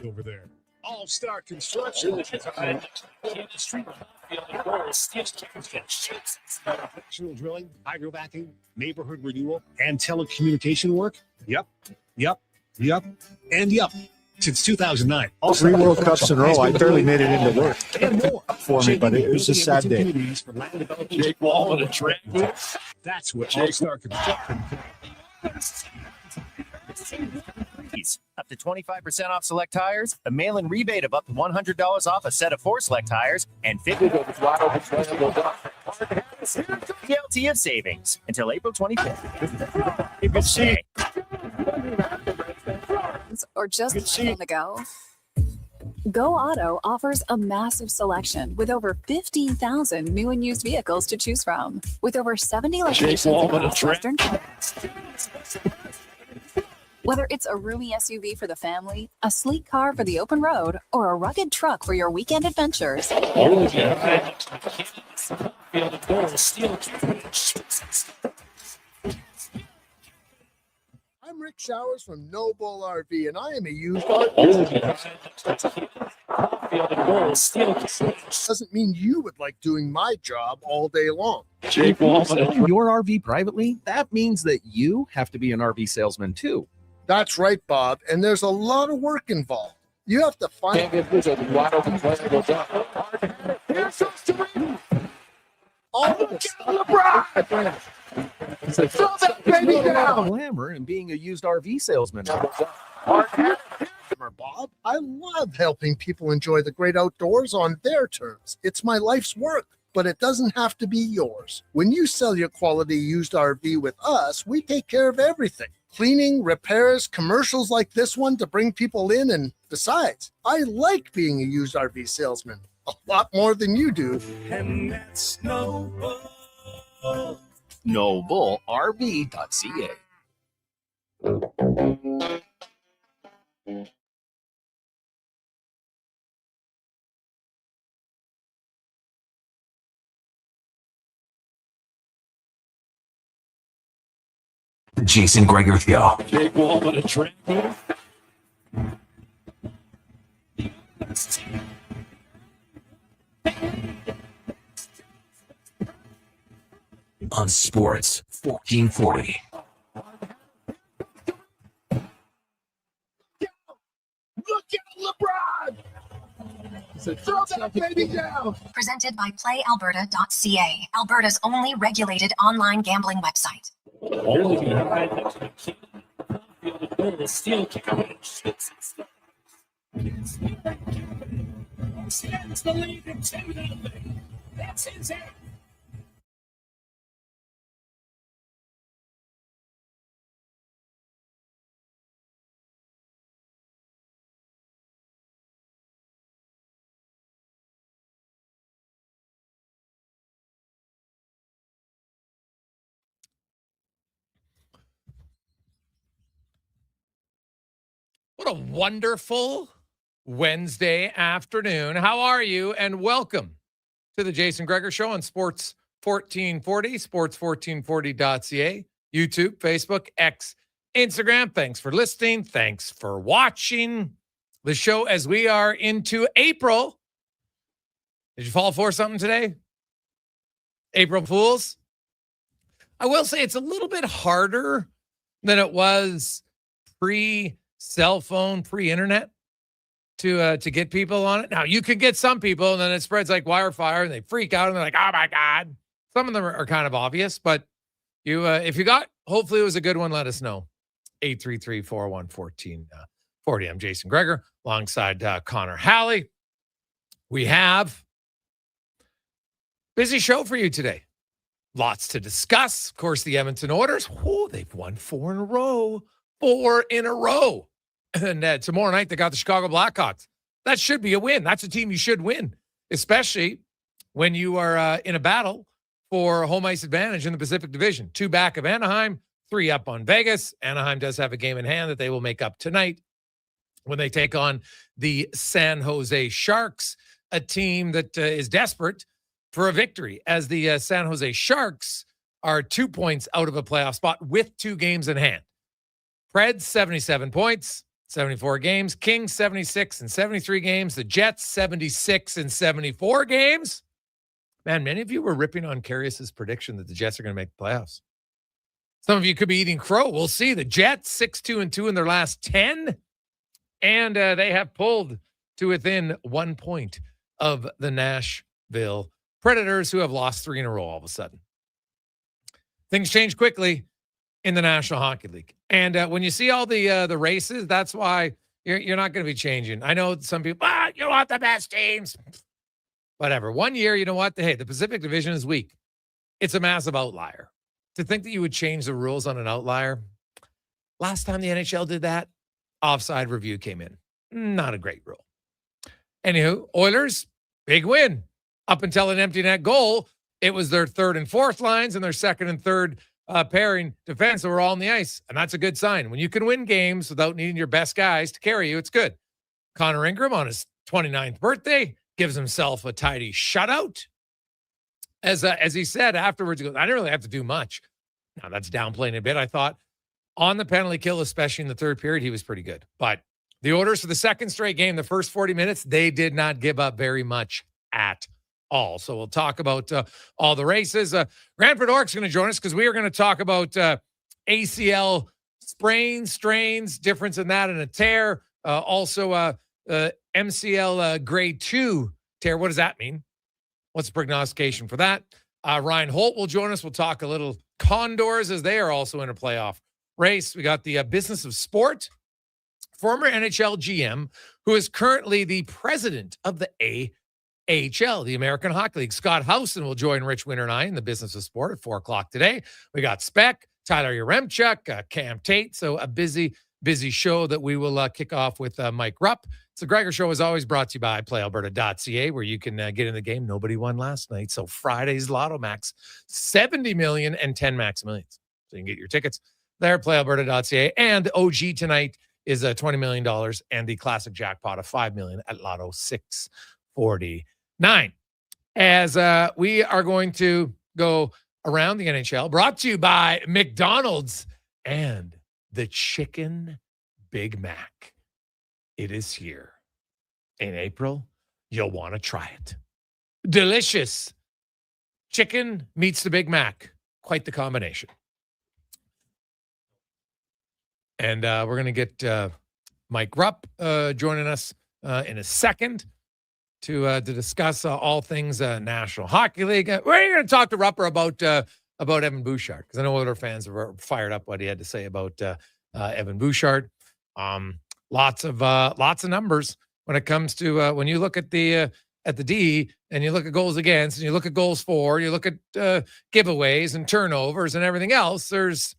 over there. All-Star Construction. Professional drilling, hydrovacuum, neighborhood renewal, and telecommunication work. Yep. Since 2009. All 3 World Cups in a row. I barely made it into work for me, but it was a sad day. Jake Wall and a That's what All-Star Construction. Up to 25% off select tires, a mail-in rebate of up to $100 off a set of 4 select tires, and LT of savings until April 25th. Or just on the go. Go Auto offers a massive selection with over 15,000 new and used vehicles to choose from. With over 70 locations across Western Canada. Whether it's a roomy SUV for the family, a sleek car for the open road, or a rugged truck for your weekend adventures. I'm Rick Showers from No Bull RV, and I am a used Doesn't mean you would like doing my job all day long. Selling your RV privately, that means that you have to be an RV salesman too. That's right, Bob, and there's a lot of work involved. You have to find Glamour and being a used RV salesman. Bob, I love helping people enjoy the great outdoors on their terms. It's my life's work, but it doesn't have to be yours. When you sell your quality used RV with us, we take care of everything. Cleaning, repairs, commercials like this one to bring people in, and besides, I like being a used RV salesman a lot more than you do. And that's No Bull. NoBullRV.ca. The Jason Gregor Show. Jake Wall and a track. On Sports 1440. Look at LeBron! Throw that baby down! Presented by PlayAlberta.ca, Alberta's only regulated online gambling website. That's his end. What a wonderful Wednesday afternoon. How are you? And welcome to the Jason Gregor Show on Sports 1440, sports1440.ca, YouTube, Facebook, X, Instagram. Thanks for listening. Thanks for watching the show as we are into April. Did you fall for something today? April Fools? I will say it's a little bit harder than it was pre-cell phone, pre-internet to get people on it. Now, you could get some people, and then it spreads like wildfire, and they freak out, and they're like, oh, my God. Some of them are kind of obvious, but you, if you got, hopefully it was a good one, let us know. 833-401-1440. I'm Jason Gregor, alongside Connor Halley. We have busy show for you today. Lots to discuss. Of course, the Edmonton Oilers. Oh, they've won 4 in a row. 4 in a row. And tomorrow night, they got the Chicago Blackhawks. That should be a win. That's a team you should win, especially when you are in a battle for home ice advantage in the Pacific Division. 2 back of Anaheim, 3 up on Vegas. Anaheim does have a game in hand that they will make up tonight when they take on the San Jose Sharks, a team that is desperate for a victory, as the San Jose Sharks are 2 points out of a playoff spot with 2 games in hand. Preds, 77 points. 74 games. Kings, 76 and 73 games. The Jets, 76 and 74 games. Man, many of you were ripping on Karius's prediction that the Jets are going to make the playoffs. Some of you could be eating crow. We'll see. The Jets, 6-2-2 in their last 10. And they have pulled to within 1 point of the Nashville Predators, who have lost 3 in a row all of a sudden. Things change quickly in the National Hockey League. And when you see all the races, that's why you're not going to be changing. I know some people, you want the best teams. Whatever. 1 year, you know what? Hey, the Pacific Division is weak. It's a massive outlier. To think that you would change the rules on an outlier, last time the NHL did that, offside review came in. Not a great rule. Anywho, Oilers, big win. Up until an empty net goal, it was their third and fourth lines and their second and third pairing defense that were all on the ice. And that's a good sign. When you can win games without needing your best guys to carry you, it's good. Connor Ingram on his 29th birthday gives himself a tidy shutout. As he said afterwards, he goes, I didn't really have to do much. Now, that's downplaying a bit. I thought on the penalty kill, especially in the third period, he was pretty good. But the Oilers for the second straight game, the first 40 minutes, they did not give up very much at all. So we'll talk about all the races. Ranford Ork's going to join us because we are going to talk about ACL sprains, strains, difference in that and a tear. Also, MCL grade 2 tear. What does that mean? What's the prognostication for that? Ryan Holt will join us. We'll talk a little Condors as they are also in a playoff race. We got the business of sport, former NHL GM, who is currently the president of the AHL, the American Hockey League. Scott Howson will join Ritch Winter and I in the business of sport at 4 o'clock today. We got Speck, Tyler Yaremchuk, Cam Tate. So a busy show that we will kick off with Mike Rupp. It's the Gregor Show is always brought to you by PlayAlberta.ca, where you can get in the game. Nobody won last night. So Friday's Lotto Max, 70 million and 10 Max Millions. So you can get your tickets there at PlayAlberta.ca. And OG tonight is $20 million and the classic jackpot of $5 million at Lotto 649. As we are going to go around the NHL, brought to you by McDonald's and the Chicken Big Mac. It is here. In April, you'll want to try it. Delicious. Chicken meets the Big Mac. Quite the combination. And we're going to get Mike Rupp joining us in a second to discuss all things National Hockey League. We're going to talk to Rupper about Evan Bouchard, because I know other fans are fired up what he had to say about Evan Bouchard. Lots of numbers when it comes to when you look at the D and you look at goals against and you look at goals for, you look at giveaways and turnovers and everything else. There's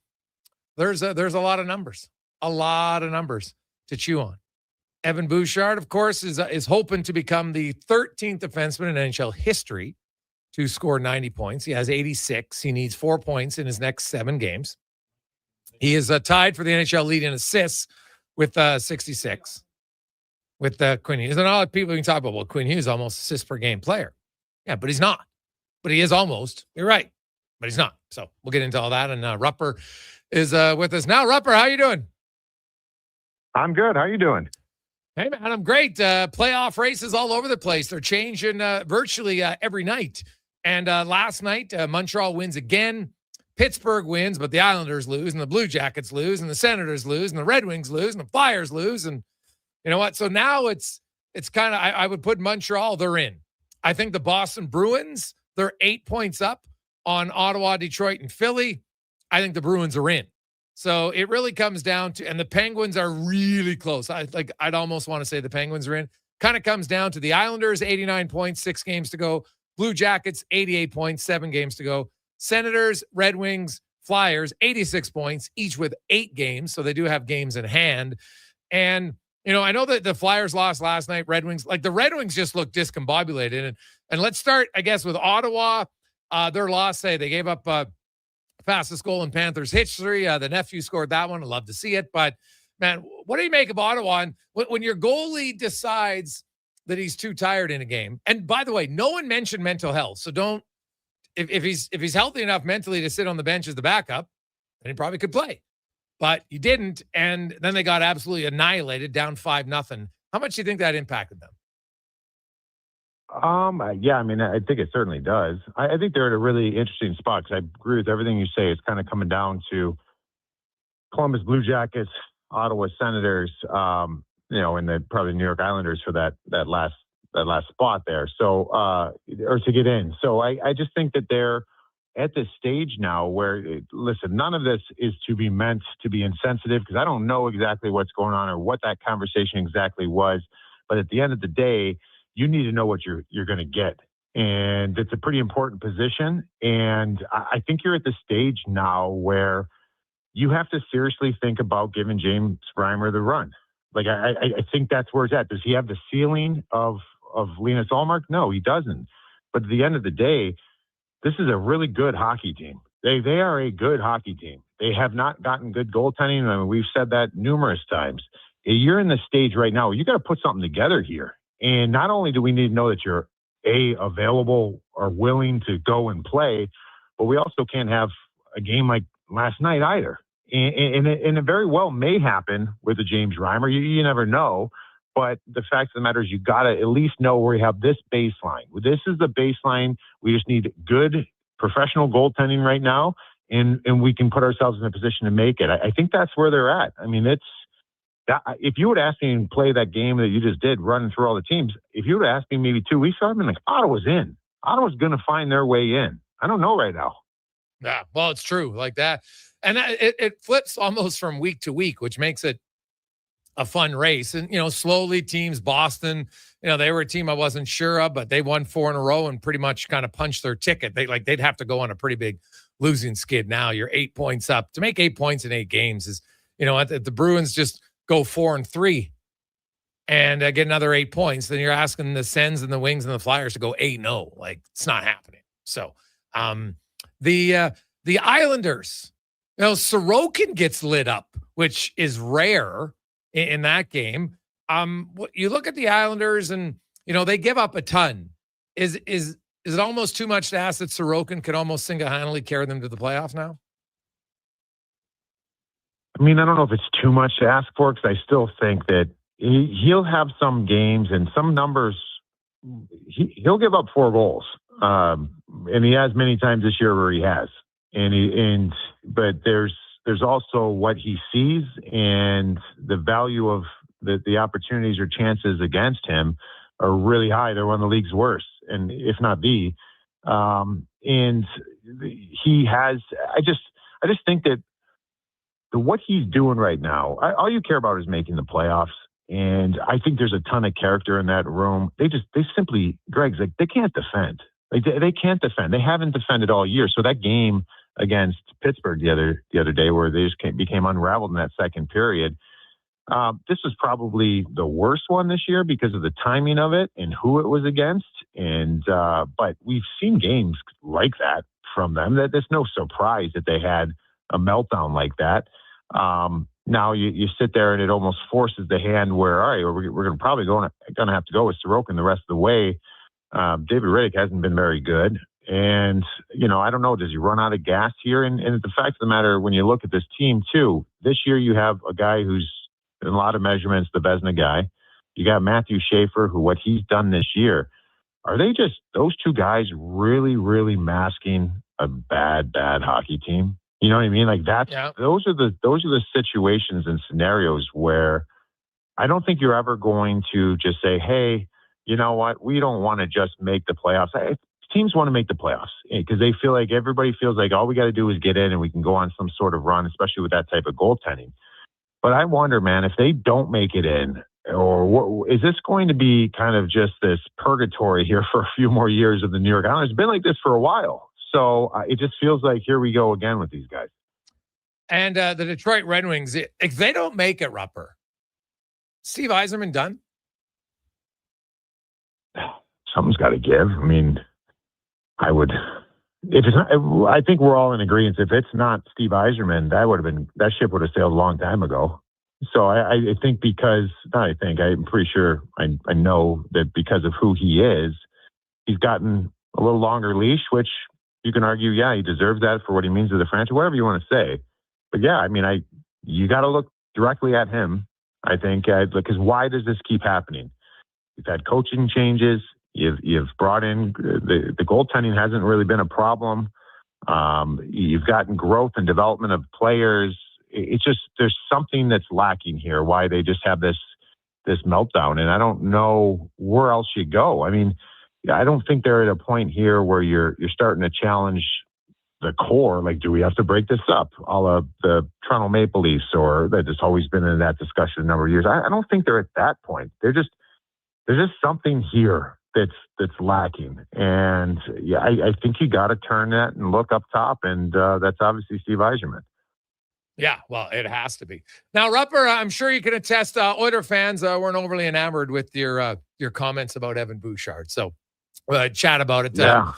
a lot of numbers to chew on. Evan Bouchard, of course, is hoping to become the 13th defenseman in NHL history to score 90 points. He has 86. He needs 4 points in his next 7 games. He is tied for the NHL lead in assists with 66 with Quinn Hughes. And all the people can talk about, well, Quinn Hughes almost assists per game player. Yeah, but he's not. But he is almost. You're right. But he's not. So we'll get into all that. And Rupper is with us now. Rupper, how you doing? I'm good. How you doing? Hey, man, I'm great. Playoff races all over the place. They're changing virtually every night. And last night, Montreal wins again. Pittsburgh wins, but the Islanders lose, and the Blue Jackets lose, and the Senators lose, and the Red Wings lose, and the Flyers lose. And you know what? So now it's kind of, I would put Montreal, they're in. I think the Boston Bruins, they're 8 points up on Ottawa, Detroit, and Philly. I think the Bruins are in. So it really comes down to, and the Penguins are really close. I'd almost want to say the Penguins are in. Kind of comes down to the Islanders, 89 points, 6 games to go. Blue Jackets, 88 points, 7 games to go. Senators, Red Wings, Flyers, 86 points, each with 8 games. So they do have games in hand. And, you know, I know that the Flyers lost last night. Red Wings, like the Red Wings just look discombobulated. And let's start, I guess, with Ottawa. Their loss, they gave up fastest goal in Panthers history. The nephew scored that one. I'd love to see it. But, man, what do you make of Ottawa? And when your goalie decides that he's too tired in a game, and by the way, no one mentioned mental health. So don't, if he's healthy enough mentally to sit on the bench as the backup, then he probably could play. but you didn't. And then they got absolutely annihilated, down 5-0. How much do you think that impacted them? Yeah, I mean, I think it certainly does. I think they're at a really interesting spot because I agree with everything you say. It's kind of coming down to Columbus Blue Jackets, Ottawa Senators, and then probably New York Islanders for that last spot there. So, or to get in. So I just think that they're at this stage now where, listen, none of this is to be meant to be insensitive because I don't know exactly what's going on or what that conversation exactly was. But at the end of the day, you need to know what you're going to get. And it's a pretty important position. And I think you're at the stage now where you have to seriously think about giving James Reimer the run. Like, I think that's where it's at. Does he have the ceiling of Linus Ullmark? No, he doesn't. But at the end of the day, this is a really good hockey team. They are a good hockey team. They have not gotten good goaltending. I mean, we've said that numerous times. You're in the stage right now where you got to put something together here. And not only do we need to know that you're available or willing to go and play, but we also can't have a game like last night either. And it very well may happen with a James Reimer. You never know. But the fact of the matter is you got to at least know where you have this baseline. This is the baseline. We just need good professional goaltending right now, and we can put ourselves in a position to make it. I think that's where they're at. I mean, if you would ask me and play that game that you just did, running through all the teams, if you would ask me maybe 2 weeks ago, I'd been like, Ottawa's in. Ottawa's going to find their way in. I don't know right now. Yeah, well, it's true like that. And it flips almost from week to week, which makes it a fun race. And, slowly teams, Boston, they were a team I wasn't sure of, but they won 4 in a row and pretty much kind of punched their ticket. They'd have to go on a pretty big losing skid now. You're 8 points up. To make 8 points in 8 games is, the Bruins just go 4-3 and get another 8 points. Then you're asking the Sens and the Wings and the Flyers to go 8-0. Like, it's not happening. So the Islanders, Sorokin gets lit up, which is rare in that game. You look at the Islanders and, they give up a ton. Is it almost too much to ask that Sorokin could almost single-handedly carry them to the playoffs now? I mean, I don't know if it's too much to ask for because I still think that he'll have some games and some numbers. He'll give up 4 goals. And he has many times this year where he has. But there's also what he sees and the value of the opportunities or chances against him are really high. They're one of the league's worst, and if not the. And he has. I just think that what he's doing right now, all you care about is making the playoffs. And I think there's a ton of character in that room. They simply, Greg's like, they can't defend. Like they can't defend. They haven't defended all year. So that game against Pittsburgh the other day where they just became unraveled in that second period, this was probably the worst one this year because of the timing of it and who it was against. And but we've seen games like that from them. That there's no surprise that they had a meltdown like that. Now you sit there and it almost forces the hand where, all right, we're going to probably going to have to go with Sorokin the rest of the way. David Riddick hasn't been very good. And, I don't know, does he run out of gas here? And the fact of the matter, when you look at this team too, this year you have a guy who's in a lot of measurements, the Vezina guy. You got Matthew Schaefer, who what he's done this year. Are they just, those two guys really, really masking a bad hockey team? You know what I mean? Like those are the situations and scenarios where I don't think you're ever going to just say, hey, you know what? We don't want to just make the playoffs. Teams want to make the playoffs because they feel like everybody feels like all we got to do is get in and we can go on some sort of run, especially with that type of goaltending. But I wonder, man, if they don't make it in, or is this going to be kind of just this purgatory here for a few more years of the New York Islanders? It's been like this for a while. So it just feels like here we go again with these guys. And the Detroit Red Wings, if they don't make it, Rupper, Steve Yzerman done? Something's got to give. I mean, I think we're all in agreement. If it's not Steve Yzerman, that ship would have sailed a long time ago. So I'm pretty sure I know that because of who he is, he's gotten a little longer leash, which you can argue, yeah, he deserves that for what he means to the franchise, whatever you want to say. But yeah, I mean, you got to look directly at him, I think, because why does this keep happening? You've had coaching changes. You've brought in the goaltending hasn't really been a problem. You've gotten growth and development of players. It's just there's something that's lacking here. Why they just have this meltdown, and I don't know where else you go. I mean, I don't think they're at a point here where you're starting to challenge the core. Like, do we have to break this up? All of the Toronto Maple Leafs, or that has always been in that discussion a number of years. I don't think they're at that point. There's just something here that's lacking. And yeah, I think you got to turn that and look up top. And that's obviously Steve Yzerman. Yeah, well, it has to be. Now, Rupper, I'm sure you can attest, Oiler fans weren't overly enamored with your comments about Evan Bouchard. So chat about it. Yeah.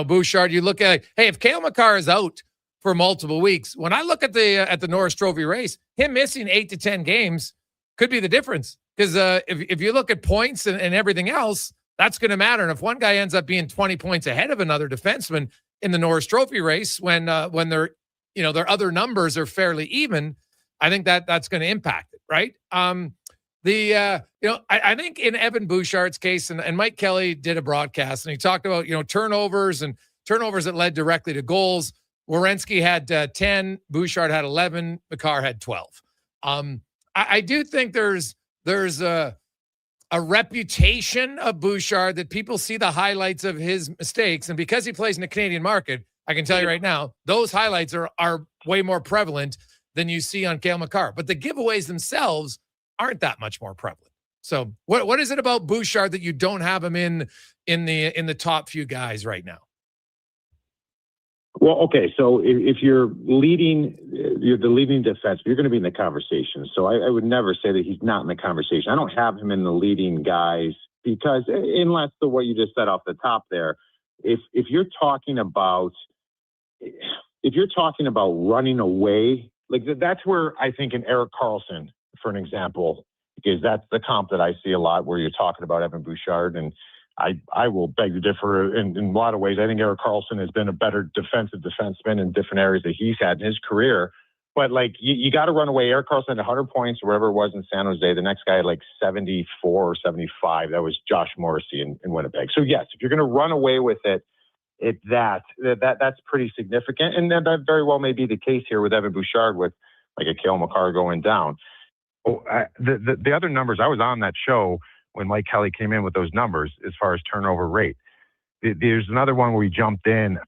Bouchard, you look at, hey, if Cale Makar is out for multiple weeks, when I look at the Norris Trophy race, him missing 8 to 10 games could be the difference. Because if you look at points and everything else, that's going to matter. And if one guy ends up being 20 points ahead of another defenseman in the Norris Trophy race, when they're their other numbers are fairly even, I think that's going to impact it, right? I think in Evan Bouchard's case, and Mike Kelly did a broadcast, and he talked about, turnovers that led directly to goals. Werenski had 10, Bouchard had 11, Makar had 12. I do think there's a reputation of Bouchard that people see the highlights of his mistakes, and because he plays in the Canadian market, I can tell you right now, those highlights are way more prevalent than you see on Cale Makar. But the giveaways themselves aren't that much more prevalent. So what is it about Bouchard that you don't have him in the top few guys right now? Well, okay. So if you're the leading defense, you're going to be in the conversation. So I would never say that he's not in the conversation. I don't have him in the leading guys because unless what you just said off the top there, if you're talking about running away, like that's where I think in Erik Karlsson, for an example, because that's the comp that I see a lot where you're talking about Evan Bouchard, and I will beg to differ in a lot of ways. I think Erik Karlsson has been a better defensive defenseman in different areas that he's had in his career. But like you got to run away. Erik Karlsson had 100 points or whatever it was in San Jose. The next guy had like 74 or 75. That was Josh Morrissey in Winnipeg. So yes, if you're going to run away with it, that's pretty significant, and that very well may be the case here with Evan Bouchard with like a Cale Makar going down. The other numbers, I was on that show when Mike Kelly came in with those numbers as far as turnover rate. There's another one where we jumped in.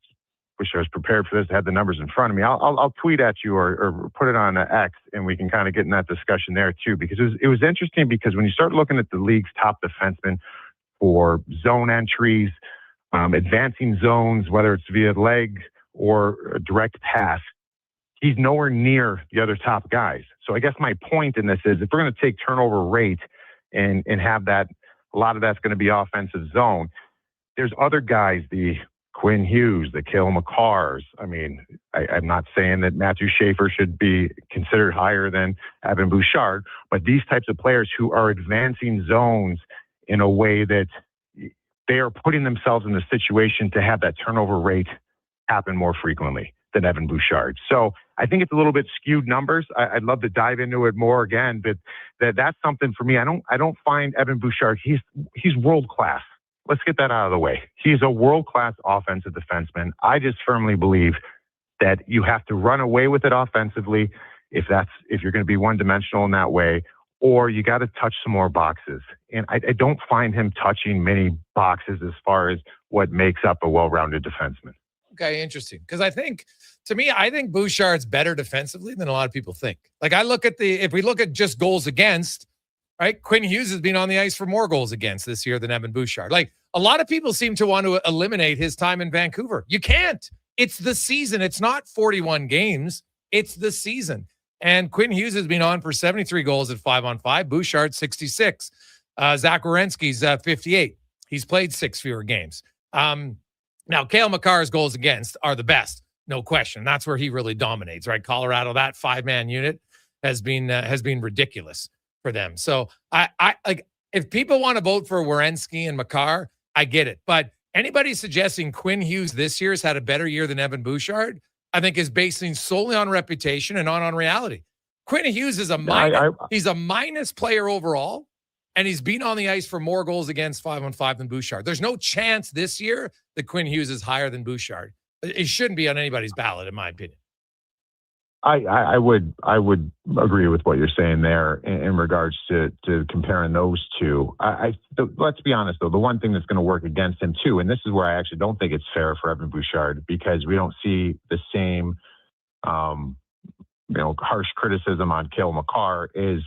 Wish I was prepared for this. I had the numbers in front of me. I'll tweet at you or put it on X, and we can kind of get in that discussion there too, because it was interesting because when you start looking at the league's top defensemen for zone entries, advancing zones, whether it's via leg or a direct pass, he's nowhere near the other top guys. So I guess my point in this is if we're going to take turnover rate and have that, a lot of that's going to be offensive zone. There's other guys, the Quinn Hughes, the Cale Makars. I mean, I'm not saying that Matthew Schaefer should be considered higher than Evan Bouchard, but these types of players who are advancing zones in a way that they are putting themselves in the situation to have that turnover rate happen more frequently than Evan Bouchard. So I think it's a little bit skewed numbers. I'd love to dive into it more again, but that's something for me. I don't find Evan Bouchard, he's world class. Let's get that out of the way. He's a world class offensive defenseman. I just firmly believe that you have to run away with it offensively if you're going to be one dimensional in that way, or you got to touch some more boxes. And I don't find him touching many boxes as far as what makes up a well-rounded defenseman. Okay, interesting. Because I think Bouchard's better defensively than a lot of people think. Like if we look at just goals against, right? Quinn Hughes has been on the ice for more goals against this year than Evan Bouchard. Like a lot of people seem to want to eliminate his time in Vancouver. You can't. It's the season. It's not 41 games. It's the season. And Quinn Hughes has been on for 73 goals at 5-on-5. Bouchard 66. Zach Werenski's 58. He's played 6 fewer games. Now, Cale Makar's goals against are the best, no question. That's where he really dominates, right? Colorado, that 5-man unit has been ridiculous for them. So I like if people want to vote for Werenski and Makar, I get it. But anybody suggesting Quinn Hughes this year has had a better year than Evan Bouchard, I think is basing solely on reputation and not on reality. Quinn Hughes is a minus. He's a minus player overall, and he's been on the ice for more goals against 5-on-5 than Bouchard. There's no chance this year that Quinn Hughes is higher than Bouchard. It shouldn't be on anybody's ballot, in my opinion. I would agree with what you're saying there in regards to comparing those two. Let's be honest though, the one thing that's going to work against him too, and this is where I actually don't think it's fair for Evan Bouchard, because we don't see the same harsh criticism on Cale Makar. Is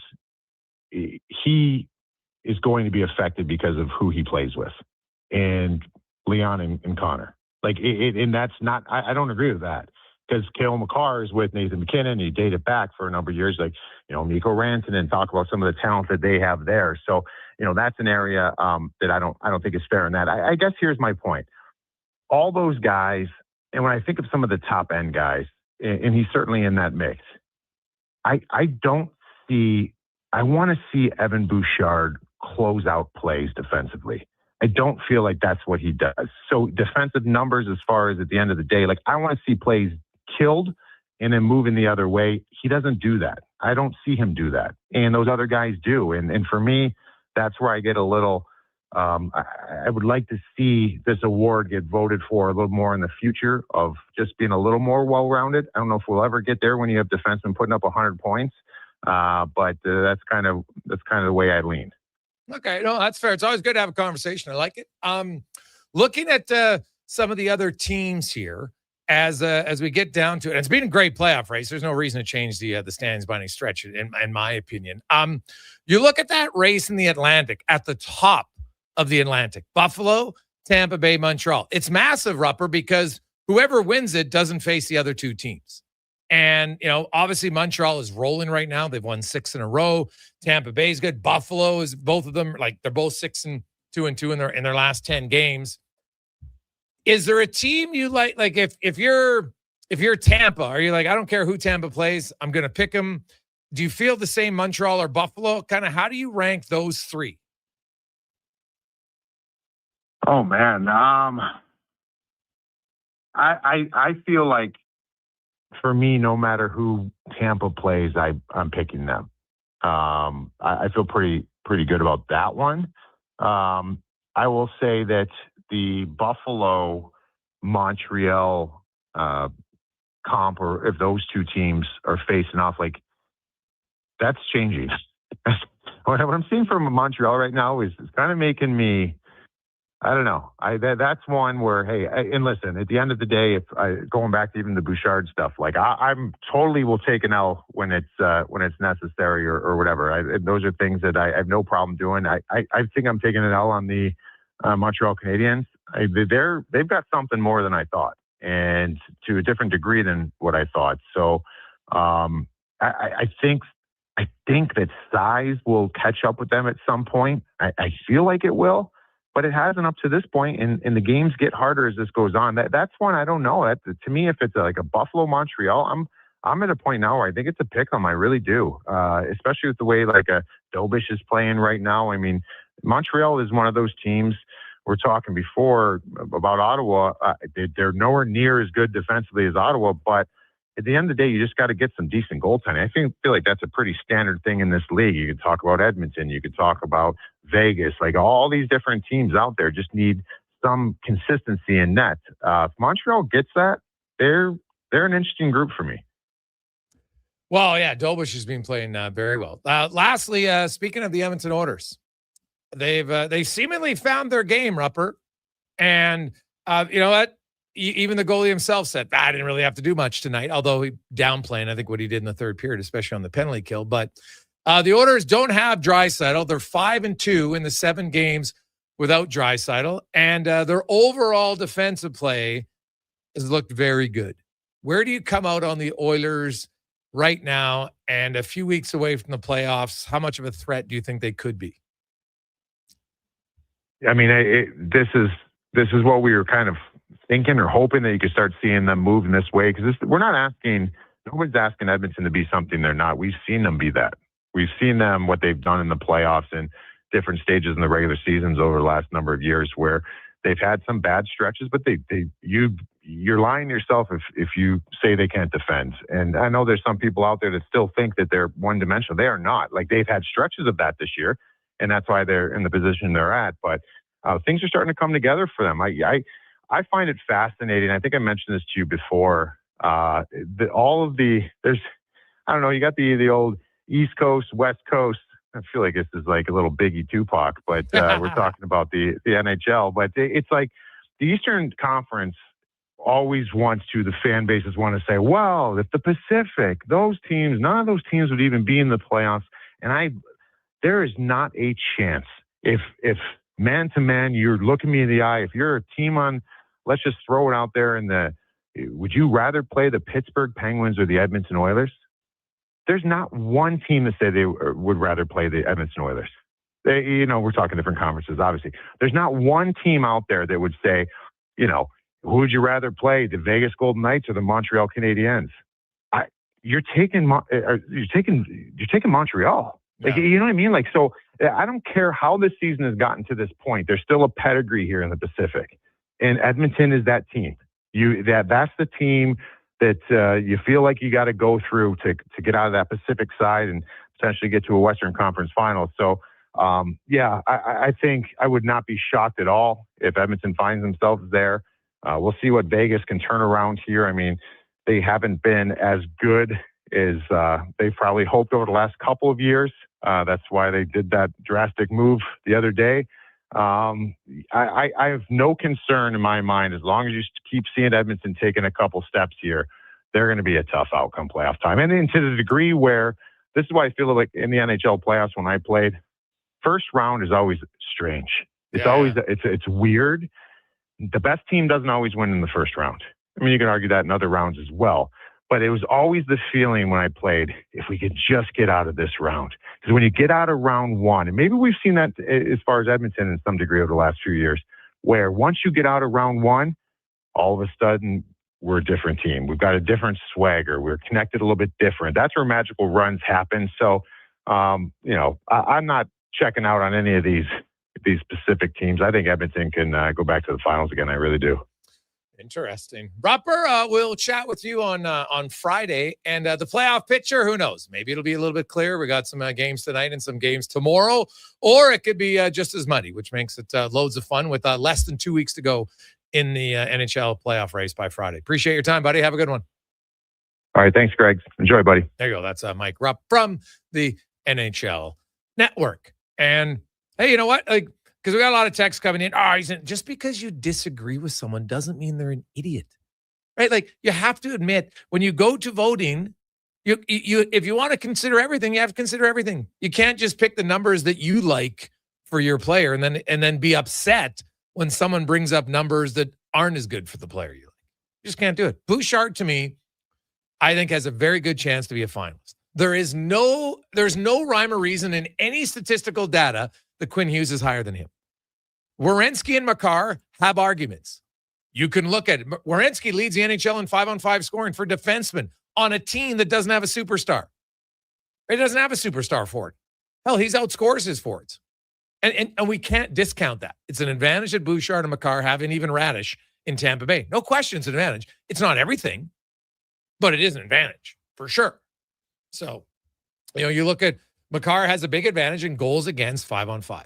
he is going to be affected because of who he plays with, and Leon and Connor. And that's not. I don't agree with that. Because Cale Makar is with Nathan McKinnon, he dated back for a number of years, Mikko Rantanen, talk about some of the talent that they have there. So, that's an area that I don't think is fair in that. I guess here's my point. All those guys, and when I think of some of the top end guys, and he's certainly in that mix, I want to see Evan Bouchard close out plays defensively. I don't feel like that's what he does. So defensive numbers, as far as at the end of the day, I want to see plays killed and then moving the other way. He doesn't do that. I don't see him do that. And those other guys do. And for me, that's where I get a little, I would like to see this award get voted for a little more in the future of just being a little more well-rounded. I don't know if we'll ever get there when you have defensemen putting up 100 points. But that's kind of the way I lean. Okay. No, that's fair. It's always good to have a conversation. I like it. Looking at some of the other teams here, as we get down to it, it's been a great playoff race. There's no reason to change the standings by any stretch, in my opinion. You look at that race in the Atlantic, at the top of the Atlantic, Buffalo, Tampa Bay, Montreal. It's massive, Rupper, because whoever wins it doesn't face the other two teams. And, obviously Montreal is rolling right now. They've won 6 in a row. Tampa Bay's good. Buffalo is, both of them, they're both 6-2 in their last 10 games. Is there a team you like if you're Tampa, are you I don't care who Tampa plays, I'm going to pick them? Do you feel the same, Montreal or Buffalo? Kind of, how do you rank those three? Oh man. I feel like for me, no matter who Tampa plays, I'm picking them. I feel pretty good about that one. I will say that the Buffalo Montreal comp, or if those two teams are facing off, that's changing. What I'm seeing from Montreal right now is kind of making me, I don't know. That's one where, hey, and listen, at the end of the day, going back to even the Bouchard stuff, I'm totally will take an L when it's necessary or whatever. Those are things that I have no problem doing. I think I'm taking an L on the Montreal Canadiens. They've got something more than I thought, and to a different degree than what I thought. So I think that size will catch up with them at some point. I feel like it will. But it hasn't up to this point, and the games get harder as this goes on. That's one I don't know. To me, if it's like a Buffalo Montreal, I'm at a point now where I think it's a pick 'em. I really do, especially with the way a Dobish is playing right now. I mean, Montreal is one of those teams. We're talking before about Ottawa. They're nowhere near as good defensively as Ottawa, but at the end of the day, you just got to get some decent goaltending. I feel like that's a pretty standard thing in this league. You could talk about Edmonton. You could talk about Vegas. All these different teams out there just need some consistency in net. If Montreal gets that, they're an interesting group for me. Well, yeah, Dobish has been playing very well. Lastly, speaking of the Edmonton Oilers, they've seemingly found their game, Rupper. And you know what? Even the goalie himself said, I didn't really have to do much tonight, although he downplaying, I think, what he did in the third period, especially on the penalty kill. But the Oilers don't have Draisaitl. They're 5-2 in the 7 games without Draisaitl. And their overall defensive play has looked very good. Where do you come out on the Oilers right now and a few weeks away from the playoffs? How much of a threat do you think they could be? I mean, this is what we were kind of thinking or hoping, that you could start seeing them move in this way. Because nobody's asking Edmonton to be something they're not. We've seen them be that. We've seen them, what they've done in the playoffs and different stages in the regular seasons over the last number of years, where they've had some bad stretches, but you you're lying to yourself if you say they can't defend. And I know there's some people out there that still think that they're one-dimensional. They are not. Like, they've had stretches of that this year, and that's why they're in the position they're at. But things are starting to come together for them. I find it fascinating. I think I mentioned this to you before. You got the old East Coast, West Coast. I feel like this is like a little Biggie Tupac, but we're talking about the NHL. But it's like the Eastern Conference always the fan bases want to say, well, if the Pacific, none of those teams would even be in the playoffs. And there is not a chance. If man to man, you're looking me in the eye, if you're a team on, let's just throw it out there would you rather play the Pittsburgh Penguins or the Edmonton Oilers? There's not one team that said they would rather play the Edmonton Oilers. We're talking different conferences, obviously. There's not one team out there that would say, who would you rather play, the Vegas Golden Knights or the Montreal Canadiens? You're taking Montreal. Like, you know what I mean? Like, so I don't care how this season has gotten to this point. There's still a pedigree here in the Pacific, and Edmonton is that team. That's the team that you feel like you got to go through to get out of that Pacific side and potentially get to a Western Conference final. So, I think I would not be shocked at all if Edmonton finds themselves there. We'll see what Vegas can turn around here. I mean, they haven't been as good as they probably hoped over the last couple of years. That's why they did that drastic move the other day. I have no concern in my mind as long as you keep seeing Edmonton taking a couple steps here. They're going to be a tough outcome playoff time. And to the degree where this is why I feel like in the NHL playoffs when I played, first round is always strange. It's always it's weird. The best team doesn't always win in the first round. I mean, you can argue that in other rounds as well. But it was always the feeling when I played, if we could just get out of this round. Because when you get out of round one, and maybe we've seen that as far as Edmonton in some degree over the last few years, where once you get out of round one, all of a sudden, we're a different team. We've got a different swagger. We're connected a little bit different. That's where magical runs happen. So, I'm not checking out on any of these specific teams. I think Edmonton can go back to the finals again. I really do. Interesting. Rupper, we'll chat with you on Friday. And the playoff picture, who knows? Maybe it'll be a little bit clearer. We got some games tonight and some games tomorrow. Or it could be just as muddy, which makes it loads of fun with less than 2 weeks to go in the NHL playoff race by Friday. Appreciate your time, buddy. Have a good one. All right. Thanks, Greg. Enjoy, buddy. There you go. That's Mike Rupp from the NHL Network. And, hey, you know what? Because we got a lot of texts coming in. Just because you disagree with someone doesn't mean they're an idiot, right? Like, you have to admit, when you go to voting, you if you want to consider everything, you have to consider everything. You can't just pick the numbers that you like for your player and then be upset when someone brings up numbers that aren't as good for the player you like. You just can't do it. Bouchard, to me, I think has a very good chance to be a finalist. There's no rhyme or reason in any statistical data that Quinn Hughes is higher than him. Werenski and Makar have arguments. You can look at it. Werenski leads the NHL in 5-on-5 scoring for defensemen on a team that doesn't have a superstar. It doesn't have a superstar forward. Hell, he's outscores his forwards. And we can't discount that. It's an advantage that Bouchard and Makar have, and even Radish in Tampa Bay. No question it's an advantage. It's not everything, but it is an advantage for sure. So, you look at Makar has a big advantage in goals against 5-on-5.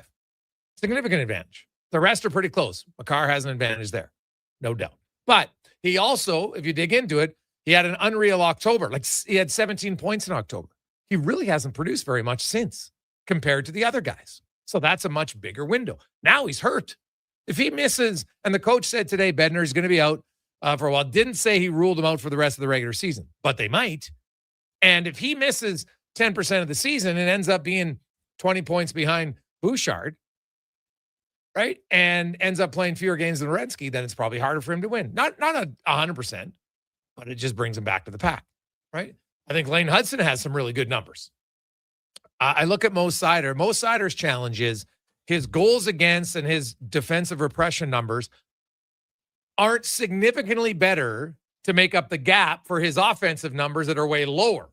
Significant advantage. The rest are pretty close. Makar has an advantage there, no doubt. But he also, if you dig into it, he had an unreal October. Like, he had 17 points in October. He really hasn't produced very much since compared to the other guys. So that's a much bigger window. Now he's hurt. If he misses, and the coach said today Bednar is going to be out for a while, didn't say he ruled him out for the rest of the regular season, but they might. And if he misses 10% of the season and ends up being 20 points behind Bouchard, right, and ends up playing fewer games than Werenski, then it's probably harder for him to win. Not 100%, but it just brings him back to the pack, right? I think Lane Hudson has some really good numbers. I look at Mo Seider. Mo Seider's challenge is his goals against and his defensive repression numbers aren't significantly better to make up the gap for his offensive numbers that are way lower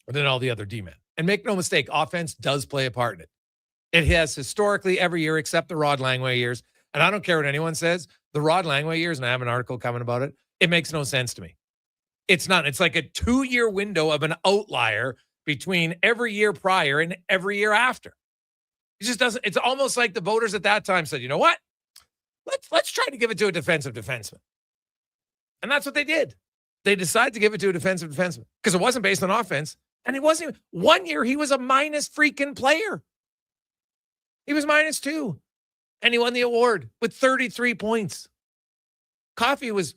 than all the other D-men. And make no mistake, offense does play a part in it. It has historically every year except the Rod Langway years. And I don't care what anyone says. the Rod Langway years, and I have an article coming about it, it makes no sense to me. It's not. It's like a 2-year window of an outlier between every year prior and every year after. It just doesn't. It's almost like the voters at that time said, you know what? Let's try to give it to a defensive defenseman. And that's what they did. They decided to give it to a defensive defenseman because it wasn't based on offense. And it wasn't even, 1 year, he was a minus freaking player. He was -2. And he won the award with 33 points. Coffey was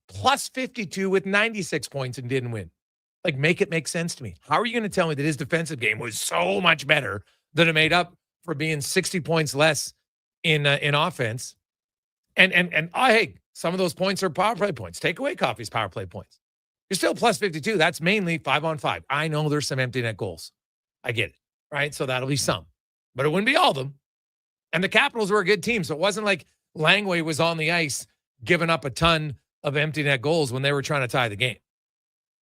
plus 52 with 96 points and didn't win. Like, make it make sense to me. How are you going to tell me that his defensive game was so much better that it made up for being 60 points less in offense? And hey, some of those points are power play points. Take away Coffey's power play points. You're still plus 52. That's mainly 5-on-5. I know there's some empty net goals. I get it, right? So that'll be some. But it wouldn't be all of them. And the Capitals were a good team, so it wasn't like Langway was on the ice giving up a ton of empty net goals when they were trying to tie the game,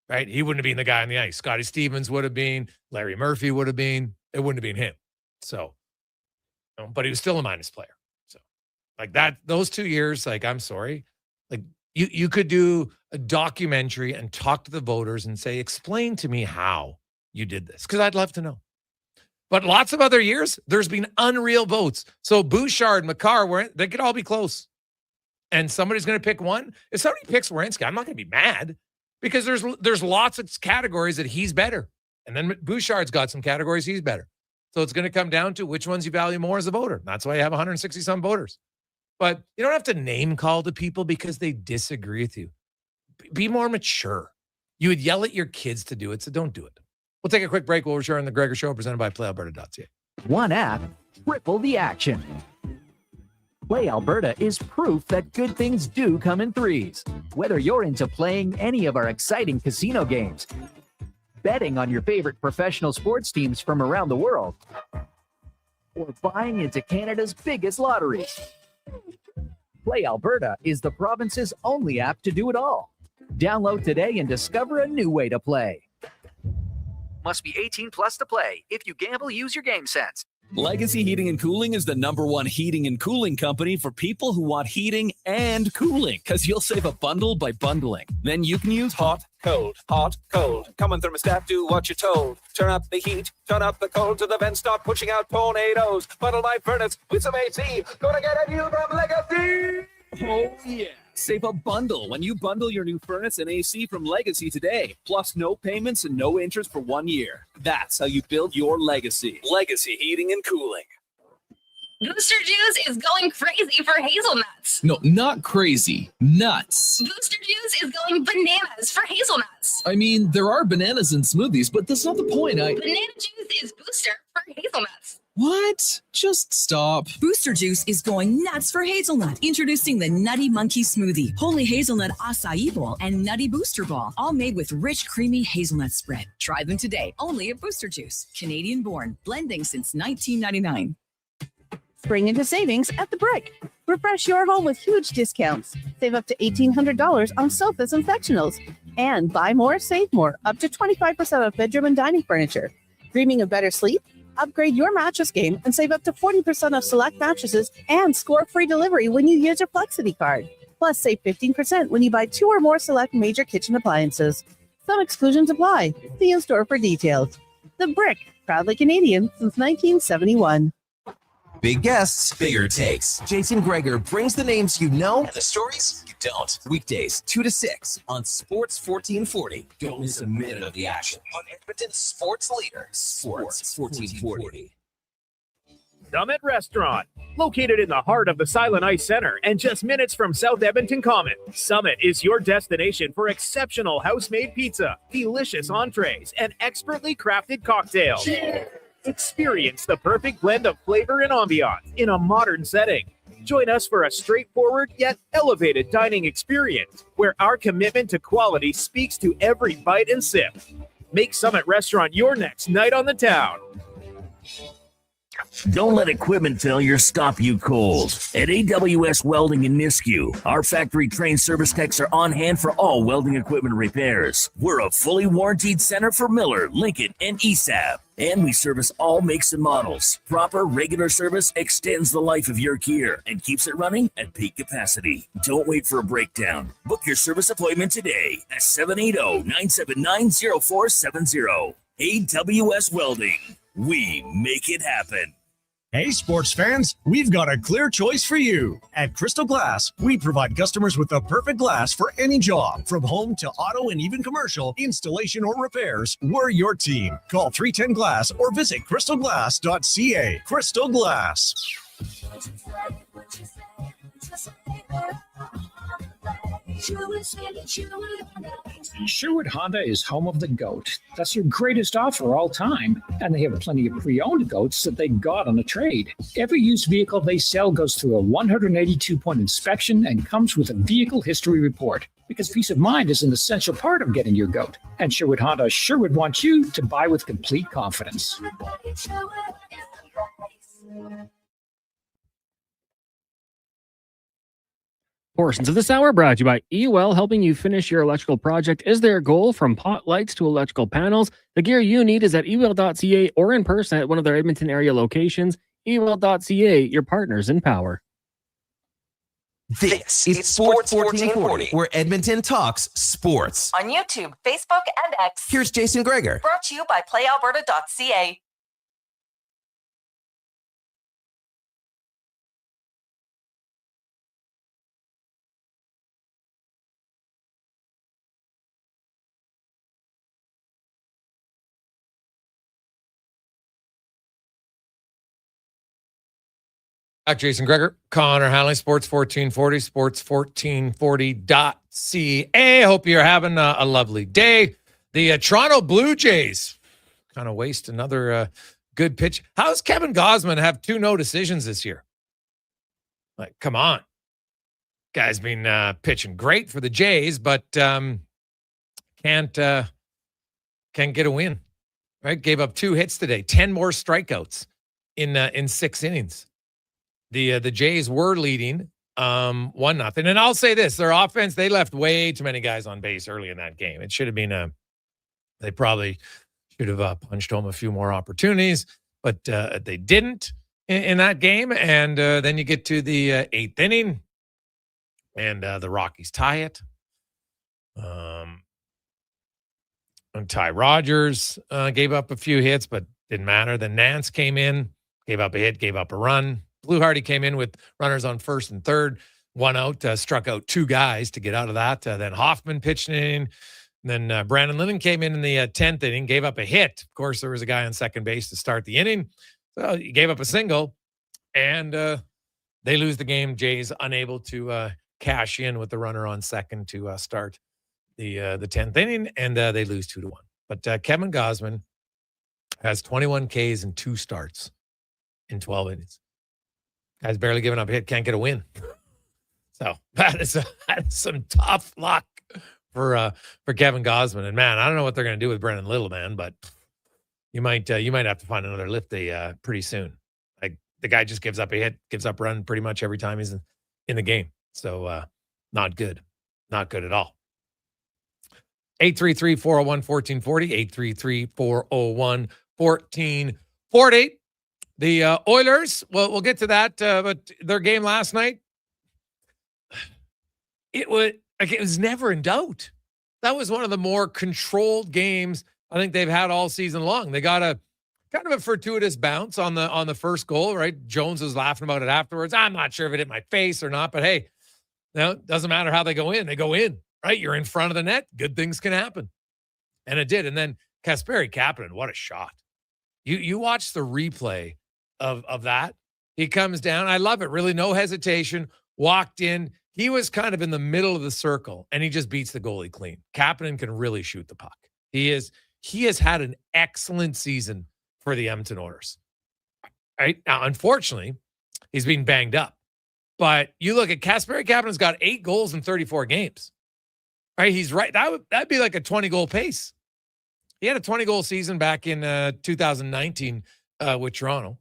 right? He wouldn't have been the guy on the ice. Scotty Stevens would have been. Larry Murphy would have been. It wouldn't have been him. So, but he was still a minus player. So, like that, those 2 years, like, I'm sorry. Like, you could do a documentary and talk to the voters and say, explain to me how you did this, because I'd love to know. But lots of other years, there's been unreal votes. So Bouchard, Makar, they could all be close. And somebody's going to pick one. If somebody picks Werenski, I'm not going to be mad because there's lots of categories that he's better. And then Bouchard's got some categories he's better. So it's going to come down to which ones you value more as a voter. That's why you have 160-some voters. But you don't have to name call to people because they disagree with you. Be more mature. You would yell at your kids to do it, so don't do it. We'll take a quick break. We'll return on the Gregor Show presented by PlayAlberta.ca. One app, triple the action. Play Alberta is proof that good things do come in threes. Whether you're into playing any of our exciting casino games, betting on your favorite professional sports teams from around the world, or buying into Canada's biggest lotteries, Play Alberta is the province's only app to do it all. Download today and discover a new way to play. Must be 18 plus to play. If you gamble, use your game sense. Legacy Heating and Cooling is the #1 heating and cooling company for people who want heating and cooling, because you'll save a bundle by bundling. Then you can use hot, cold, hot, cold. Come on, thermostat, do what you're told. Turn up the heat, turn up the cold, to the vents start pushing out tornadoes. Bundle my furnace with some AC. Gonna get a deal from Legacy. Oh, yeah. Save a bundle when you bundle your new furnace and AC from Legacy today. Plus no payments and no interest for 1 year. That's how you build your legacy. Legacy Heating and Cooling. Booster Juice is going crazy for hazelnuts. No, not crazy. Nuts. Booster Juice is going bananas for hazelnuts. I mean, there are bananas in smoothies, but that's not the point. Banana juice is booster for hazelnuts. What? Just stop. Booster Juice is going nuts for hazelnut. Introducing the Nutty Monkey Smoothie, Holy Hazelnut Acai Bowl, and Nutty Booster Ball, all made with rich, creamy hazelnut spread. Try them today, only at Booster Juice. Canadian-born, blending since 1999. Spring into savings at The Brick. Refresh your home with huge discounts. Save up to $1,800 on sofas and sectionals. And buy more, save more, up to 25% off bedroom and dining furniture. Dreaming of better sleep? Upgrade your mattress game and save up to 40% off select mattresses and score free delivery when you use your Flexity card. Plus, save 15% when you buy 2 or more select major kitchen appliances. Some exclusions apply. See in store for details. The Brick, proudly Canadian since 1971. Big guests, bigger takes. Jason Gregor brings the names you know and the stories you don't. Weekdays, 2 to 6 on Sports 1440. Don't miss a minute of the action on Edmonton's sports leader, Sports 1440. Summit Restaurant, located in the heart of the Silent Ice Center and just minutes from South Edmonton Common. Summit is your destination for exceptional house-made pizza, delicious entrees, and expertly crafted cocktails. Cheers. Experience the perfect blend of flavor and ambiance in a modern setting. Join us for a straightforward yet elevated dining experience where our commitment to quality speaks to every bite and sip. Make Summit Restaurant your next night on the town. Don't let equipment failure stop you cold. At AWS Welding in Nisku, our factory-trained service techs are on hand for all welding equipment repairs. We're a fully warranted center for Miller, Lincoln, and ESAB. And we service all makes and models. Proper, regular service extends the life of your gear and keeps it running at peak capacity. Don't wait for a breakdown. Book your service appointment today at 780-979-0470. AWS Welding. We make it happen. Hey, sports fans, we've got a clear choice for you. At Crystal Glass, we provide customers with the perfect glass for any job. From home to auto and even commercial, installation or repairs, we're your team. Call 310 Glass or visit crystalglass.ca. Crystal Glass. Sherwood Honda is home of the GOAT. That's their greatest offer all time. And they have plenty of pre-owned GOATs that they got on a trade. Every used vehicle they sell goes through a 182-point inspection and comes with a vehicle history report. Because peace of mind is an essential part of getting your GOAT. And Sherwood Honda sure would want you to buy with complete confidence. Portions of this hour brought to you by EUL, helping you finish your electrical project. Is there a goal from pot lights to electrical panels? The gear you need is at EUL.ca or in person at one of their Edmonton area locations. EUL.ca, your partners in power. This is Sports 1440, where Edmonton talks sports. On YouTube, Facebook, and X. Here's Jason Gregor. Brought to you by PlayAlberta.ca. Jason Gregor, Connor Halley, Sports 1440, sports1440.ca. Hope you're having a lovely day. The Toronto Blue Jays kind of waste another good pitch. How's Kevin Gausman have 2 no decisions this year? Like, come on. Guy's been pitching great for the Jays, but can't get a win. Right? Gave up 2 hits today, 10 more strikeouts in 6 innings. The Jays were leading 1-0. And I'll say this, their offense, they left way too many guys on base early in that game. It should have been they probably should have punched home a few more opportunities, but they didn't in that game. And then you get to the 8th inning and the Rockies tie it. And Ty Rogers gave up a few hits, but didn't matter. Then Nance came in, gave up a hit, gave up a run. Blue Hardy came in with runners on first and third, 1 out, struck out 2 guys to get out of that. Then Hoffman pitched in. Then Brandon Linden came in the 10th inning, gave up a hit. Of course, there was a guy on second base to start the inning. So he gave up a single, and they lose the game. Jays unable to cash in with the runner on second to start the 10th inning, and they lose 2-1. But Kevin Gausman has 21 Ks and 2 starts in 12 innings. Guy's barely giving up a hit, can't get a win. So that is some tough luck for Kevin Gausman. And man, I don't know what they're going to do with Brendan Little, man, but you might have to find another lift pretty soon. Like, the guy just gives up a hit, gives up a run pretty much every time he's in the game. So not good at all. 833-401-1440, 833-401-1440. The Oilers, well, we'll get to that, but their game last night, it was never in doubt. That was one of the more controlled games I think they've had all season long. They got a kind of a fortuitous bounce on the first goal, right? Jones was laughing about it afterwards. I'm not sure if it hit my face or not, but hey, it doesn't matter how they go in, right? You're in front of the net, good things can happen. And it did. And then Kasperi Kapanen, what a shot. You watch the replay of that. He comes down. I love it. Really, no hesitation. Walked in. He was kind of in the middle of the circle, and he just beats the goalie clean. Kapanen can really shoot the puck. He has had an excellent season for the Edmonton Oilers. Right now, unfortunately, he's been banged up. But you look at Kasperi Kapanen's got 8 goals in 34 games. Right, he's right. That'd be like a 20-goal pace. He had a 20-goal season back in 2019 with Toronto.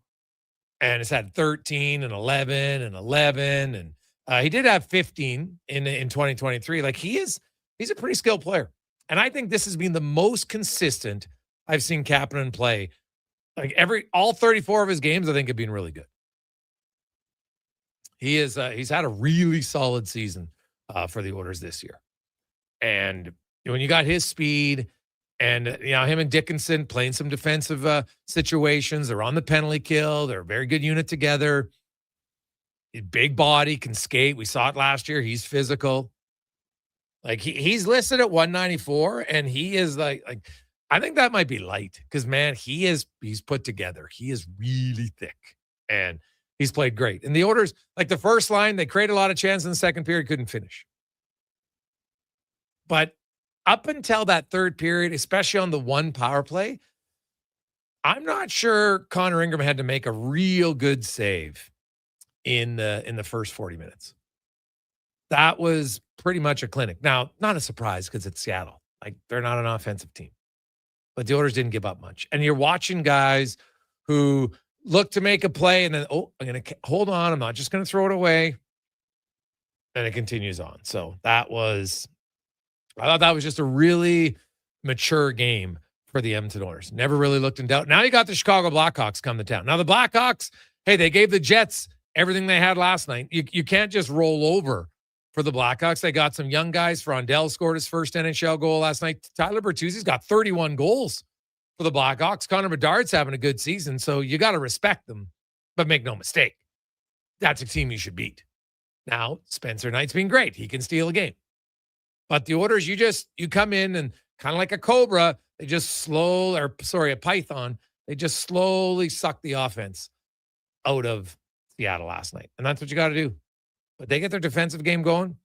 and it's had 13 and 11 and 11. And he did have 15 in 2023. Like he's a pretty skilled player. And I think this has been the most consistent I've seen Kapanen play. Like all 34 of his games, I think have been really good. He's had a really solid season for the Oilers this year. And when you got his speed and, him and Dickinson playing some defensive situations, they're on the penalty kill. They're a very good unit together. Big body, can skate. We saw it last year. He's physical. Like he's listed at 194, and he is like I think that might be light because, man, he's put together. He is really thick, and he's played great. And the Oilers, like the first line, they created a lot of chances in the second period, couldn't finish. But up until that third period, especially on the one power play, I'm not sure Connor Ingram had to make a real good save in the first 40 minutes. That was pretty much a clinic. Now, not a surprise because it's Seattle. Like, they're not an offensive team. But the Oilers didn't give up much. And you're watching guys who look to make a play and then, I'm going to hold on. I'm not just going to throw it away. And it continues on. So I thought that was just a really mature game for the Edmonton Oilers. Never really looked in doubt. Now you got the Chicago Blackhawks come to town. Now the Blackhawks, hey, they gave the Jets everything they had last night. You can't just roll over for the Blackhawks. They got some young guys. Frondell scored his first NHL goal last night. Tyler Bertuzzi's got 31 goals for the Blackhawks. Connor Bedard's having a good season, so you got to respect them. But make no mistake, that's a team you should beat. Now, Spencer Knight's been great. He can steal a game. But the Oilers, you come in and kind of like a cobra, a python, they just slowly suck the offense out of Seattle last night. And that's what you got to do. But they get their defensive game going.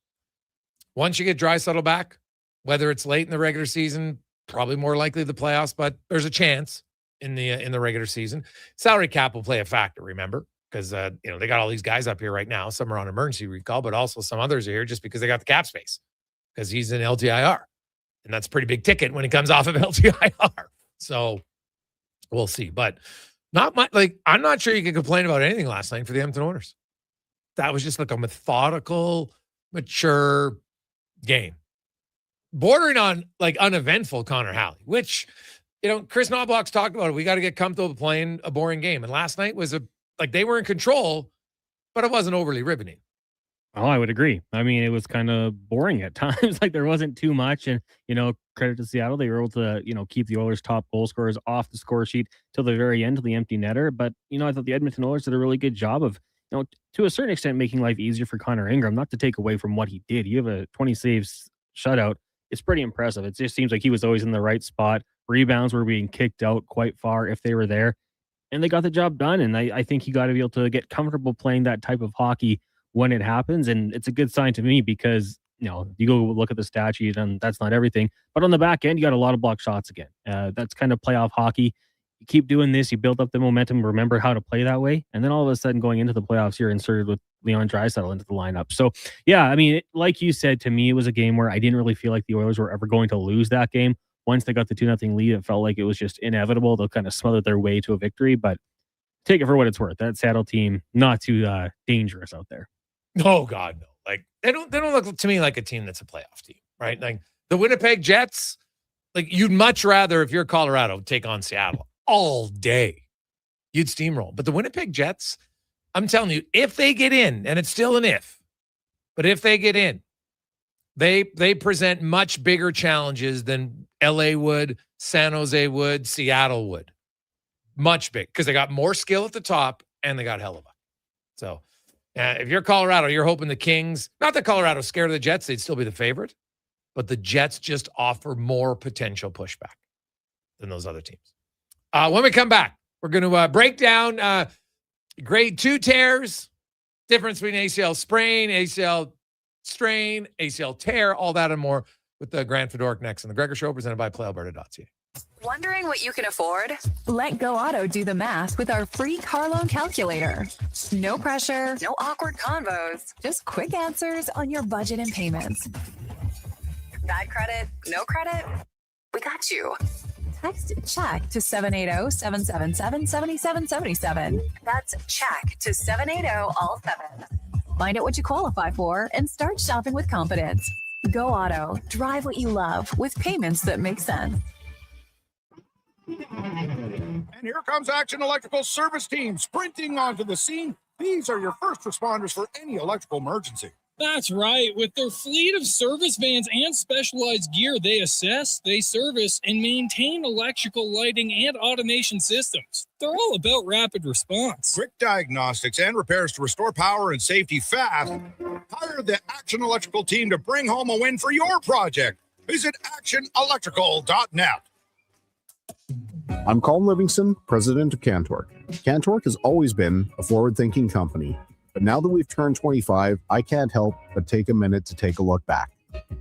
Once you get Draisaitl back, whether it's late in the regular season, probably more likely the playoffs, but there's a chance in the regular season. Salary cap will play a factor, remember? Because they got all these guys up here right now. Some are on emergency recall, but also some others are here just because they got the cap space. Because he's in LTIR. And that's a pretty big ticket when he comes off of LTIR. So we'll see. But not much. Like, I'm not sure you can complain about anything last night for the Edmonton Oilers. That was just like a methodical, mature game. Bordering on like uneventful Connor Halley, which, Chris Knobloch's talked about it. We got to get comfortable playing a boring game. And last night was they were in control, but it wasn't overly riveting. Oh, I would agree. I mean, it was kind of boring at times. Like there wasn't too much. And, credit to Seattle. They were able to, keep the Oilers' top goal scorers off the score sheet till the very end, to the empty netter. But, I thought the Edmonton Oilers did a really good job of, to a certain extent, making life easier for Connor Ingram, not to take away from what he did. You have a 20 saves shutout. It's pretty impressive. It just seems like he was always in the right spot. Rebounds were being kicked out quite far if they were there. And they got the job done. And I think you got to be able to get comfortable playing that type of hockey when it happens. And it's a good sign to me because, you go look at the stat sheet and that's not everything. But on the back end, you got a lot of block shots again. That's kind of playoff hockey. You keep doing this, you build up the momentum, remember how to play that way. And then all of a sudden going into the playoffs, you're inserted with Leon Draisaitl into the lineup. So, yeah, I mean, like you said, to me, it was a game where I didn't really feel like the Oilers were ever going to lose that game. Once they got the 2-0 lead, it felt like it was just inevitable. They'll kind of smother their way to a victory. But take it for what it's worth. That Seattle team, not too dangerous out there. Oh God, no! Like they don't look to me like a team that's a playoff team, right? Like the Winnipeg Jets, like you'd much rather, if you're Colorado, take on Seattle all day. You'd steamroll. But the Winnipeg Jets, I'm telling you, if they get in, and it's still an if, but if they get in, they present much bigger challenges than LA would, San Jose would, Seattle would. Much big because they got more skill at the top and they got hell of a. So. If you're Colorado, you're hoping the Kings, not that Colorado's scared of the Jets, they'd still be the favorite, but the Jets just offer more potential pushback than those other teams. When we come back, we're going to break down grade 2 tears, difference between ACL sprain, ACL strain, ACL tear, all that and more with the Grant Fedoruk next on the Gregor Show, presented by PlayAlberta.ca. Wondering what you can afford? Let Go Auto do the math with our free car loan calculator. No pressure, no awkward convos, just quick answers on your budget and payments. Bad credit, no credit? We got you. Text check to 780-777-7777. That's check to 780-all-7. Find out what you qualify for and start shopping with confidence. Go Auto. Drive what you love with payments that make sense. And here comes Action Electrical Service Team sprinting onto the scene. These are your first responders for any electrical emergency. That's right. With their fleet of service vans and specialized gear, they assess, they service, and maintain electrical lighting and automation systems. They're all about rapid response. Quick diagnostics and repairs to restore power and safety fast. Hire the Action Electrical team to bring home a win for your project. Visit actionelectrical.net. I'm Colin Livingston, president of Cantork. Cantork has always been a forward-thinking company, but now that we've turned 25, I can't help but take a minute to take a look back.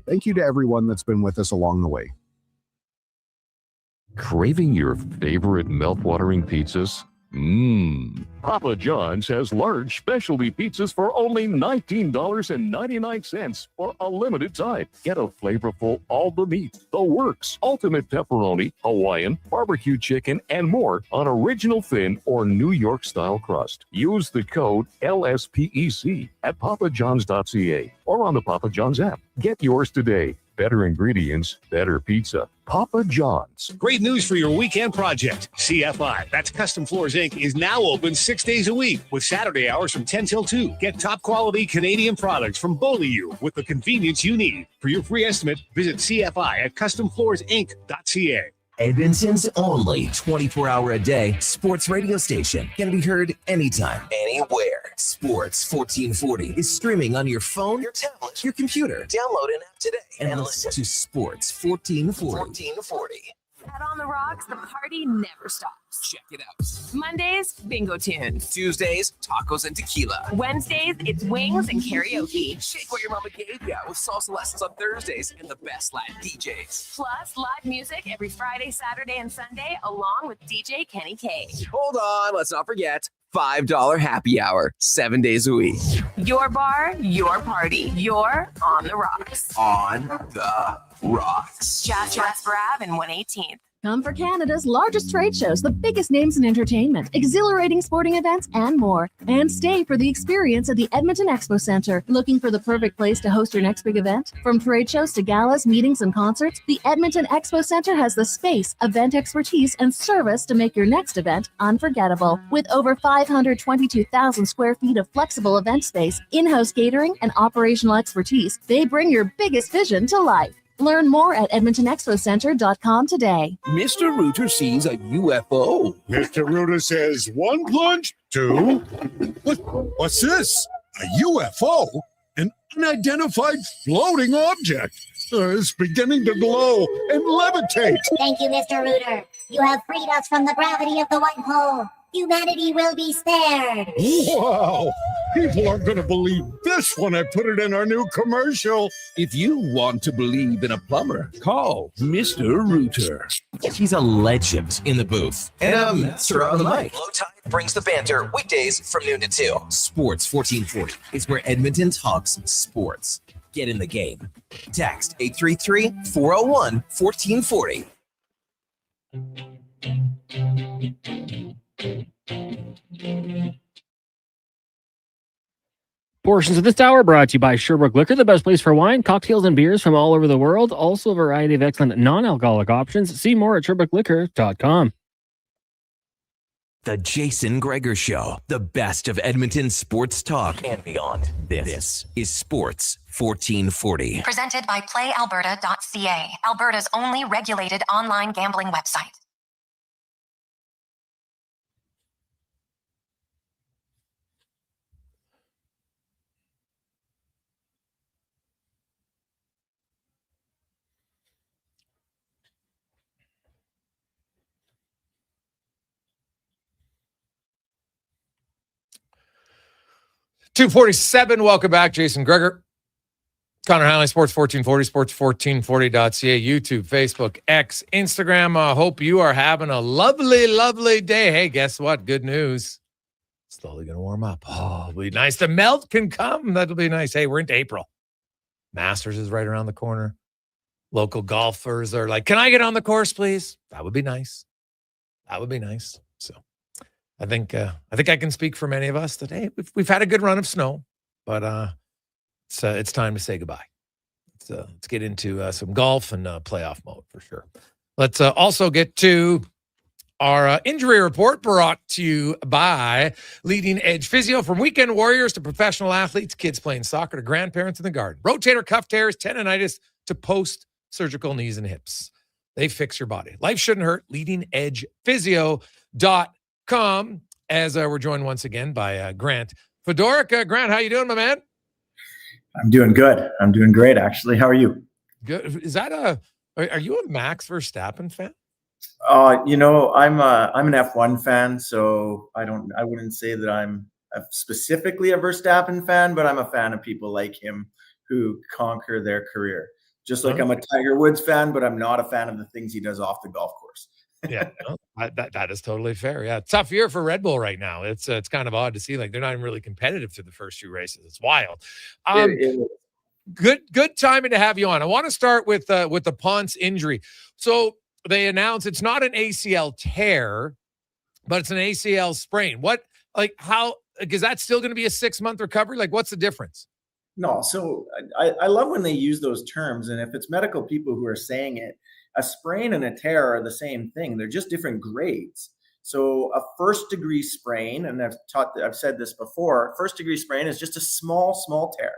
Thank you to everyone that's been with us along the way. Craving your favorite mouth-watering pizzas? Papa John's has large specialty pizzas for only $19.99 for a limited time. Get a flavorful all the meat, the works, ultimate pepperoni, Hawaiian, barbecue chicken, and more on original thin or New York style crust. Use the code LSPEC at papajohns.ca or on the Papa John's app. Get yours today. Better ingredients, better pizza. Papa John's. Great news for your weekend project. CFI, that's Custom Floors Inc., is now open 6 days a week with Saturday hours from 10 till 2. Get top quality Canadian products from Beaulieu with the convenience you need. For your free estimate, visit CFI at customfloorsinc.ca. Edmonton's only 24-hour-a-day sports radio station. Can be heard anytime, anywhere. Sports 1440 is streaming on your phone, your tablet, your computer. Download an app today and listen to Sports 1440. At On the Rocks, the party never stops. Check it out. Mondays, bingo tunes. Tuesdays, tacos and tequila. Wednesdays, it's wings and karaoke. Shake what your mama gave ya with salsa lessons on Thursdays and the best Latin DJs. Plus, live music every Friday, Saturday, and Sunday, along with DJ Kenny K. Hold on, let's not forget $5 happy hour, 7 days a week. Your bar, your party. You're On the Rocks. On the Rocks. Jasper Ave and 118th. Come for Canada's largest trade shows, the biggest names in entertainment, exhilarating sporting events, and more. And stay for the experience at the Edmonton Expo Centre. Looking for the perfect place to host your next big event? From trade shows to galas, meetings, and concerts, the Edmonton Expo Centre has the space, event expertise, and service to make your next event unforgettable. With over 522,000 square feet of flexible event space, in-house catering, and operational expertise, they bring your biggest vision to life. Learn more at EdmontonExpoCenter.com today. Mr. Rooter sees a UFO. Mr. Rooter says 1 plunge, 2. What's this? A UFO? An unidentified floating object. It's beginning to glow and levitate. Thank you, Mr. Rooter. You have freed us from the gravity of the white hole. Humanity will be spared. Wow! People aren't going to believe this when I put it in our new commercial. If you want to believe in a plumber, call Mr. Rooter. He's a legend in the booth and a master on the mic. Low Tide brings the banter weekdays from noon to 2. Sports 1440 is where Edmonton talks sports. Get in the game. Text 833-401-1440. Portions of this hour brought to you by Sherbrooke Liquor, the best place for wine, cocktails, and beers from all over the world. Also a variety of excellent non-alcoholic options. See more at SherbrookeLiquor.com. The Jason Gregor Show, the best of Edmonton sports talk and beyond. This is Sports 1440. Presented by PlayAlberta.ca, Alberta's only regulated online gambling website. .247, welcome back, Jason Gregor. Connor Halley, Sports 1440, sports1440.ca, YouTube, Facebook, X, Instagram. Hope you are having a lovely, lovely day. Hey, guess what? Good news. Slowly going to warm up. Oh, it'll be nice. The melt can come. That'll be nice. Hey, we're into April. Masters is right around the corner. local golfers are like, can I get on the course, please? That would be nice. That would be nice. So I think I can speak for many of us that, hey, we've had a good run of snow, but it's time to say goodbye. Let's get into some golf and playoff mode for sure. Let's also get to our injury report, brought to you by Leading Edge Physio. From weekend warriors to professional athletes, kids playing soccer to grandparents in the garden. Rotator cuff tears, tendonitis to post-surgical knees and hips. They fix your body. Life shouldn't hurt. LeadingEdgePhysio.com. As we're joined once again by Grant Fedorica. Grant, how you doing, my man? I'm doing good. I'm doing great, actually. How are you? Good. Is that are you a Max Verstappen fan? I'm an F1 fan, so I wouldn't say that I'm specifically a Verstappen fan, but I'm a fan of people like him who conquer their career. Just like I'm a Tiger Woods fan, but I'm not a fan of the things he does off the golf course. Yeah, that is totally fair. Yeah, tough year for Red Bull right now. It's kind of odd to see, like, they're not even really competitive through the first two races. It's wild. Good timing to have you on. I want to start with the Ponce injury. So they announced it's not an ACL tear, but it's an ACL sprain. Is that still going to be a 6-month recovery? Like, what's the difference? No, so I love when they use those terms, and if it's medical people who are saying it, a sprain and a tear are the same thing. They're just different grades. So a first-degree sprain, and I've said this before, first-degree sprain is just a small tear.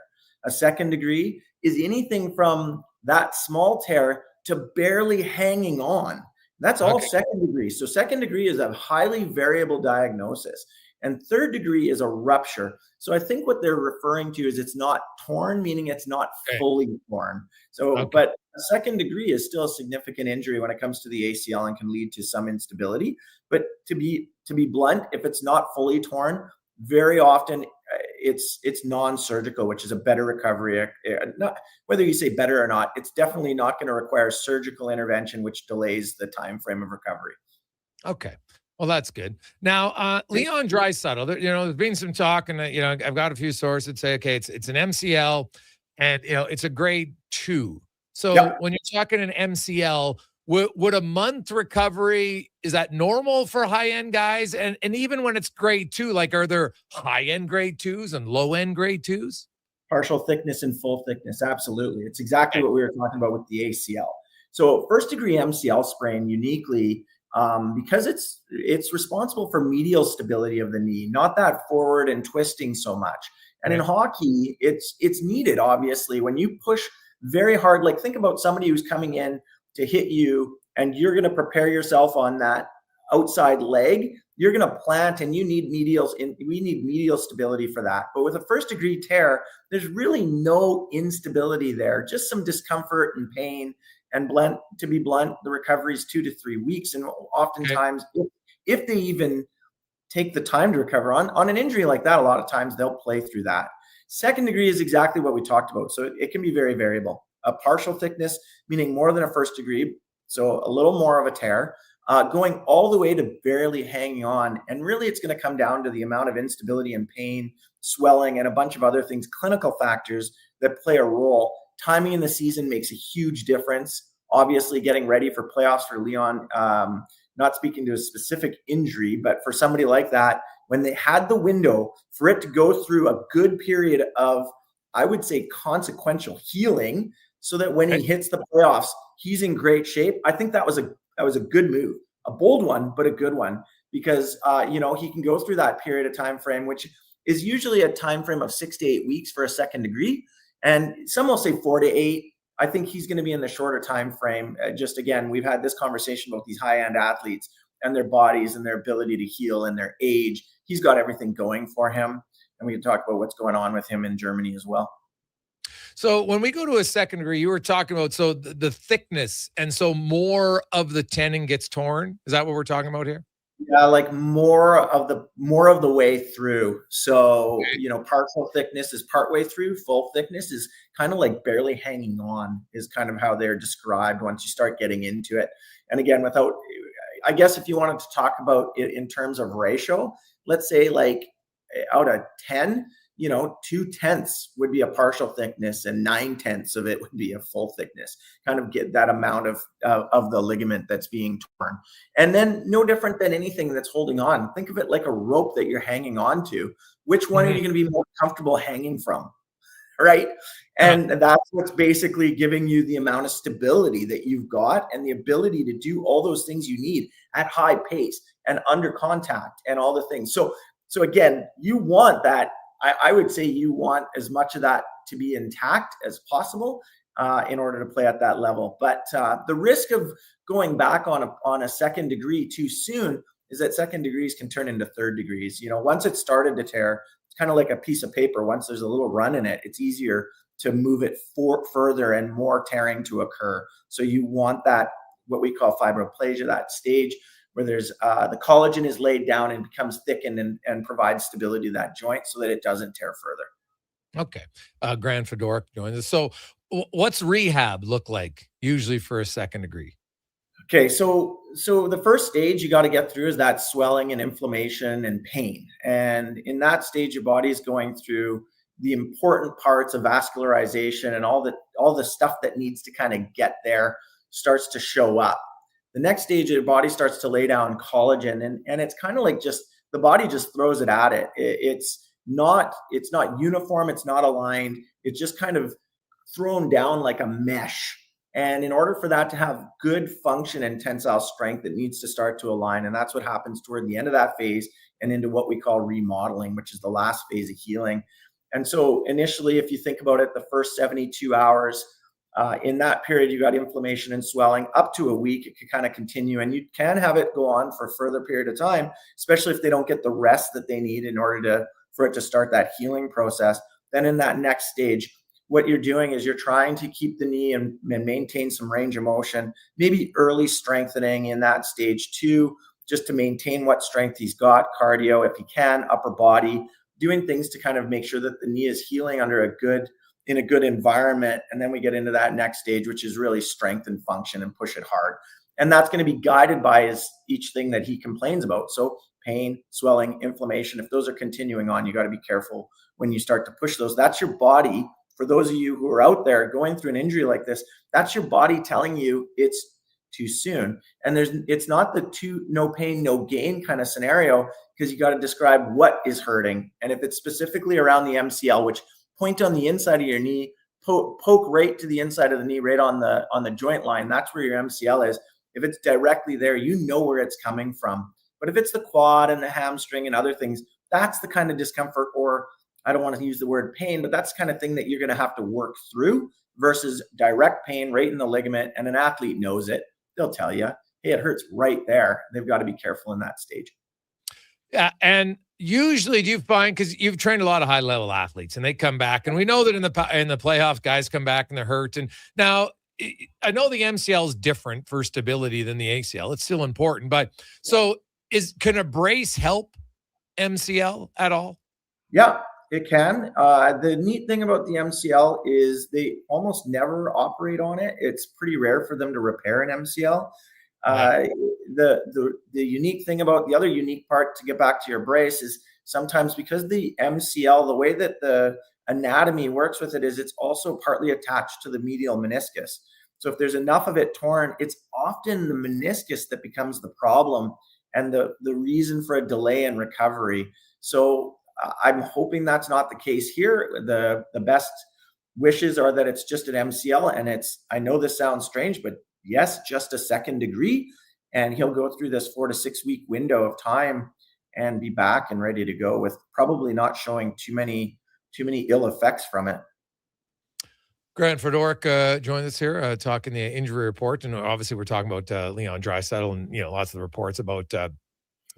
A second degree is anything from that small tear to barely hanging on. That's all second degree. So second degree is a highly variable diagnosis. And third degree is a rupture. So I think what they're referring to is it's not torn, meaning it's not fully torn. So, but a second degree is still a significant injury when it comes to the ACL and can lead to some instability. But to be blunt, if it's not fully torn, very often it's non-surgical, which is a better recovery. Not whether you say better or not, it's definitely not going to require surgical intervention, which delays the time frame of recovery. Okay. Well, that's good. Now, Leon Draisaitl, there's been some talk, and I've got a few sources that say, okay, it's an MCL, and it's a grade 2. So when you're talking an MCL, would a month recovery, is that normal for high-end guys? And even when it's grade 2, like, are there high-end grade 2s and low-end grade 2s? Partial thickness and full thickness, absolutely. It's exactly what we were talking about with the ACL. So first-degree MCL sprain uniquely, because it's responsible for medial stability of the knee, not that forward and twisting so much. And in hockey, it's needed, obviously. When you push very hard, like think about somebody who's coming in to hit you and you're going to prepare yourself on that outside leg, you're going to plant and we need medial stability for that. But with a first degree tear, there's really no instability there, just some discomfort and pain. And to be blunt, the recovery is 2 to 3 weeks. And oftentimes, if they even take the time to recover on an injury like that, a lot of times they'll play through that. Second degree is exactly what we talked about. So it can be very variable. A partial thickness, meaning more than a first degree, so a little more of a tear, going all the way to barely hanging on. And really, it's going to come down to the amount of instability and pain, swelling, and a bunch of other things, clinical factors that play a role. Timing in the season makes a huge difference. Obviously, getting ready for playoffs for Leon, not speaking to a specific injury, but for somebody like that, when they had the window for it to go through a good period of, I would say, consequential healing, so that when he hits the playoffs, he's in great shape. I think that was a good move, a bold one, but a good one, because he can go through that period of time frame, which is usually a time frame of 6 to 8 weeks for a second degree. And some will say 4 to 8. I think he's going to be in the shorter time frame. Just again, we've had this conversation about these high-end athletes and their bodies and their ability to heal and their age. He's got everything going for him. And we can talk about what's going on with him in Germany as well. So when we go to a second degree, you were talking about the thickness, and so more of the tendon gets torn. Is that what we're talking about here? Yeah, like more of the way through. So, partial thickness is partway through. Full thickness is kind of like barely hanging on, is kind of how they're described once you start getting into it. And again, I guess if you wanted to talk about it in terms of ratio, let's say like out of 10, 2/10 would be a partial thickness and 9/10 of it would be a full thickness, kind of get that amount of the ligament that's being torn. And then no different than anything that's holding on. Think of it like a rope that you're hanging on to. Which one are you going to be more comfortable hanging from? Right. And that's what's basically giving you the amount of stability that you've got and the ability to do all those things you need at high pace and under contact and all the things. So again, you want that. I would say you want as much of that to be intact as possible in order to play at that level. But the risk of going back on a second degree too soon is that second degrees can turn into third degrees. Once it started to tear, it's kind of like a piece of paper. Once there's a little run in it, it's easier to move it further and more tearing to occur. So you want that, what we call fibroplasia, that stage where there's the collagen is laid down and becomes thickened and provides stability to that joint so that it doesn't tear further. Okay. Grant Fedoruk joins us. So what's rehab look like usually for a second degree? Okay, so the first stage you got to get through is that swelling and inflammation and pain. And in that stage, your body is going through the important parts of vascularization, and all the stuff that needs to kind of get there starts to show up. The next stage, your body starts to lay down collagen, and it's kind of like just the body just throws it at it. It's not uniform, it's not aligned. It's just kind of thrown down like a mesh. And in order for that to have good function and tensile strength, it needs to start to align. And that's what happens toward the end of that phase and into what we call remodeling, which is the last phase of healing. And so initially, if you think about it, the first 72 hours, in that period, you got inflammation and swelling up to a week. It could kind of continue, and you can have it go on for a further period of time, especially if they don't get the rest that they need in order for it to start that healing process. Then in that next stage, what you're doing is you're trying to keep the knee and maintain some range of motion, maybe early strengthening in that stage 2, just to maintain what strength he's got, cardio if he can, upper body, doing things to kind of make sure that the knee is healing in a good environment. And then we get into that next stage, which is really strength and function and push it hard. And that's going to be guided by each thing that he complains about. So pain, swelling, inflammation, if those are continuing on, you got to be careful when you start to push those. That's your body. For those of you who are out there going through an injury like this, that's your body telling you it's too soon. And it's not the no pain, no gain kind of scenario, because you got to describe what is hurting. And if it's specifically around the MCL, which point on the inside of your knee, poke right to the inside of the knee, right on the joint line, that's where your MCL is. If it's directly there, you know where it's coming from. But if it's the quad and the hamstring and other things, that's the kind of discomfort, or I don't want to use the word pain, but that's the kind of thing that you're going to have to work through versus direct pain right in the ligament. And an athlete knows it. They'll tell you, hey, it hurts right there. They've got to be careful in that stage. Yeah. And usually do you find, because you've trained a lot of high level athletes and they come back, and we know that in the playoffs, guys come back and they're hurt. And now I know the MCL is different for stability than the ACL. It's still important, but so can a brace help MCL at all? Yeah. It can. The neat thing about the MCL is they almost never operate on it. It's pretty rare for them to repair an MCL. The unique thing about the other unique part, to get back to your brace, is sometimes because the MCL, the way that the anatomy works with it is it's also partly attached to the medial meniscus. So if there's enough of it torn, it's often the meniscus that becomes the problem and the reason for a delay in recovery. So I'm hoping that's not the case here. The best wishes are that it's just an MCL, and I know this sounds strange, but yes, just a second degree, and he'll go through this 4 to 6 week window of time and be back and ready to go, with probably not showing too many ill effects from it. Grant Fedoruk joined us here talking the injury report, and obviously we're talking about Leon Draisaitl, and lots of the reports about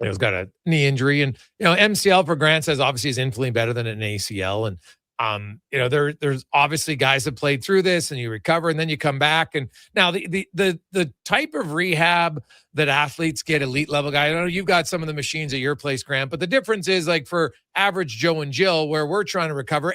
he's got a knee injury, and MCL for Grant says obviously is infinitely better than an ACL, and there's obviously guys that played through this and you recover and then you come back. And now the type of rehab that athletes get, elite level guy, I know you've got some of the machines at your place, Grant, but the difference is, like, for average Joe and Jill, where we're trying to recover,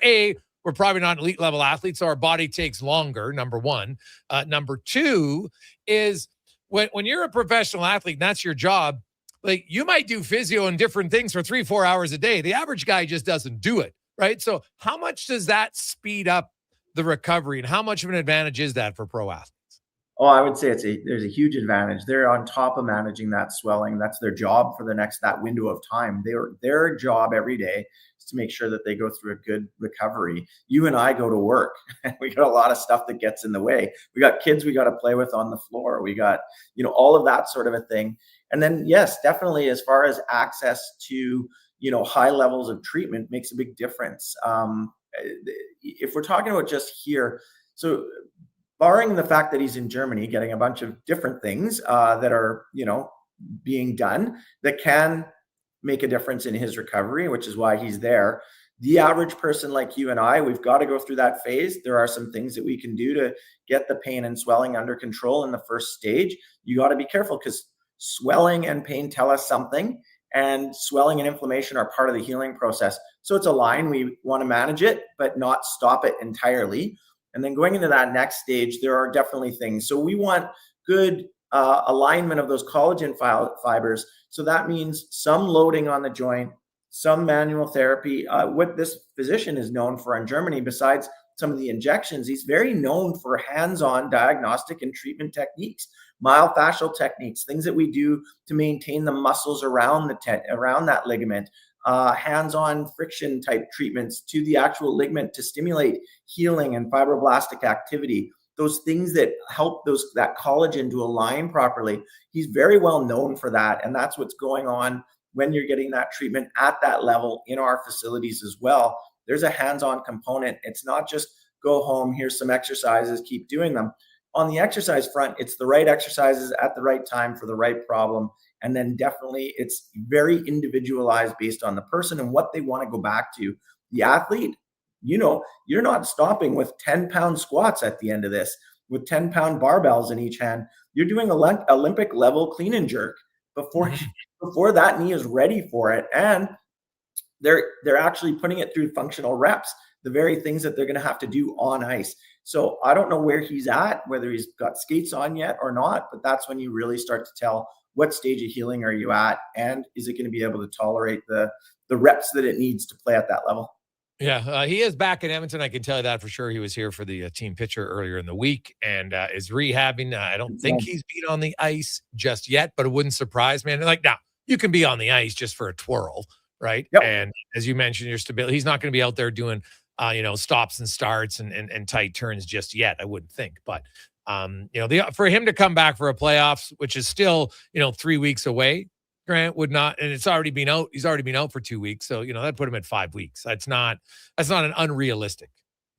we're probably not elite level athletes, so our body takes longer, number one. Number two is when you're a professional athlete and that's your job, like, you might do physio and different things for 3-4 hours a day. The average guy just doesn't do it right? So how much does that speed up the recovery, and how much of an advantage is that for pro athletes? Oh, I would say there's a huge advantage. They're on top of managing that swelling. That's their job for that window of time. Their job every day is to make sure that they go through a good recovery. You and I go to work, and we got a lot of stuff that gets in the way. We got kids we got to play with on the floor. We got, all of that sort of a thing. And then, yes, definitely as far as access to, high levels of treatment makes a big difference. If we're talking about just here, so barring the fact that he's in Germany getting a bunch of different things that are, being done that can make a difference in his recovery, which is why he's there. The average person like you and I, we've got to go through that phase. There are some things that we can do to get the pain and swelling under control in the first stage. You got to be careful because swelling and pain tell us something, and swelling and inflammation are part of the healing process. So it's a line. We want to manage it, but not stop it entirely. And then going into that next stage, there are definitely things. So we want good alignment of those collagen fibers. So that means some loading on the joint, some manual therapy. What this physician is known for in Germany, besides some of the injections, he's very known for hands-on diagnostic and treatment techniques, myofascial techniques, things that we do to maintain the muscles around around that ligament. Hands-on friction type treatments to the actual ligament to stimulate healing and fibroblastic activity, those things that help that collagen to align properly. He's very well known for that. And that's what's going on when you're getting that treatment at that level in our facilities as well. There's a hands-on component. It's not just go home, here's some exercises, keep doing them. On the exercise front, it's the right exercises at the right time for the right problem. And then definitely it's very individualized based on the person and what they want to go back to. The athlete, you're not stopping with 10-pound squats at the end of this, with 10-pound barbells in each hand. You're doing Olympic level clean and jerk before that knee is ready for it. And they're actually putting it through functional reps, the very things that they're going to have to do on ice. So I don't know where he's at, whether he's got skates on yet or not, but that's when you really start to tell what stage of healing are you at, and is it going to be able to tolerate the reps that it needs to play at that level? Yeah, he is back in Edmonton. I can tell you that for sure. He was here for the team pitcher earlier in the week and is rehabbing. I don't think he's been on the ice just yet, but it wouldn't surprise me. And now you can be on the ice just for a twirl, right? Yep. And as you mentioned, your stability, he's not going to be out there doing, stops and starts and tight turns just yet, I wouldn't think. But, for him to come back for a playoffs, which is still, 3 weeks away, Grant would not, and it's already been out. He's already been out for 2 weeks. So, that put him at 5 weeks. That's not an unrealistic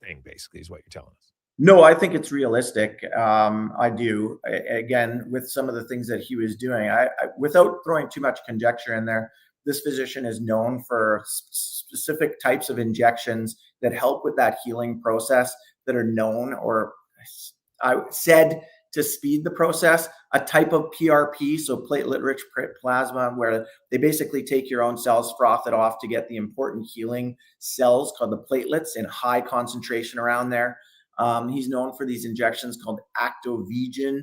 thing, basically, is what you're telling us. No, I think it's realistic. I do. Again, with some of the things that he was doing, I without throwing too much conjecture in there, this physician is known for specific types of injections that help with that healing process that are known or said to speed the process. A type of PRP, so platelet-rich plasma, where they basically take your own cells, froth it off to get the important healing cells called the platelets in high concentration around there. He's known for these injections called Actovegin,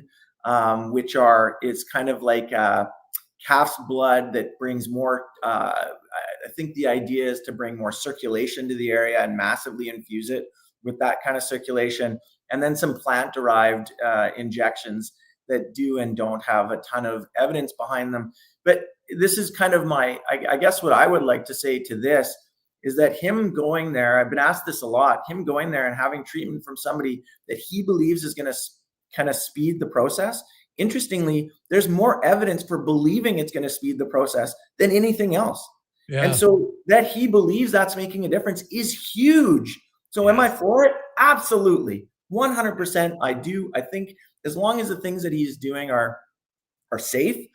which it's kind of like calf's blood that brings more, I think the idea is to bring more circulation to the area and massively infuse it with that kind of circulation. And then some plant-derived injections that do and don't have a ton of evidence behind them. But this is kind of I guess what I would like to say to this is that him going there, I've been asked this a lot, him going there and having treatment from somebody that he believes is going to kind of speed the process. Interestingly, there's more evidence for believing it's going to speed the process than anything else. Yeah. And so that he believes that's making a difference is huge. So am I for it? Absolutely. 100% I do. I think as long as the things that he's doing are safe,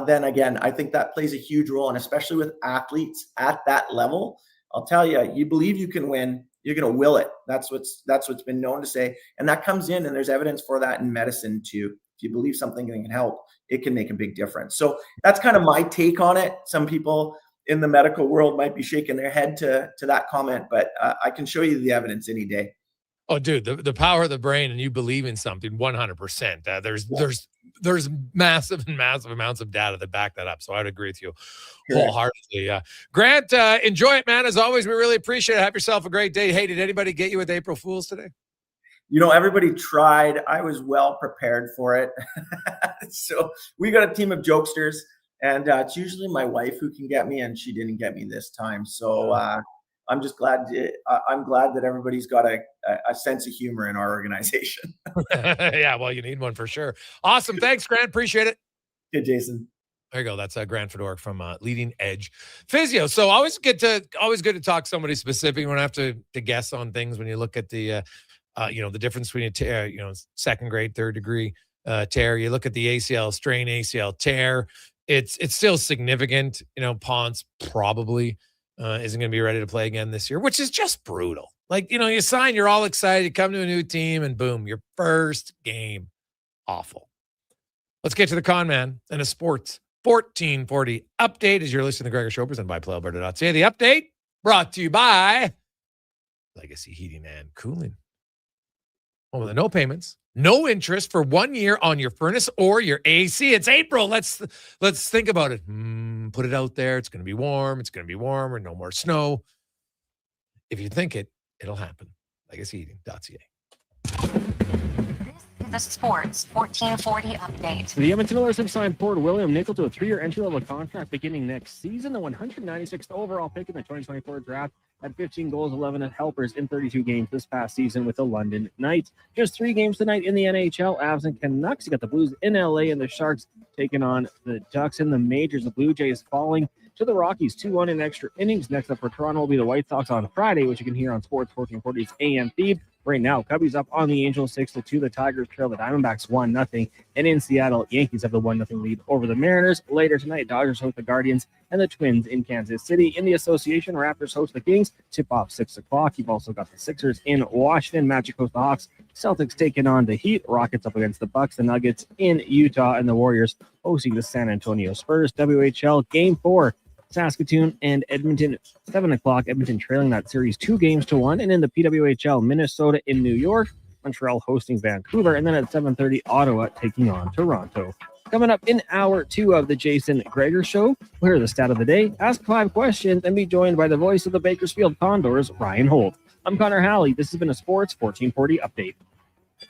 then again, I think that plays a huge role. And especially with athletes at that level, I'll tell you, you believe you can win, you're going to will it. That's what's been known to say. And that comes in, and there's evidence for that in medicine too. If you believe something can help, it can make a big difference. So that's kind of my take on it. Some people in the medical world might be shaking their head to that comment, but I can show you the evidence any day. Oh, dude, the power of the brain, and you believe in something 100%. There's massive amounts of data that back that up. So I'd agree with you wholeheartedly. Grant, enjoy it, man. As always, we really appreciate it. Have yourself a great day. Hey, did anybody get you with April Fools today? Everybody tried. I was well prepared for it. So we got a team of jokesters, and it's usually my wife who can get me, and she didn't get me this time. So I'm just glad. I'm glad that everybody's got a sense of humor in our organization. Yeah, well, you need one for sure. Awesome. Thanks, Grant. Appreciate it. Good, Jason. There you go. That's Grant Fedoruk from Leading Edge Physio. So always good to talk to somebody specific. You don't have to guess on things when you look at the the difference between a tear, second grade, third degree tear. You look at the ACL strain, ACL tear. It's still significant. Ponce probably isn't going to be ready to play again this year, which is just brutal. Like, you sign, you're all excited, you come to a new team, and boom, your first game, awful. Let's get to the con man and a sports 1440 update as you're listening to the Gregor Show presented by PlayAlberta.ca. The update brought to you by Legacy Heating and Cooling. Well, with no payments, no interest for 1 year on your furnace or your AC. It's April. Let's think about it. Put it out there. It's going to be warm. It's going to be warmer. No more snow. If you think it, it'll happen. LegacyHeating.ca. The Sports 1440 update. The Edmonton Oilers have signed forward William Nickel to a 3-year entry-level contract beginning next season. The 196th overall pick in the 2024 draft had 15 goals, 11 helpers in 32 games this past season with the London Knights. Just 3 games tonight in the NHL. Avs and Canucks. You got the Blues in LA and the Sharks taking on the Ducks in the majors. The Blue Jays falling to the Rockies 2-1 in extra innings. Next up for Toronto will be the White Sox on Friday, which you can hear on Sports 1440's AM feed. Right now, Cubbies up on the Angels 6-2. The Tigers trail the Diamondbacks 1-0. And in Seattle, Yankees have the 1-0 lead over the Mariners. Later tonight, Dodgers host the Guardians and the Twins in Kansas City. In the association, Raptors host the Kings. Tip-off 6 o'clock. You've also got the Sixers in Washington. Magic host the Hawks. Celtics taking on the Heat. Rockets up against the Bucks. The Nuggets in Utah. And the Warriors hosting the San Antonio Spurs. WHL Game 4. Saskatoon and Edmonton, 7 o'clock. Edmonton trailing that series 2-1. And in the PWHL, Minnesota in New York, Montreal hosting Vancouver. And then at 7:30, Ottawa taking on Toronto. Coming up in hour 2 of the Jason Gregor Show, we'll hear the stat of the day, ask 5 questions, and be joined by the voice of the Bakersfield Condors, Ryan Holt. I'm Connor Halley. This has been a Sports 1440 update.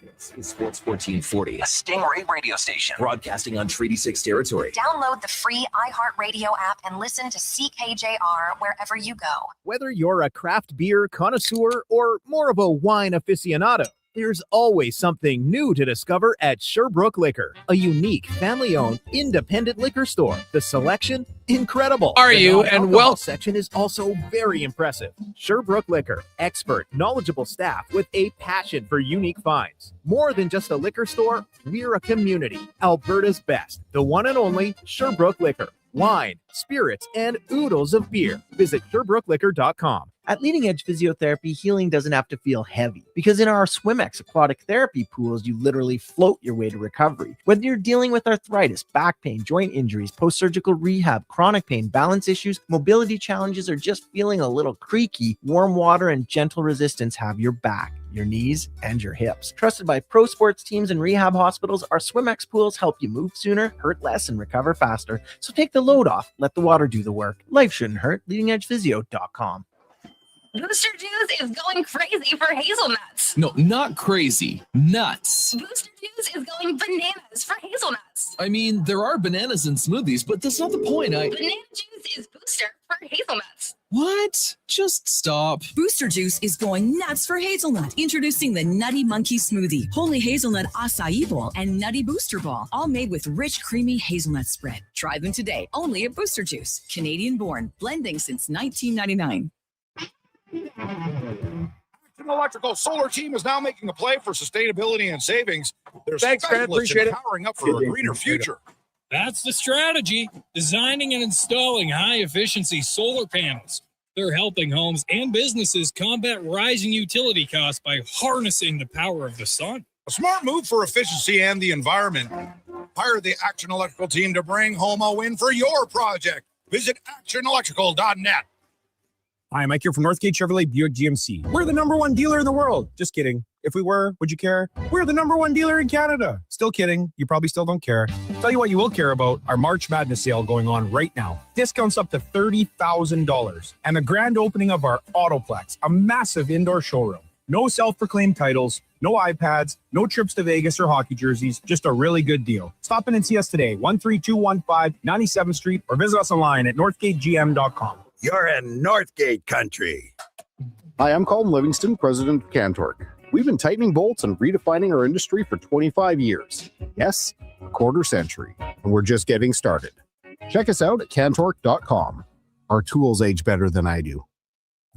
This is Sports 1440, a Stingray radio station broadcasting on Treaty 6 territory. Download the free iHeartRadio app and listen to CKJR wherever you go. Whether you're a craft beer connoisseur or more of a wine aficionado, there's always something new to discover at Sherbrooke Liquor, a unique family-owned independent liquor store. The selection, incredible. The section is also very impressive. Sherbrooke Liquor, expert, knowledgeable staff with a passion for unique finds. More than just a liquor store, we're a community. Alberta's best, the one and only Sherbrooke Liquor. Wine, spirits, and oodles of beer. Visit SherbrookeLiquor.com. At Leading Edge Physiotherapy, healing doesn't have to feel heavy because in our SwimX aquatic therapy pools, you literally float your way to recovery. Whether you're dealing with arthritis, back pain, joint injuries, post-surgical rehab, chronic pain, balance issues, mobility challenges, or just feeling a little creaky, warm water and gentle resistance have your back, your knees, and your hips. Trusted by pro sports teams and rehab hospitals, our SwimX pools help you move sooner, hurt less, and recover faster. So take the load off. Let the water do the work. Life shouldn't hurt. LeadingEdgePhysio.com. Booster Juice is going crazy for hazelnuts. No, not crazy. Nuts. Booster Juice is going bananas for hazelnuts. I mean, there are bananas in smoothies, but that's not the point. Banana juice is booster for hazelnuts. What? Just stop. Booster Juice is going nuts for hazelnut. Introducing the Nutty Monkey Smoothie, Holy Hazelnut Acai Bowl, and Nutty Booster Ball, all made with rich, creamy hazelnut spread. Try them today, only at Booster Juice. Canadian-born, blending since 1999. An electrical solar team is now making a play for sustainability and savings. Thanks, Brad. Appreciate it. Powering up for a greener future. That's the strategy. Designing and installing high-efficiency solar panels. They're helping homes and businesses combat rising utility costs by harnessing the power of the sun. A smart move for efficiency and the environment. Hire the Action Electrical team to bring home a win for your project. Visit actionelectrical.net. Hi, Mike here from Northgate Chevrolet Buick GMC. We're the #1 dealer in the world. Just kidding. If we were, would you care? We're the #1 dealer in Canada. Still kidding. You probably still don't care. Tell you what you will care about, our March Madness sale going on right now. Discounts up to $30,000. And the grand opening of our Autoplex, a massive indoor showroom. No self-proclaimed titles, no iPads, no trips to Vegas or hockey jerseys, just a really good deal. Stop in and see us today, 13215 97th Street, or visit us online at northgategm.com. You're in Northgate country. Hi, I'm Colin Livingston, president of Cantork. We've been tightening bolts and redefining our industry for 25 years. Yes, a quarter century, and we're just getting started. Check us out at cantork.com. Our tools age better than I do.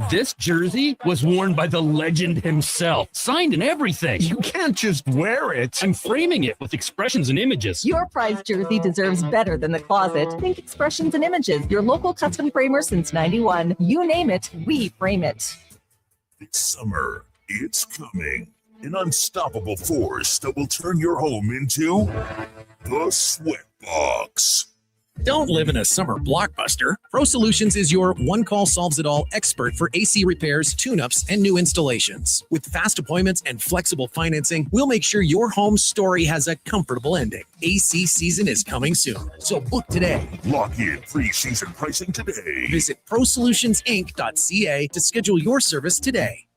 This jersey was worn by the legend himself, signed and everything. You can't just wear it. I'm framing it with expressions and images. Your prized jersey deserves better than the closet. Think expressions and images. Your local custom framer since 91. You name it, we frame it. It's summer. It's coming. An unstoppable force that will turn your home into the Sweatbox. Don't live in a summer blockbuster. Pro Solutions is your one-call solves-it-all expert for AC repairs, tune-ups, and new installations. With fast appointments and flexible financing, we'll make sure your home story has a comfortable ending. AC season is coming soon, so book today. Lock in pre-season pricing today. Visit prosolutionsinc.ca to schedule your service today.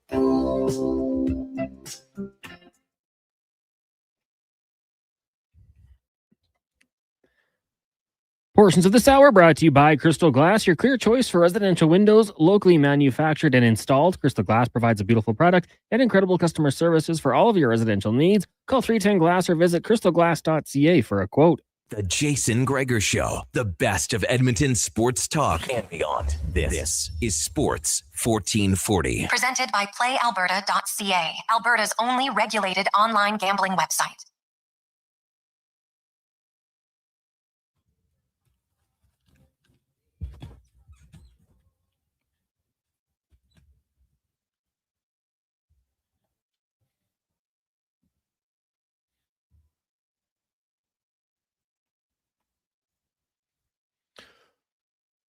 Portions of this hour brought to you by Crystal Glass, your clear choice for residential windows, locally manufactured and installed. Crystal Glass provides a beautiful product and incredible customer services for all of your residential needs. Call 310 Glass or visit crystalglass.ca for a quote. The Jason Gregor Show, the best of Edmonton sports talk and beyond. This is Sports 1440. Presented by PlayAlberta.ca, Alberta's only regulated online gambling website.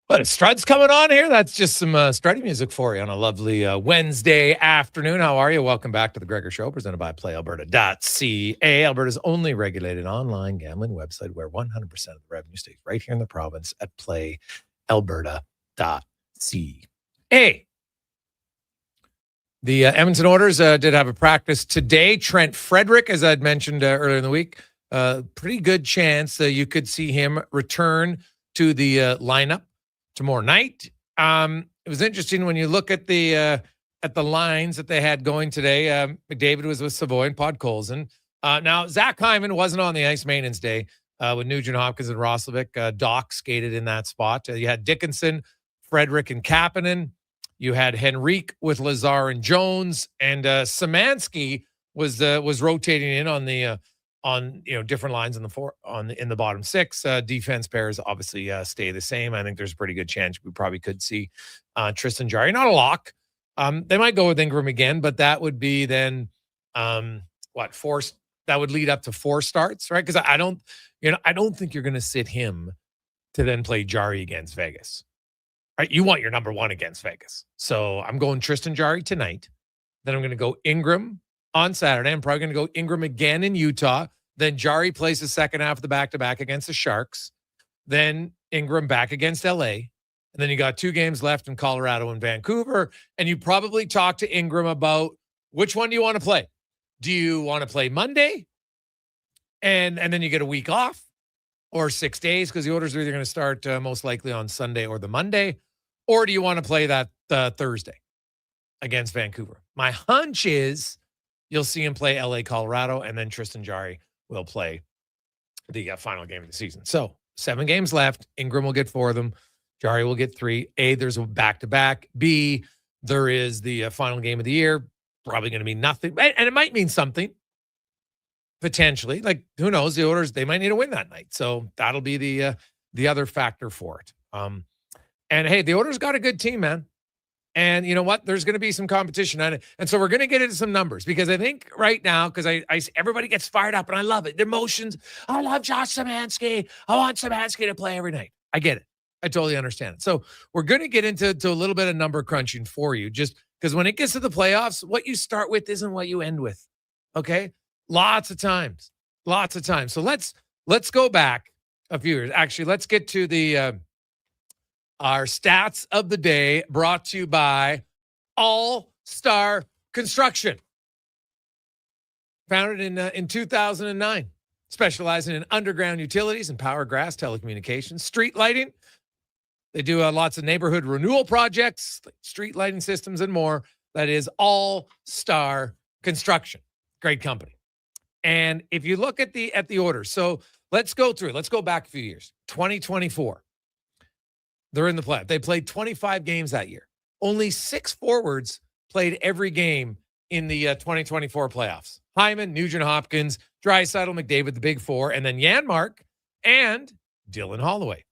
But Strud's coming on here. That's just some Struddy music for you on a lovely Wednesday afternoon. How are you? Welcome back to the Gregor Show, presented by PlayAlberta.ca, Alberta's only regulated online gambling website, where 100% of the revenue stays right here in the province at PlayAlberta.ca. The Edmonton Oilers did have a practice today. Trent Frederick, as I'd mentioned earlier in the week, pretty good chance you could see him return to the lineup tomorrow night. It was interesting when you look at the lines that they had going today. McDavid was with Savoy and Podkolzin. Now, Zach Hyman wasn't on the ice maintenance day with Nugent Hopkins and Roslovic. Doc skated in that spot. You had Dickinson, Frederick, and Kapanen. You had Henrque with Lazar and Jones, and Samoransky was rotating in on the different lines in the bottom six. Defense pairs obviously stay the same. I think there's a pretty good chance we probably could see Tristan Jarry. Not a lock. They might go with Ingram again, but that would be then four? That would lead up to 4 starts, right? Because I don't think you're going to sit him to then play Jarry against Vegas. Right? You want your number one against Vegas. So I'm going Tristan Jarry tonight. Then I'm going to go Ingram on Saturday. I'm probably going to go Ingram again in Utah. Then Jarry plays the second half of the back-to-back against the Sharks. Then Ingram back against LA. And then you got 2 games left in Colorado and Vancouver. And you probably talk to Ingram about which one do you want to play? Do you want to play Monday? And then you get a week off, or 6 days, because the Oilers are either going to start most likely on Sunday or the Monday. Or do you want to play that Thursday against Vancouver? My hunch is you'll see him play LA, Colorado, and then Tristan Jarry will play the final game of the season. So 7 games left. Ingram will get 4 of them. Jarry will get 3. A, there's a back-to-back. B, there is the final game of the year. Probably going to mean nothing. And it might mean something, potentially. Like, who knows? The Oilers, they might need a win that night. So that'll be the other factor for it. And, hey, the Oilers got a good team, man. And you know what? There's going to be some competition on it. And so we're going to get into some numbers, because I think right now, because everybody gets fired up, and I love it. The emotions. I love Josh Samoransky. I want Samoransky to play every night. I get it. I totally understand it. So we're going to get into a little bit of number crunching for you. Just Because when it gets to the playoffs, what you start with isn't what you end with. Okay? Lots of times. So let's go back a few years. Actually, let's get to the our stats of the day, brought to you by All Star Construction. Founded in 2009, specializing in underground utilities and power, grass, telecommunications, street lighting. They do lots of neighborhood renewal projects, like street lighting systems, and more. That is All Star Construction. Great company. And if you look at the orders, so let's go through it. Let's go back a few years. 2024. They're in the playoff. They played 25 games that year. Only 6 forwards played every game in the 2024 playoffs. Hyman, Nugent Hopkins, Draisaitl, McDavid, the big 4, and then Janmark and Dylan Holloway.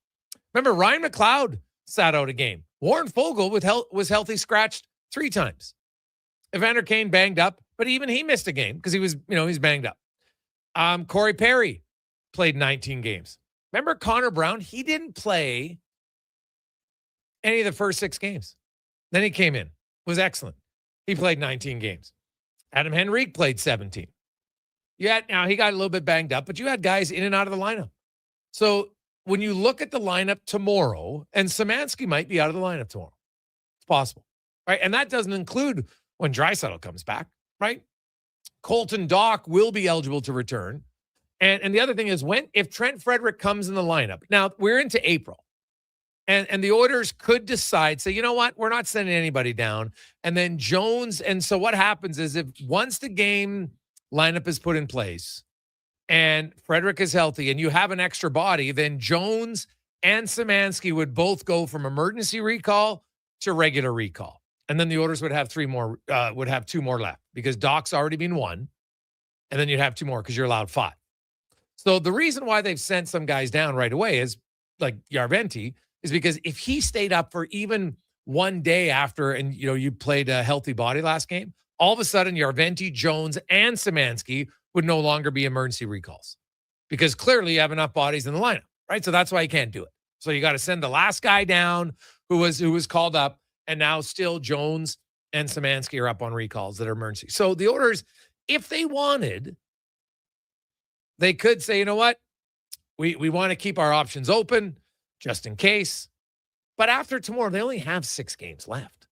Remember, Ryan McLeod sat out a game. Warren Foegele was healthy, scratched 3 times. Evander Kane banged up, but even he missed a game because he's banged up. Corey Perry played 19 games. Remember Connor Brown? He didn't play any of the first 6 games. Then he came in, was excellent. He played 19 games. Adam Henrque played 17. Now he got a little bit banged up, but you had guys in and out of the lineup. So when you look at the lineup tomorrow, and Samoransky might be out of the lineup tomorrow. It's possible, right? And that doesn't include when Draisaitl comes back, right? Colton Dach will be eligible to return. And the other thing is if Trent Frederick comes in the lineup. Now, we're into April. And the Oilers could decide, say, you know what, we're not sending anybody down. And then Jones, and so what happens is once the game lineup is put in place and Frederick is healthy and you have an extra body, then Jones and Samoransky would both go from emergency recall to regular recall. And then the Oilers would have 2 more left because Doc's already been 1. And then you'd have 2 more because you're allowed 5. So the reason why they've sent some guys down right away is like Järventie, is because if he stayed up for even 1 day after, and you played a healthy body last game, all of a sudden Järventie, Jones, and Samoransky would no longer be emergency recalls because clearly you have enough bodies in the lineup, right? So that's why you can't do it. So you got to send the last guy down who was called up, and now still Jones and Samoransky are up on recalls that are emergency. So the Oilers, if they wanted, they could say, you know what, we want to keep our options open just in case. But after tomorrow, they only have 6 games left.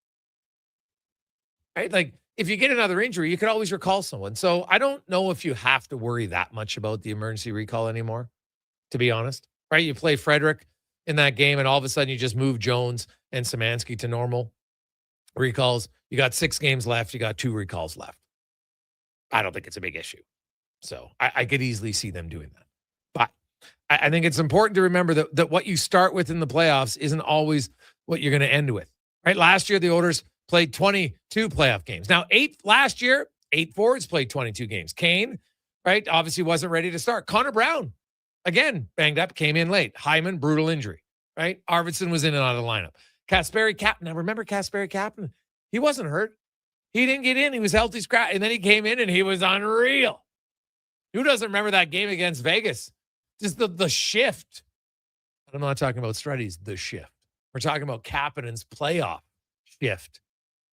Right? Like, if you get another injury, you could always recall someone. So I don't know if you have to worry that much about the emergency recall anymore, to be honest. Right? You play Frederick in that game, and all of a sudden you just move Jones and Samoransky to normal recalls. You got 6 games left. You got 2 recalls left. I don't think it's a big issue. So I could easily see them doing that. But I think it's important to remember that what you start with in the playoffs isn't always what you're going to end with. Right? Last year, the Oilers played 22 playoff games. Now, 8 forwards played 22 games. Kane, right, obviously wasn't ready to start. Connor Brown, again, banged up, came in late. Hyman, brutal injury, right? Arvidsson was in and out of the lineup. Kasperi Kapanen. Now, remember Kasperi Kapanen? He wasn't hurt. He didn't get in. He was healthy, scratch, and then he came in and he was unreal. Who doesn't remember that game against Vegas? Just the shift. I'm not talking about Struddy's, the shift. We're talking about Kapanen's playoff shift.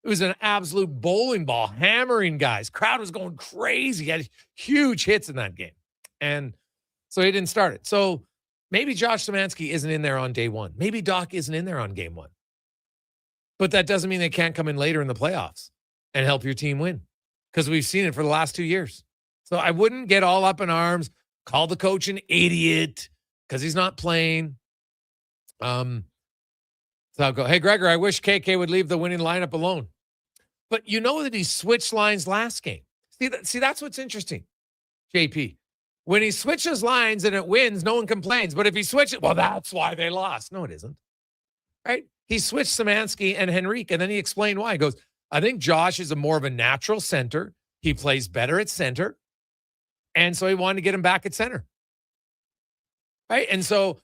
It was an absolute bowling ball, hammering guys. Crowd was going crazy. He had huge hits in that game. And so he didn't start it. So maybe Josh Samoransky isn't in there on day 1. Maybe Dach isn't in there on game 1. But that doesn't mean they can't come in later in the playoffs and help your team win, because we've seen it for the last 2 years. So I wouldn't get all up in arms, call the coach an idiot because he's not playing. So I'll go, hey, Gregor, I wish KK would leave the winning lineup alone. But you know that he switched lines last game. See, that's what's interesting, JP. When he switches lines and it wins, no one complains. But if he switches, well, that's why they lost. No, it isn't. Right? He switched Samoransky and Henrque, and then he explained why. He goes, I think Josh is more of a natural center. He plays better at center. And so he wanted to get him back at center. Right? And so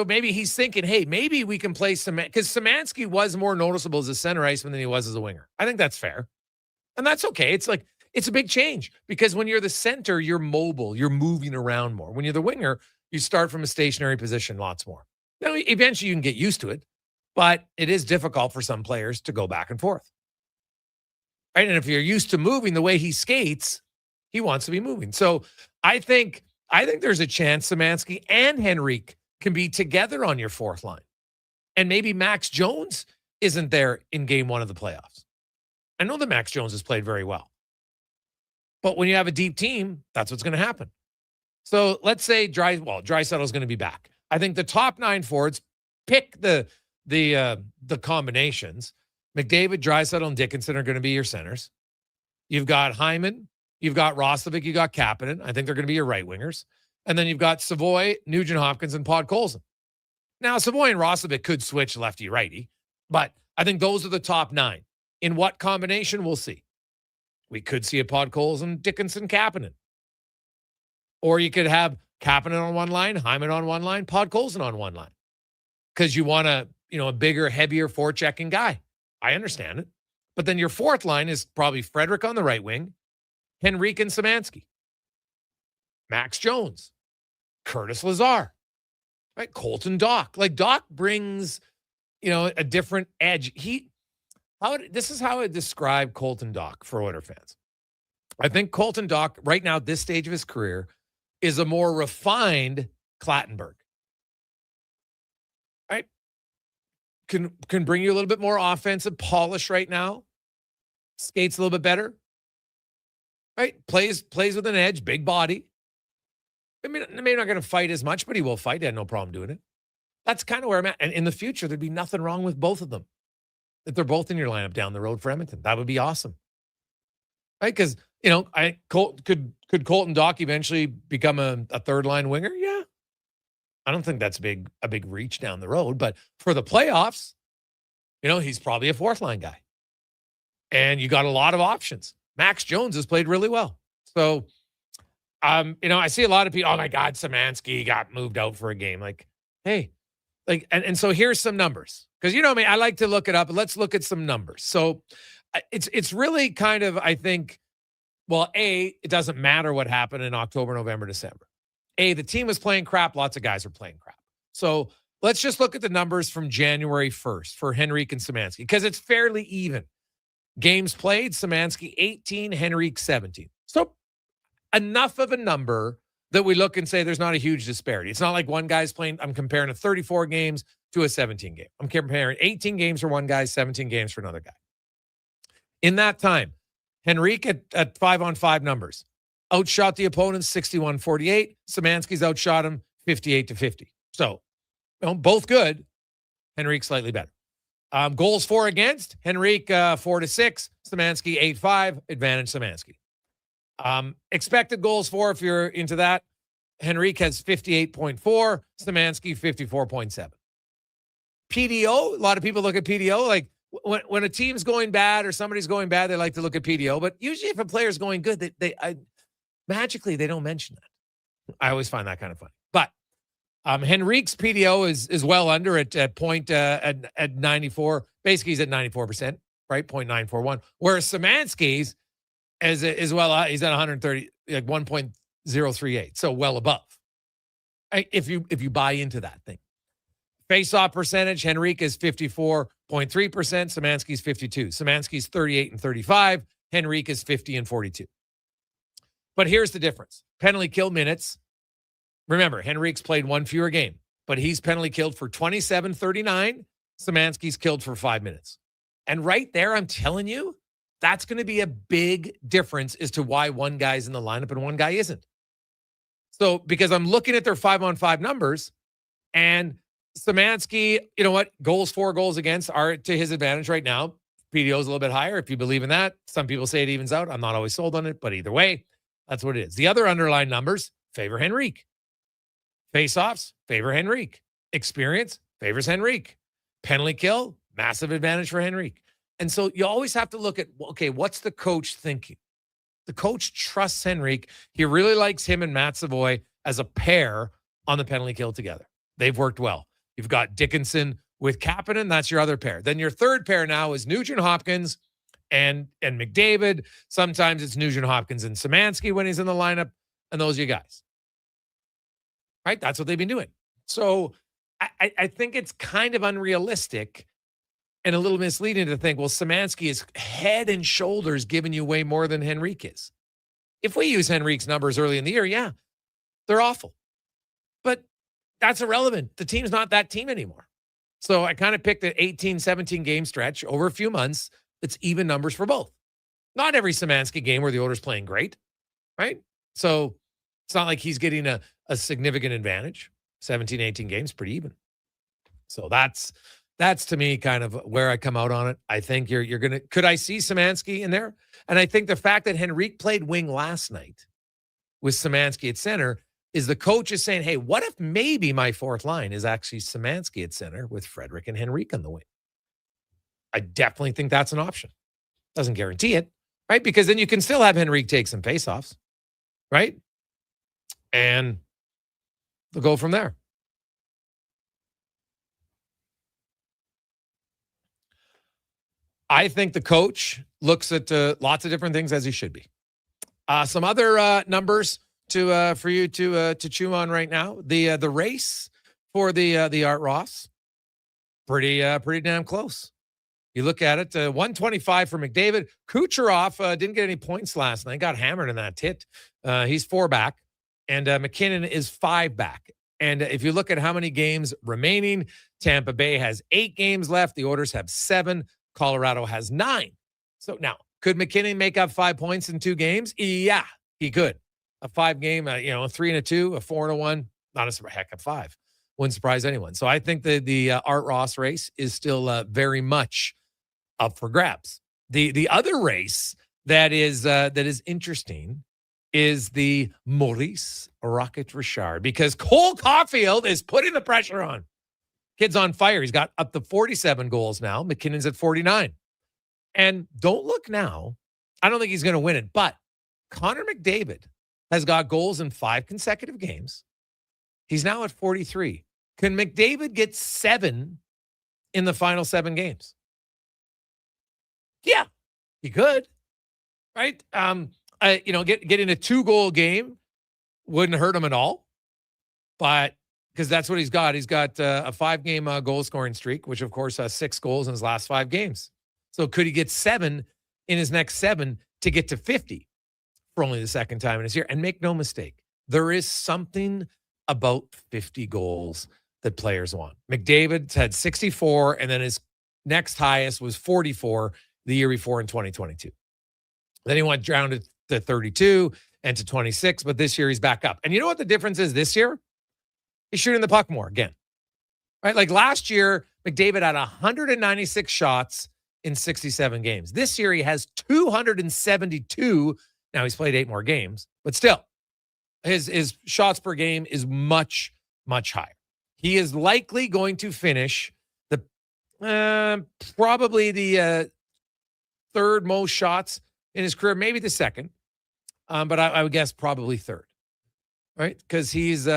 maybe he's thinking, hey, maybe we can play Samoransky, because Samoransky was more noticeable as a center iceman than he was as a winger. I think that's fair. And that's okay. It's like, it's a big change, because when you're the center, you're mobile, you're moving around more. When you're the winger, you start from a stationary position lots more. Now, eventually you can get used to it, but it is difficult for some players to go back and forth. Right? And if you're used to moving the way he skates, he wants to be moving. So I think there's a chance Samoransky and Henrque can be together on your fourth line. And maybe Max Jones isn't there in game one of the playoffs. I know that Max Jones has played very well. But when you have a deep team, that's what's going to happen. So let's say Draisaitl is going to be back. I think the top 9 forwards, pick the combinations. McDavid, Draisaitl, and Dickinson are going to be your centers. You've got Hyman, you've got Roslovic, you got Kapanen. I think they're going to be your right wingers. And then you've got Savoy, Nugent Hopkins, and Podkolzin. Now, Savoy and Roslovic could switch lefty-righty, but I think those are the top 9. In what combination, we'll see. We could see a Podkolzin, Dickinson, Kapanen. Or you could have Kapanen on one line, Hyman on one line, Podkolzin on one line. Because you want a bigger, heavier forechecking guy. I understand it. But then your fourth line is probably Frederick on the right wing, Henrque and Samoransky, Max Jones, Curtis Lazar, right? Colton Dock. Like, Dock brings, a different edge. This is how I describe Colton Dock for Oilers fans. I think Colton Dock, right now, at this stage of his career, is a more refined Clattenburg. Right? Can bring you a little bit more offensive polish right now. Skates a little bit better. Right? Plays with an edge, big body. I mean, maybe not going to fight as much, but he will fight. He had no problem doing it. That's kind of where I'm at. And in the future, there'd be nothing wrong with both of them. If they're both in your lineup down the road for Edmonton, that would be awesome. Right? Because, could Colton Dock eventually become a third line winger? Yeah. I don't think that's a big reach down the road, but for the playoffs, he's probably a fourth line guy. And you got a lot of options. Max Jones has played really well. So, I see a lot of people, oh my God, Samoransky got moved out for a game. Like, hey, and so here's some numbers. Because me, I like to look it up. Let's look at some numbers. So it's really kind of, I think, well, it doesn't matter what happened in October, November, December. The team was playing crap. Lots of guys are playing crap. So let's just look at the numbers from January 1st for Henrque and Samoransky, because it's fairly even. Games played, Samoransky 18, Henrque 17. So enough of a number that we look and say there's not a huge disparity. It's not like one guy's playing, I'm comparing a 34 games to a 17 game. I'm comparing 18 games for one guy, 17 games for another guy. In that time, Henrque at 5-on-5 numbers outshot the opponents 61-48. Samoransky's outshot him 58-50. So, both good. Henrque slightly better. Goals for against, Henrque 4-6, Samoransky 8-5, advantage Samoransky. Expected goals for, if you're into that, Henrque has 58.4, Samoransky 54.7. PDO, a lot of people look at PDO like when a team's going bad or somebody's going bad, they like to look at PDO. But usually if a player's going good, they magically they don't mention that. I always find that kind of funny. But Henrique's PDO is well under at 94. Basically, he's at 94%, right? 0.941. Whereas Samoransky's is well, he's at 130, like 1.038. So well above. If you buy into that thing. Face-off percentage, Henrque is 54.3%. Samoransky's 52. Samoransky's 38 and 35. Henrque is 50 and 42. But here's the difference. Penalty kill minutes. Remember, Henrique's played one fewer game, but he's penalty killed for 27-39. Samoransky's killed for 5 minutes. And right there, I'm telling you, that's going to be a big difference as to why one guy's in the lineup and one guy isn't. So, because I'm looking at their 5-on-5 numbers, and Samoransky, you know what? Goals for, goals against are to his advantage right now. PDO is a little bit higher if you believe in that. Some people say it evens out. I'm not always sold on it, but either way, that's what it is. The other underlying numbers favor Henrque. Face-offs favor Henrque. Experience favors Henrque. Penalty kill, massive advantage for Henrque. And so you always have to look at, okay, what's the coach thinking? The coach trusts Henrque. He really likes him and Matt Savoy as a pair on the penalty kill together. They've worked well. You've got Dickinson with Kapanen. That's your other pair. Then your third pair now is Nugent Hopkins and McDavid. Sometimes it's Nugent Hopkins and Samoransky when he's in the lineup. And those are you guys. Right? That's what they've been doing. So I think it's kind of unrealistic and a little misleading to think, well, Samoransky is head and shoulders giving you way more than Henrque is. If we use Henrique's numbers early in the year, yeah, they're awful. But that's irrelevant. The team's not that team anymore. So I kind of picked an 18, 17 game stretch over a few months. It's even numbers for both. Not every Samoransky game where the Oilers playing great, right? So it's not like he's getting a significant advantage. 17, 18 games, pretty even. So that's to me kind of where I come out on it. I think you're going to, could I see Samoransky in there? And I think the fact that Henrque played wing last night with Samoransky at center is the coach is saying, hey, what if maybe my fourth line is actually Samoransky at center with Frederic and Henrque on the wing? I definitely think that's an option. Doesn't guarantee it, right? Because then you can still have Henrque take some faceoffs, right? And they'll go from there. I think the coach looks at lots of different things as he should be. Some other numbers for you to chew on right now. The race for the Art Ross, pretty damn close. You look at it, 125 for McDavid. Kucherov didn't get any points last night. Got hammered in that tit. He's 4 back, and McKinnon is 5 back. And if you look at how many games remaining, Tampa Bay has 8 games left. The Oilers have 7. Colorado has 9. So now, could McKinnon make up 5 points in 2 games? Yeah, he could. A 5-game, 3 and a 2, a 4 and a 1, not a heck of 5. Wouldn't surprise anyone. So I think the Art Ross race is still very much up for grabs. The other race that is interesting is the Maurice Rocket Richard, because Cole Caulfield is putting the pressure on. Kid's on fire. He's got up to 47 goals now. McKinnon's at 49. And don't look now. I don't think he's going to win it, but Connor McDavid has got goals in 5 consecutive games. He's now at 43. Can McDavid get 7 in the final 7 games? Yeah, he could, right? Getting a 2-goal game wouldn't hurt him at all, but because that's what he's got. He's got a 5-game goal scoring streak, which of course has 6 goals in his last 5 games. So could he get 7 in his next 7 to get to 50 for only the second time in his year? And make no mistake, there is something about 50 goals that players want. McDavid's had 64, and then his next highest was 44 the year before in 2022. Then he went down to 32 and to 26, but this year he's back up. And you know what the difference is this year? He's shooting the puck more again, right? Like last year, McDavid had 196 shots in 67 games. This year, he has 272. Now, he's played 8 more games, but still, his shots per game is much, much higher. He is likely going to finish probably the 3rd most shots in his career, maybe the 2nd, but I would guess probably 3rd, right? Because he's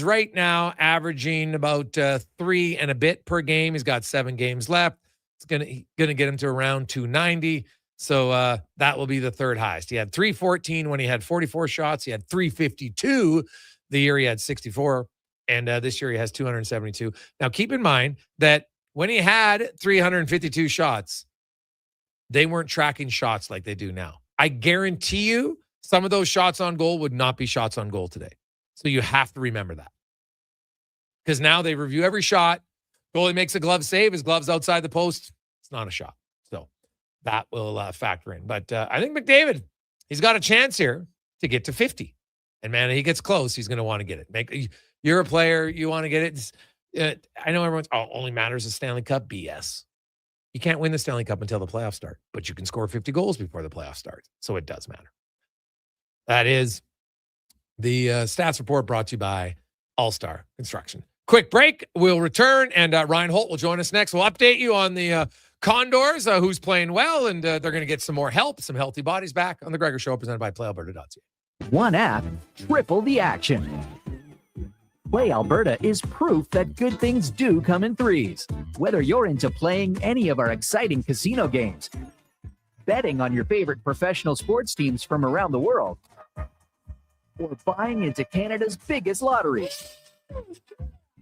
right now averaging about 3 and a bit per game. He's got 7 games left. It's gonna get him to around 290. So that will be the 3rd highest. He had 314 when he had 44 shots. He had 352 the year he had 64. And this year he has 272. Now keep in mind that when he had 352 shots, they weren't tracking shots like they do now. I guarantee you some of those shots on goal would not be shots on goal today. So you have to remember that. Because now they review every shot. Goalie makes a glove save. His glove's outside the post. It's not a shot. So that will factor in. But I think McDavid, he's got a chance here to get to 50. And, man, he gets close, he's going to want to get it. You're a player. You want to get it. I know everyone's, only matters the Stanley Cup. BS. You can't win the Stanley Cup until the playoffs start. But you can score 50 goals before the playoffs start. So it does matter. That is the stats report brought to you by All-Star Construction. Quick break. We'll return, and Ryan Holt will join us next. We'll update you on the Condors, who's playing well, and they're going to get some more help, some healthy bodies back on the Gregor Show, presented by PlayAlberta.ca. One app, triple the action. Play Alberta is proof that good things do come in threes. Whether you're into playing any of our exciting casino games, betting on your favorite professional sports teams from around the world, or buying into Canada's biggest lottery,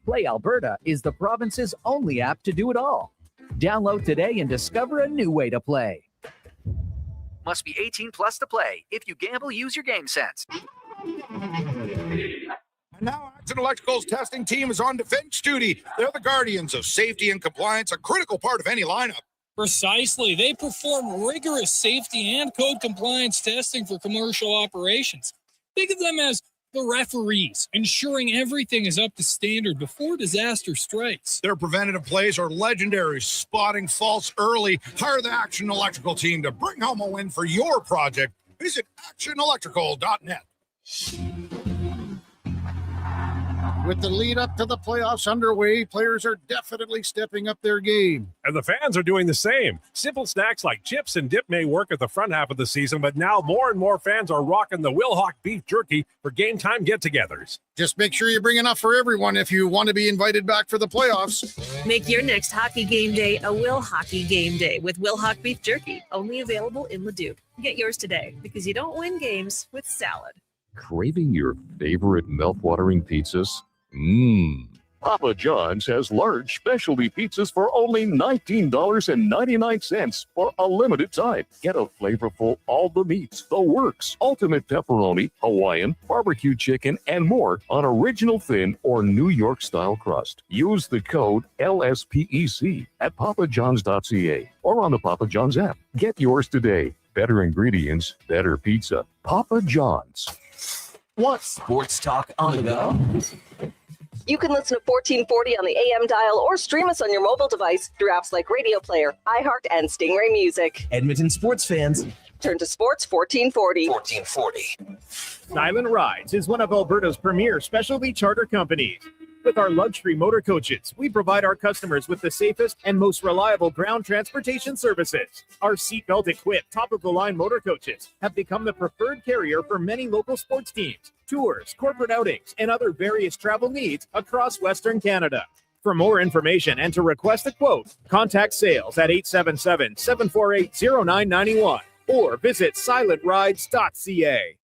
Play Alberta is the province's only app to do it all. Download today and discover a new way to play. Must be 18 plus to play. If you gamble, use your game sense. And now Action Electrical's testing team is on defense duty. They're the guardians of safety and compliance, a critical part of any lineup. Precisely. They perform rigorous safety and code compliance testing for commercial operations. Think of them as the referees, ensuring everything is up to standard before disaster strikes. Their preventative plays are legendary, spotting faults early. Hire the Action Electrical team to bring home a win for your project. Visit actionelectrical.net. With the lead up to the playoffs underway, players are definitely stepping up their game. And the fans are doing the same. Simple snacks like chips and dip may work at the front half of the season, but now more and more fans are rocking the Wilhauk beef jerky for game time get-togethers. Just make sure you bring enough for everyone if you want to be invited back for the playoffs. Make your next hockey game day a Will Hockey game day with Wilhauk beef jerky, only available in Leduc. Get yours today because you don't win games with salad. Craving your favorite mouth-watering pizzas? Papa John's has large specialty pizzas for only $19.99 for a limited time. Get a flavorful all the meats, the works, ultimate pepperoni, Hawaiian, barbecue chicken, and more on original thin or New York style crust. Use the code LSPEC at papajohns.ca or on the Papa John's app. Get yours today. Better ingredients, better pizza. Papa John's. Want sports talk on the go? You can listen to 1440 on the AM dial or stream us on your mobile device through apps like Radio Player, iHeart, and Stingray Music. Edmonton sports fans, turn to Sports 1440. 1440. Silent Rides is one of Alberta's premier specialty charter companies. With our luxury motor coaches, we provide our customers with the safest and most reliable ground transportation services. Our seatbelt equipped, top-of-the-line motor coaches have become the preferred carrier for many local sports teams, tours, corporate outings, and other various travel needs across Western Canada. For more information and to request a quote, contact sales at 877-748-0991 or visit silentrides.ca.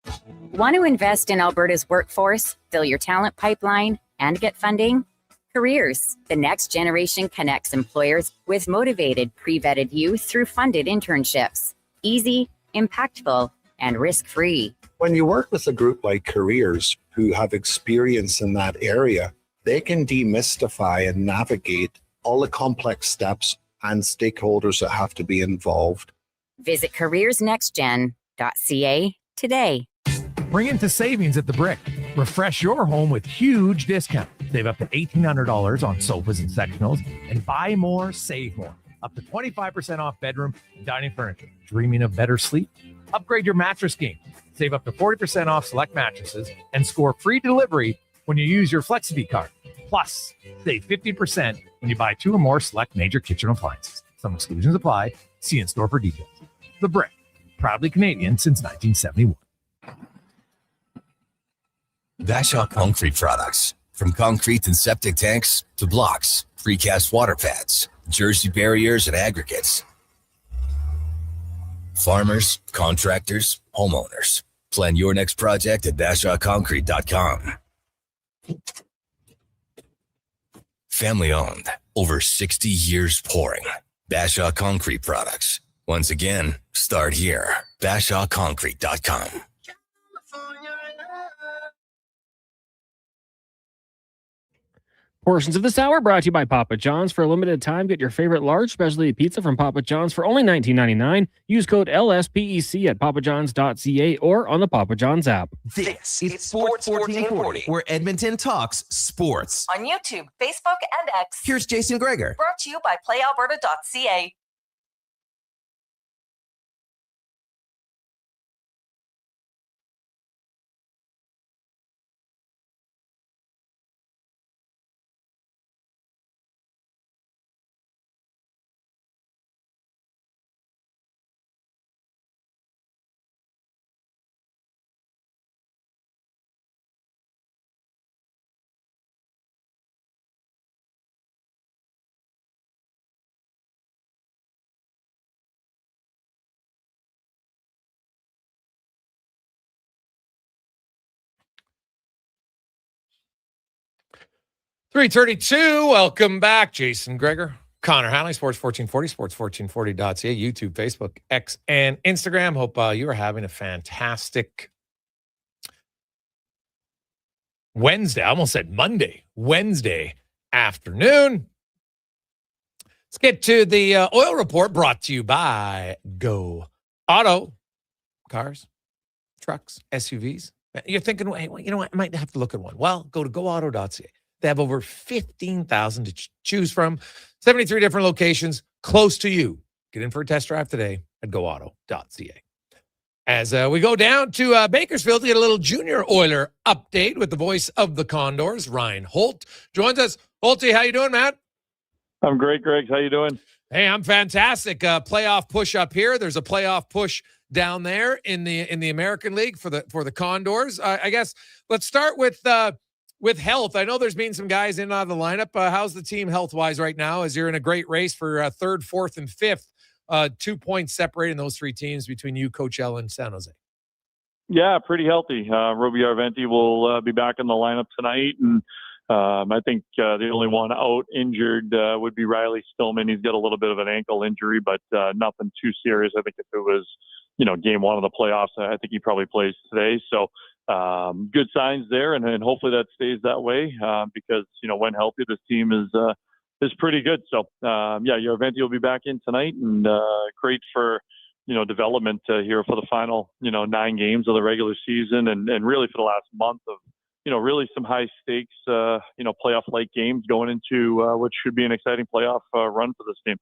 Want to invest in Alberta's workforce, fill your talent pipeline, and get funding? Careers, the next generation connects employers with motivated, pre-vetted youth through funded internships. Easy, impactful, and risk-free. When you work with a group like Careers who have experience in that area, they can demystify and navigate all the complex steps and stakeholders that have to be involved. Visit careersnextgen.ca today. Bring into savings at the Brick. Refresh your home with huge discounts. Save up to $1,800 on sofas and sectionals, and buy more, save more. Up to 25% off bedroom and dining furniture. Dreaming of better sleep? Upgrade your mattress game. Save up to 40% off select mattresses and score free delivery when you use your FlexiBee card. Plus, save 50% when you buy 2 or more select major kitchen appliances. Some exclusions apply. See in store for details. The Brick, proudly Canadian since 1971. Bouchard Concrete Products. From concrete and septic tanks to blocks, precast water pads, jersey barriers, and aggregates. Farmers, contractors, homeowners. Plan your next project at BouchardConcrete.com. Family owned, over 60 years pouring. Bouchard Concrete Products. Once again, start here. BouchardConcrete.com. Portions of this hour brought to you by Papa John's. For a limited time, get your favorite large specialty pizza from Papa John's for only $19.99. Use code LSPEC at papajohns.ca or on the Papa John's app. This is Sports 1440, where Edmonton talks sports. On YouTube, Facebook, and X. Here's Jason Gregor. Brought to you by playalberta.ca. .332, welcome back. Jason Gregor, Connor Halley, Sports 1440, sports1440.ca, YouTube, Facebook, X, and Instagram. Hope you are having a fantastic Wednesday. I almost said Monday. Wednesday afternoon. Let's get to the oil report brought to you by Go Auto. Cars, trucks, SUVs. You're thinking, hey, well, you know what? I might have to look at one. Well, go to goauto.ca. They have over 15,000 to choose from, 73 different locations close to you. Get in for a test drive today at goauto.ca. As we go down to Bakersfield to get a little junior Oiler update with the voice of the Condors, Ryan Holt joins us. Holty, how you doing, Matt? I'm great, Greg. How you doing? Hey, I'm fantastic. Playoff push up here. There's a playoff push down there in the American League for the Condors. I guess let's start with health. I know there's been some guys in and out of the lineup. How's the team health-wise right now as you're in a great race for third, fourth, and fifth? 2 points separating those three teams between you, Coach L, and San Jose. Yeah, pretty healthy. Roby Arventi will be back in the lineup tonight, and I think the only one out injured would be Riley Stillman. He's got a little bit of an ankle injury, but nothing too serious. I think if it was, game one of the playoffs, I think he probably plays today. So good signs there, and hopefully that stays that way because, when healthy, this team is pretty good. So, Arventi will be back in tonight, and great for, development here for the final, 9 games of the regular season and really for the last month of, really some high stakes, playoff-like games going into what should be an exciting playoff run for this team.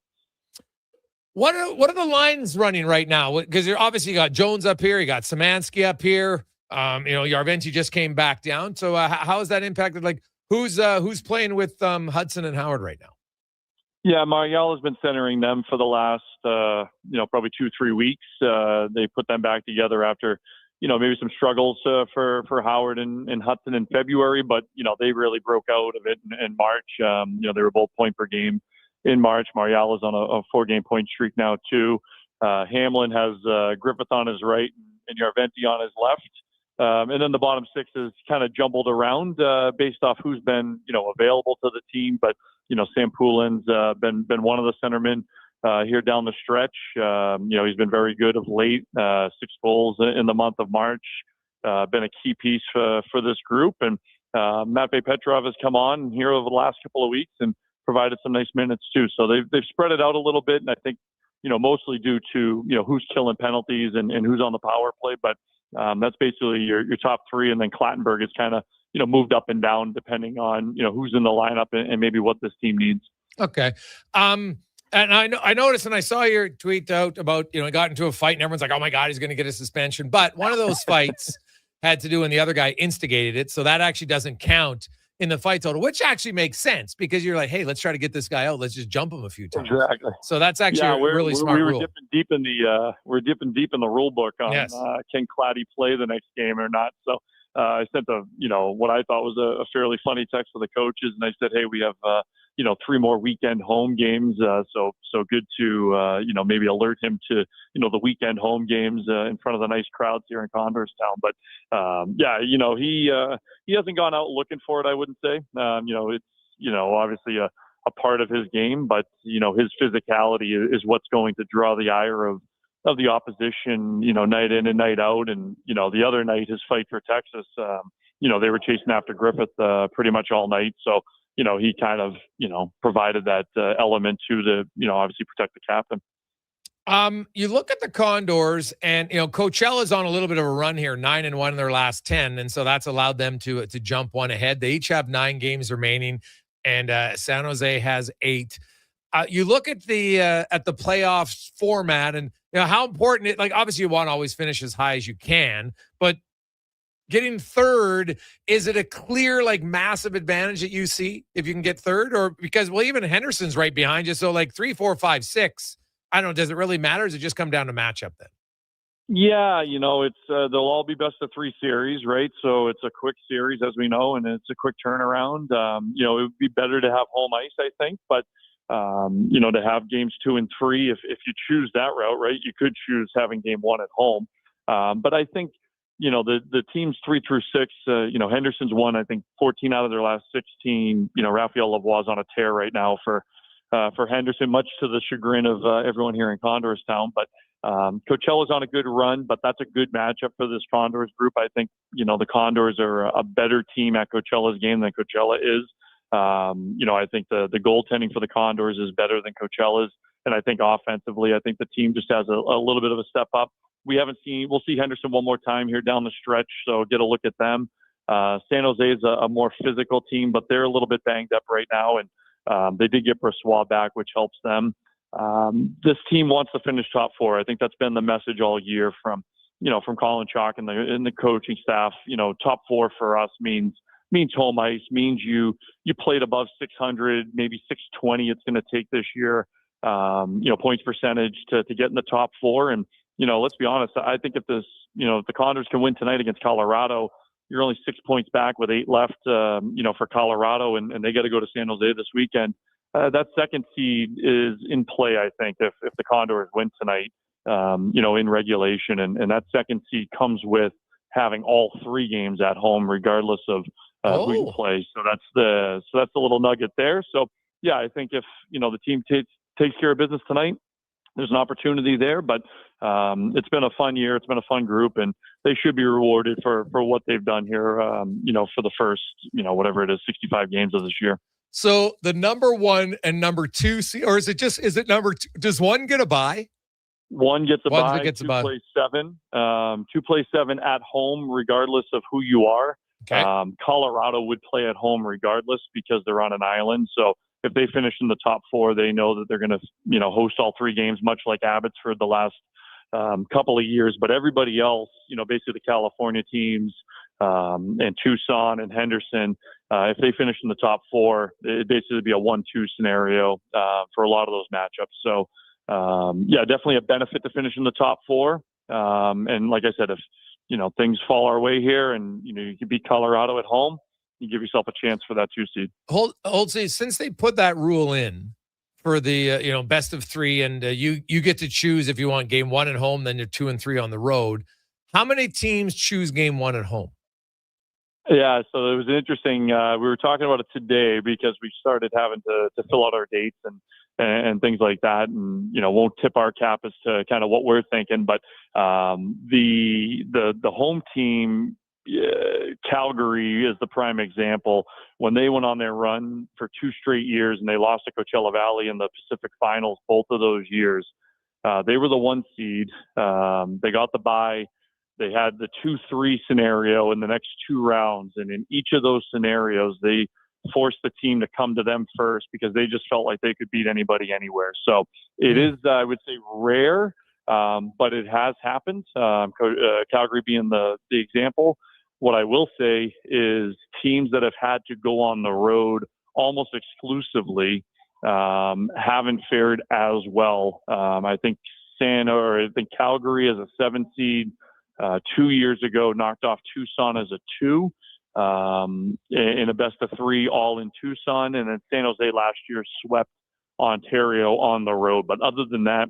What are the lines running right now? Because you're obviously got Jones up here, you got Samoransky up here. Arventi just came back down. So how has that impacted? Like who's playing with Hudson and Howard right now? Yeah, Montreal has been centering them for the last probably 2-3 weeks. They put them back together after maybe some struggles for Howard and Hudson in February, but they really broke out of it in March. They were both point per game in March. Montreal is on a 4-game point streak now too. Hamlin has Griffith on his right and Arventi on his left. And then the bottom 6 is kind of jumbled around based off who's been, available to the team. But, Sam Poulin's been one of the centermen here down the stretch. He's been very good of late, 6 goals in the month of March, been a key piece for this group. And Matvei Petrov has come on here over the last couple of weeks and provided some nice minutes too. So they've spread it out a little bit. And I think, mostly due to, who's killing penalties and who's on the power play. But that's basically your top 3. And then Clattenburg is kind of, moved up and down depending on, who's in the lineup and maybe what this team needs. Okay. And I noticed, and I saw your tweet out about, he got into a fight and everyone's like, oh my God, he's going to get a suspension. But one of those fights had to do when the other guy instigated it. So that actually doesn't count in the fight total, which actually makes sense because you're like, hey, let's try to get this guy out. Let's just jump him a few times. Exactly. So that's actually a really smart rule. We're dipping deep in the rule book on can Clatty play the next game or not. So I sent what I thought was a fairly funny text to the coaches, and I said, hey, we have 3 more weekend home games. So good to maybe alert him to the weekend home games in front of the nice crowds here in Condorstown. But he hasn't gone out looking for it, I wouldn't say. It's obviously a part of his game, but his physicality is what's going to draw the ire of the opposition, night in and night out. And the other night, his fight for Texas, they were chasing after Griffith pretty much all night. So he kind of provided that element to obviously protect the captain. You look at the Condors, and Coachella's on a little bit of a run here, 9-1 in their last 10, and so that's allowed them to jump one ahead. They each have 9 games remaining, and San Jose has 8. You look at the playoffs format, and how important it. Like obviously, you want to always finish as high as you can, but getting third, is it a clear massive advantage that you see if you can get third, or because even Henderson's right behind you, so 3, 4, 5, 6. I don't know. Does it really matter? Or does it just come down to matchup then? Yeah, it's they'll all be best of 3 series, right? So it's a quick series, as we know, and it's a quick turnaround. It would be better to have home ice, I think, but to have games 2 and 3, if you choose that route, right? You could choose having game 1 at home, but I think the teams 3 through 6. Henderson's won, I think, 14 out of their last 16. Raphael Lavoie's on a tear right now for for Henderson, much to the chagrin of everyone here in Condors Town. But Coachella's on a good run, but that's a good matchup for this Condors group. I think, the Condors are a better team at Coachella's game than Coachella is. I think the goaltending for the Condors is better than Coachella's. And I think offensively, I think the team just has a little bit of a step up. We'll see Henderson one more time here down the stretch, so get a look at them. San Jose is a more physical team, but they're a little bit banged up right now, and they did get Brossoit back, which helps them. This team wants to finish top four. I think that's been the message all year from Colin Chalk and the coaching staff. Top four for us means home ice, means you played above 600, maybe 620 it's going to take this year, points percentage to get in the top four. And, let's be honest, I think if the Condors can win tonight against Colorado, you're only 6 points back with 8 left, for Colorado, and they got to go to San Jose this weekend. That second seed is in play, I think, if the Condors win tonight, in regulation. And that second seed comes with having all 3 games at home, regardless of who you play. So that's the little nugget there. So, yeah, I think if, the team takes care of business tonight, there's an opportunity there. But it's been a fun year. It's been a fun group, and they should be rewarded for what they've done here, for the first, whatever it is, 65 games of this year. So the number 1 and number 2, or is it number 2? Does one get a bye? One gets a bye. Two plays 7. 2 plays 7 at home, regardless of who you are. Okay. Colorado would play at home regardless because they're on an island. So if they finish in the top 4, they know that they're going to, host all 3 games, much like Abbotsford the last couple of years. But everybody else, basically the California teams and Tucson and Henderson, if they finish in the top 4, it basically be a 1-2 scenario for a lot of those matchups. So, definitely a benefit to finish in the top 4. And like I said, if, things fall our way here and, you can beat Colorado at home, you give yourself a chance for that 2 seed. Hold, since they put that rule in for the, best of 3, and you get to choose if you want game 1 at home, then you're 2 and 3 on the road. How many teams choose game 1 at home? Yeah, so it was interesting. We were talking about it today because we started having to fill out our dates and things like that, and won't tip our cap as to kind of what we're thinking. But the home team, Calgary is the prime example. When they went on their run for 2 straight years and they lost to Coachella Valley in the Pacific Finals both of those years, they were the 1 seed. They got the bye. They had the 2-3 scenario in the next 2 rounds. And in each of those scenarios, they forced the team to come to them first because they just felt like they could beat anybody anywhere. So it is, I would say, rare, but it has happened. Calgary being the example. What I will say is teams that have had to go on the road almost exclusively haven't fared as well. I think Calgary as a 7 seed 2 years ago knocked off Tucson as a 2 in a best of 3 all in Tucson. And then San Jose last year swept Ontario on the road. But other than that,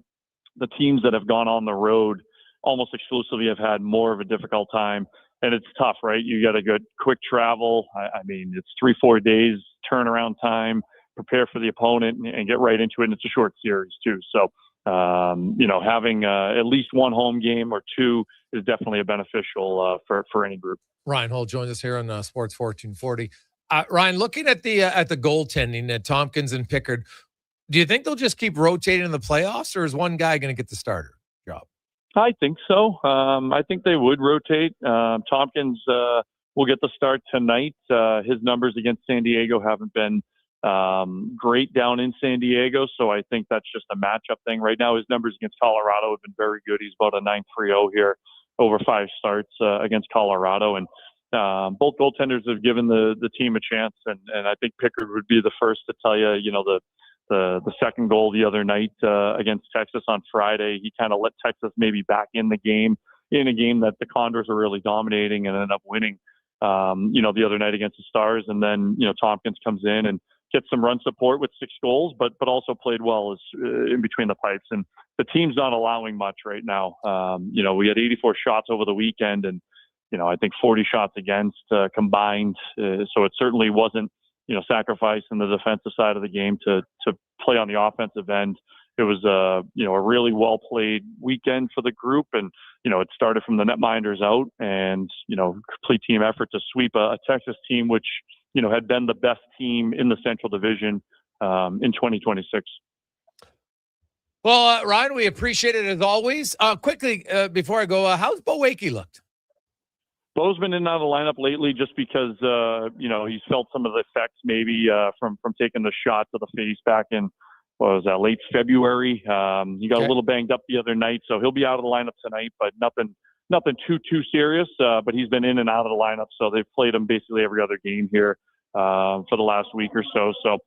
the teams that have gone on the road almost exclusively have had more of a difficult time. And it's tough, right? You got to go quick travel. I mean, it's 3-4 days turnaround time, prepare for the opponent and get right into it. And it's a short series too. So, having at least 1 home game or 2 is definitely a beneficial for any group. Ryan Hull joins us here on Sports 1440. Ryan, looking at the goaltending at Tompkins and Pickard, do you think they'll just keep rotating in the playoffs, or is one guy going to get the starter job? I think so. I think they would rotate. Tompkins will get the start tonight. His numbers against San Diego haven't been great down in San Diego, so I think that's just a matchup thing. Right now, his numbers against Colorado have been very good. He's about a 9.30 here over 5 starts against Colorado, and both goaltenders have given the team a chance, and I think Pickard would be the first to tell you, the second goal the other night against Texas on Friday, he kind of let Texas maybe back in the game, in a game that the Condors were really dominating and ended up winning, the other night against the Stars. And then, Tompkins comes in and gets some run support with 6 goals, but also played well in between the pipes. And the team's not allowing much right now. We had 84 shots over the weekend and, I think 40 shots against combined. So it certainly wasn't sacrifice in the defensive side of the game to play on the offensive end. It was a really well played weekend for the group, and it started from the netminders out, and complete team effort to sweep a Texas team which had been the best team in the Central Division in 2026. Well, Ryan, we appreciate it as always. Quickly, before I go, how's Bo Wakey looked? Bo's been in and out of the lineup lately just because, he's felt some of the effects maybe from taking the shot to the face back in, late February. He got a little banged up the other night, so he'll be out of the lineup tonight, but nothing too serious. But he's been in and out of the lineup, so they've played him basically every other game here for the last week or so. So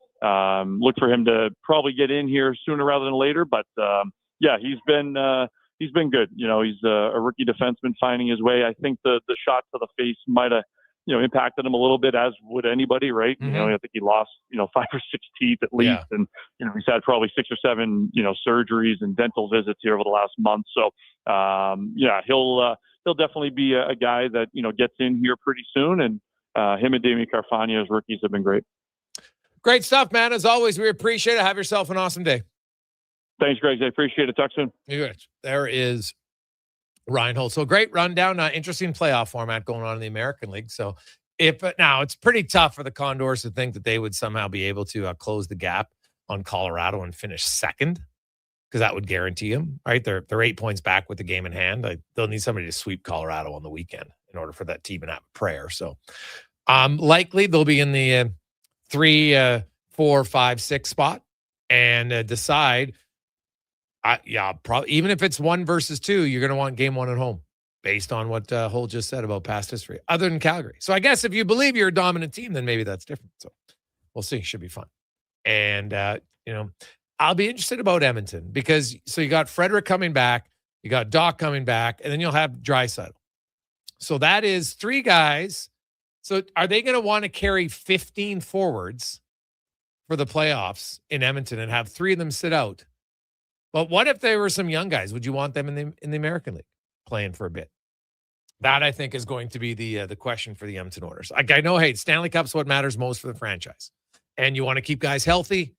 look for him to probably get in here sooner rather than later. But he's been good. He's a rookie defenseman finding his way. I think the shot to the face might have impacted him a little bit, as would anybody, right? Mm-hmm. I think he lost 5 or 6 teeth at least, and he's had probably 6 or 7 surgeries and dental visits here over the last month. So he'll definitely be a guy that gets in here pretty soon, and him and Damien Carfagna as rookies have been great. Great stuff, man. As always, we appreciate it. Have yourself an awesome day. Thanks, Greg. I appreciate it. Talk soon. There is Ryan Holt. So great rundown. Interesting playoff format going on in the American League. So now it's pretty tough for the Condors to think that they would somehow be able to close the gap on Colorado and finish second, because that would guarantee them, right? They're 8 points back with the game in hand. They'll need somebody to sweep Colorado on the weekend in order for that team to have a prayer. So likely they'll be in the 3, 4, 5, 6 spot and decide. Probably even if it's 1 versus 2, you're going to want game 1 at home based on what Holt just said about past history, other than Calgary. So I guess if you believe you're a dominant team, then maybe that's different. So we'll see. Should be fun. And, I'll be interested about Edmonton because you got Frederick coming back, you got Doc coming back, and then you'll have Draisaitl. So that is 3 guys. So are they going to want to carry 15 forwards for the playoffs in Edmonton and have 3 of them sit out? But what if there were some young guys? Would you want them in the American League playing for a bit? That, I think, is going to be the question for the Edmonton Oilers. I know, hey, Stanley Cup's what matters most for the franchise. And you want to keep guys healthy,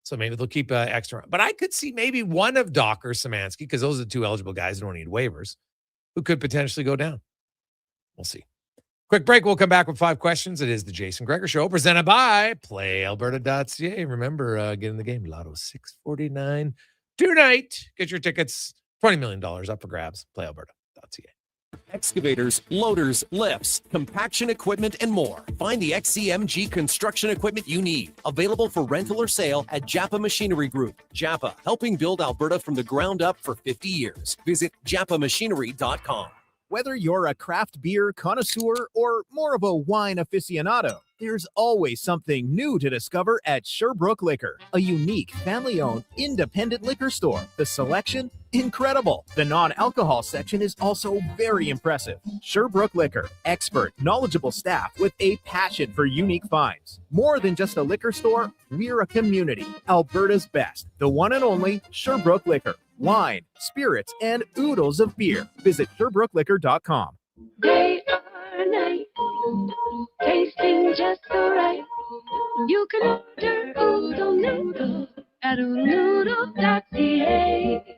so maybe they'll keep extra. But I could see maybe one of Doc or Samoransky, because those are the 2 eligible guys who don't need waivers, who could potentially go down. We'll see. Quick break. We'll come back with 5 questions. It is the Jason Gregor Show, presented by PlayAlberta.ca. Remember, get in the game. Lotto 649 tonight. Get your tickets. $20 million up for grabs. PlayAlberta.ca. Excavators, loaders, lifts, compaction equipment, and more. Find the XCMG construction equipment you need. Available for rental or sale at Japa Machinery Group. Japa, helping build Alberta from the ground up for 50 years. Visit japamachinery.com. Whether you're a craft beer connoisseur or more of a wine aficionado, there's always something new to discover at Sherbrooke Liquor, a unique family-owned independent liquor store. The selection? Incredible. The non-alcohol section is also very impressive. Sherbrooke Liquor, expert, knowledgeable staff with a passion for unique finds. More than just a liquor store, we're a community. Alberta's best, the one and only Sherbrooke Liquor. Wine, spirits, and oodles of beer. Visit SherbrookeLiquor.com. Day or night, tasting just so right. You can order oodle noodle at oodlenoodle.ca,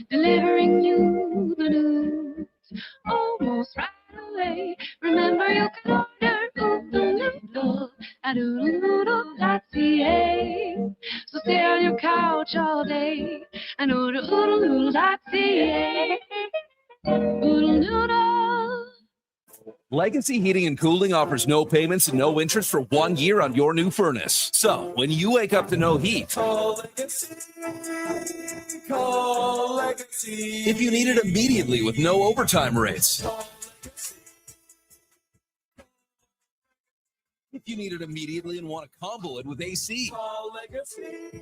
delivering you the news almost right away. Remember, you can order oodle noodle at oodlenoodle.ca. So stay on your couch all day and order oodlenoodle.ca. Oodle noodle. Legacy Heating and Cooling offers no payments and no interest for 1 year on your new furnace. So, when you wake up to no heat, call Legacy. Call Legacy. If you need it immediately with no overtime rates. If you need it immediately and want to combo it with AC. Call Legacy.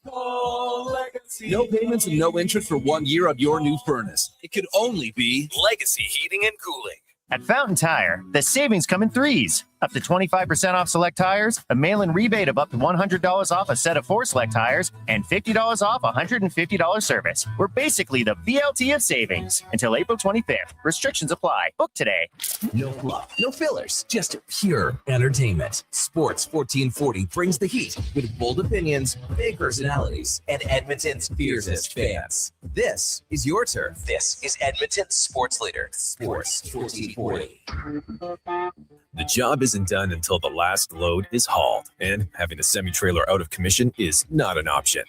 Call Legacy. No payments and no interest for 1 year on your new furnace. It could only be Legacy Heating and Cooling. At Fountain Tire, the savings come in threes. Up to 25% off select tires, a mail-in rebate of up to $100 off a set of 4 select tires, and $50 off a $150 service. We're basically the BLT of savings until April 25th. Restrictions apply. Book today. No fluff, no fillers, just pure entertainment. Sports 1440 brings the heat with bold opinions, big personalities, and Edmonton's fiercest fans. This is your turf. This is Edmonton's sports leader, Sports 1440. The job isn't done until the last load is hauled, and having a semi-trailer out of commission is not an option.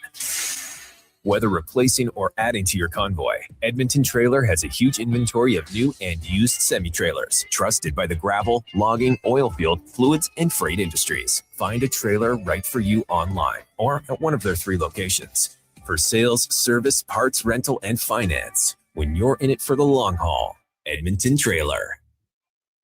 Whether replacing or adding to your convoy, Edmonton Trailer has a huge inventory of new and used semi-trailers, trusted by the gravel, logging, oil field, fluids, and freight industries. Find a trailer right for you online or at one of their 3 locations. For sales, service, parts, rental, and finance, when you're in it for the long haul, Edmonton Trailer.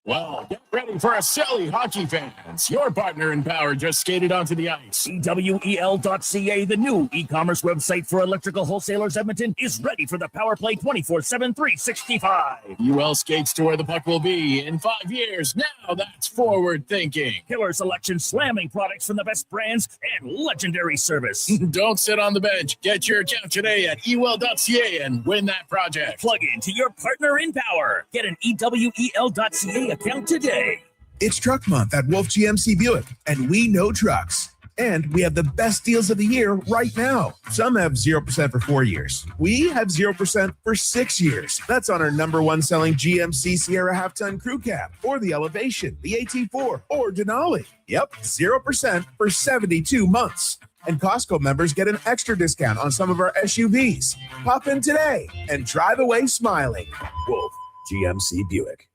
Well, get ready for a silly hockey fans. Your partner in power just skated onto the ice. EWEL.ca, the new e-commerce website for electrical wholesalers Edmonton, is ready for the power play 24/7, 365. UL skates to where the puck will be in 5 years. Now that's forward thinking. Killer selection, slamming products from the best brands, and legendary service. Don't sit on the bench. Get your account today at EWEL.ca and win that project. Plug into your partner in power. Get an EWEL.ca account today. It's Truck Month at Wolf GMC Buick, and we know trucks. And we have the best deals of the year right now. Some have 0% for 4 years. We have 0% for 6 years. That's on our #1 selling GMC Sierra half-ton crew cab, or the Elevation, the AT4, or Denali. Yep, 0% for 72 months. And Costco members get an extra discount on some of our SUVs. Pop in today and drive away smiling. Wolf GMC Buick.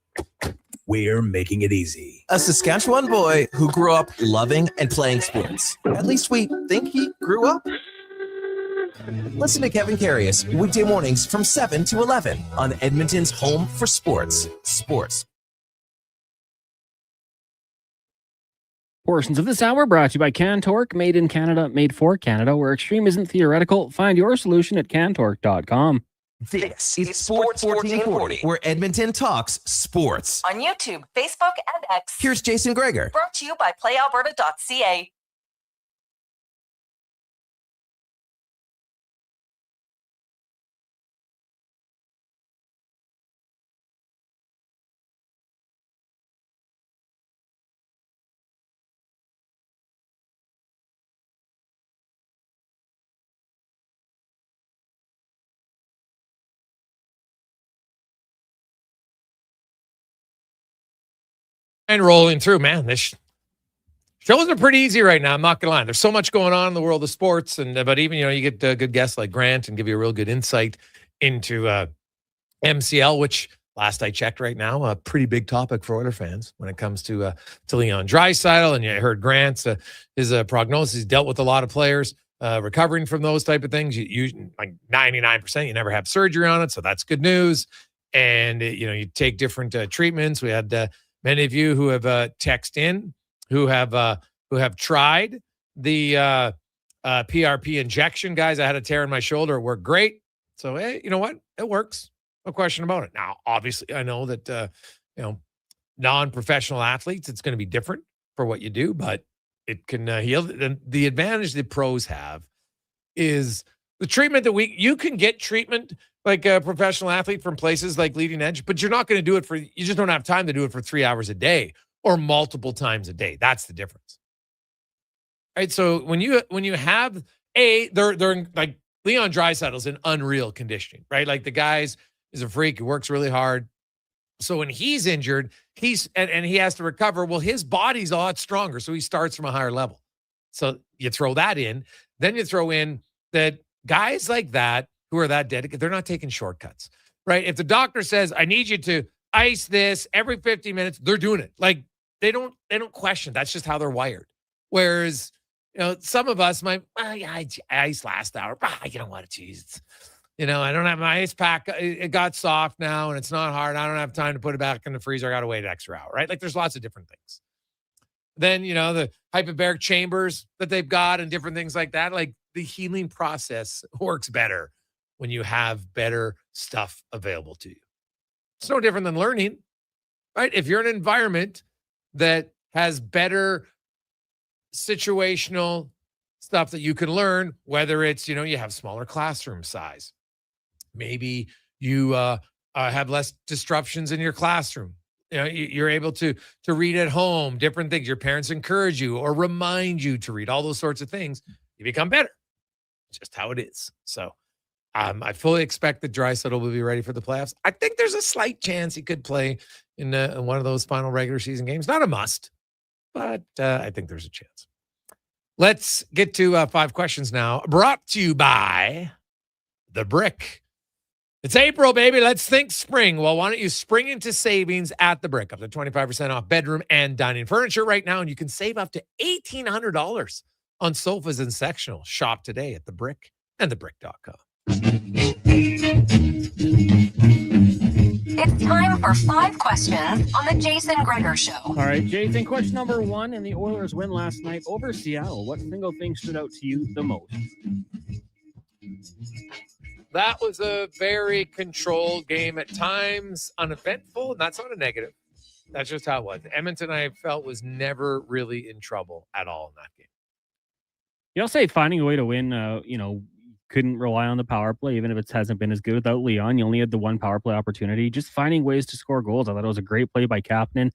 We're making it easy. A Saskatchewan boy who grew up loving and playing sports. At least we think he grew up. Listen to Kevin Carius weekday mornings from 7 to 11 on Edmonton's home for sports. Sports. Portions of this hour brought to you by Cantork, made in Canada, made for Canada, where extreme isn't theoretical. Find your solution at cantork.com. This is Sports 1440, where Edmonton talks sports. On YouTube, Facebook, and X. Here's Jason Gregor. Brought to you by playalberta.ca. And rolling through, man, this shows are pretty easy right now. I'm not going to lie. There's so much going on in the world of sports. But even, you get good guests like Grant and give you a real good insight into MCL, which last I checked right now, a pretty big topic for Oilers fans when it comes to Leon Draisaitl. And you heard Grant's his prognosis. He's dealt with a lot of players recovering from those type of things. You like 99%, you never have surgery on it. So that's good news. And, you take different treatments. We had many of you who have texted in, who have tried the PRP injection. Guys, I had a tear in my shoulder. It worked great. So, hey, you know what? It works. No question about it. Now, obviously, I know that, non-professional athletes, it's going to be different for what you do, but it can heal. The advantage the pros have is the treatment that you can get treatment like a professional athlete from places like Leading Edge, but you're not going to do it you just don't have time to do it for 3 hours a day or multiple times a day. That's the difference. Right. So when you have they're in, like Leon Draisaitl's in unreal conditioning, right? Like the guy's is a freak. He works really hard. So when he's injured, and he has to recover. Well, his body's a lot stronger. So he starts from a higher level. So you throw that in, then you throw in that guys like that, who are that dedicated, they're not taking shortcuts, right? If the doctor says, I need you to ice this every 50 minutes, they're doing it. Like they don't question. That's just how they're wired. Whereas, some of us might, I iced last hour. You know what? Geez, I don't have my ice pack. It got soft now and it's not hard. I don't have time to put it back in the freezer. I got to wait an extra hour, right? Like there's lots of different things. Then, the hyperbaric chambers that they've got and different things like that. Like the healing process works better when you have better stuff available to you. It's no different than learning, right? If you're in an environment that has better situational stuff that you can learn, whether it's, you have smaller classroom size. Maybe you have less disruptions in your classroom. You're able to read at home, different things. Your parents encourage you or remind you to read, all those sorts of things. You become better. It's just how it is. So I fully expect that Draisaitl will be ready for the playoffs. I think there's a slight chance he could play in one of those final regular season games. Not a must, but I think there's a chance. Let's get to 5 questions now, brought to you by The Brick. It's April, baby. Let's think spring. Well, why don't you spring into savings at The Brick? Up to 25% off bedroom and dining furniture right now, and you can save up to $1,800 on sofas and sectionals. Shop today at The Brick and thebrick.com. It's time for 5 questions on the Jason Gregor Show. All right, Jason, question number 1. In the Oilers' win last night over Seattle, what single thing stood out to you the most? That was a very controlled game at times, uneventful, and that's not a negative. That's just how it was. Edmonton, I felt, was never really in trouble at all in that game. I'll say finding a way to win, couldn't rely on the power play, even if it hasn't been as good without Leon. You only had the one power play opportunity. Just finding ways to score goals. I thought it was a great play by Kapanen.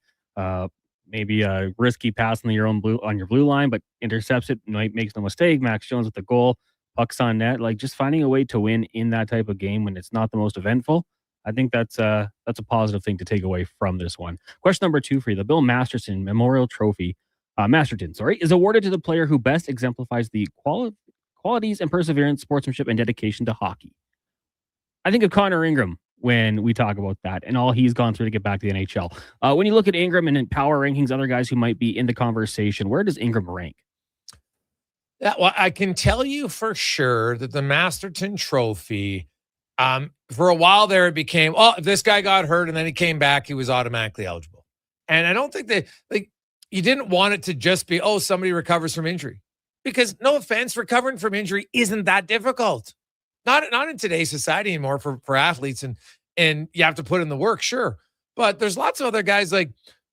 Maybe a risky pass on your blue line, but intercepts it, makes no mistake. Max Jones with the goal, pucks on net. Like, just finding a way to win in that type of game when it's not the most eventful. I think that's a positive thing to take away from this one. Question number 2 for you. The Bill Masterton Memorial Trophy, is awarded to the player who best exemplifies the qualities and perseverance, sportsmanship, and dedication to hockey. I think of Connor Ingram when we talk about that and all he's gone through to get back to the NHL. When you look at Ingram and in power rankings, other guys who might be in the conversation, where does Ingram rank? Yeah, well, I can tell you for sure that the Masterton Trophy, for a while there, it became, if this guy got hurt and then he came back, he was automatically eligible. And I don't think you didn't want it to just be, somebody recovers from injury. Because no offense, recovering from injury isn't that difficult. Not in today's society anymore for athletes, and you have to put in the work, sure. But there's lots of other guys like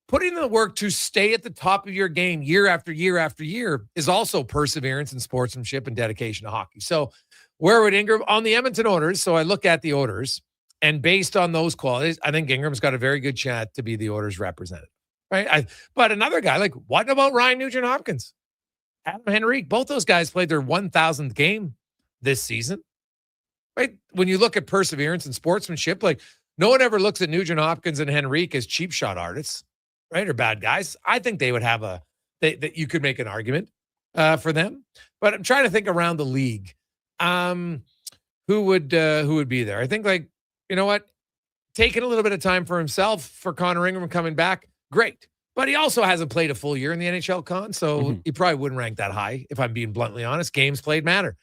putting in the work to stay at the top of your game year after year after year is also perseverance and sportsmanship and dedication to hockey. So where would Ingram on the Edmonton Oilers? So I look at the Oilers, and based on those qualities, I think Ingram's got a very good chance to be the Oilers representative. Right? But another guy, like, what about Ryan Nugent-Hopkins? Adam Henrque, both those guys played their 1,000th game this season, right? When you look at perseverance and sportsmanship, like, no one ever looks at Nugent-Hopkins and Henrque as cheap shot artists, right? Or bad guys. I think they would have that you could make an argument for them. But I'm trying to think around the league. Who would be there? I think, like, you know what? Taking a little bit of time for himself, for Connor Ingram coming back, great. But he also hasn't played a full year in the NHL con, so he probably wouldn't rank that high, if I'm being bluntly honest. Games played matter,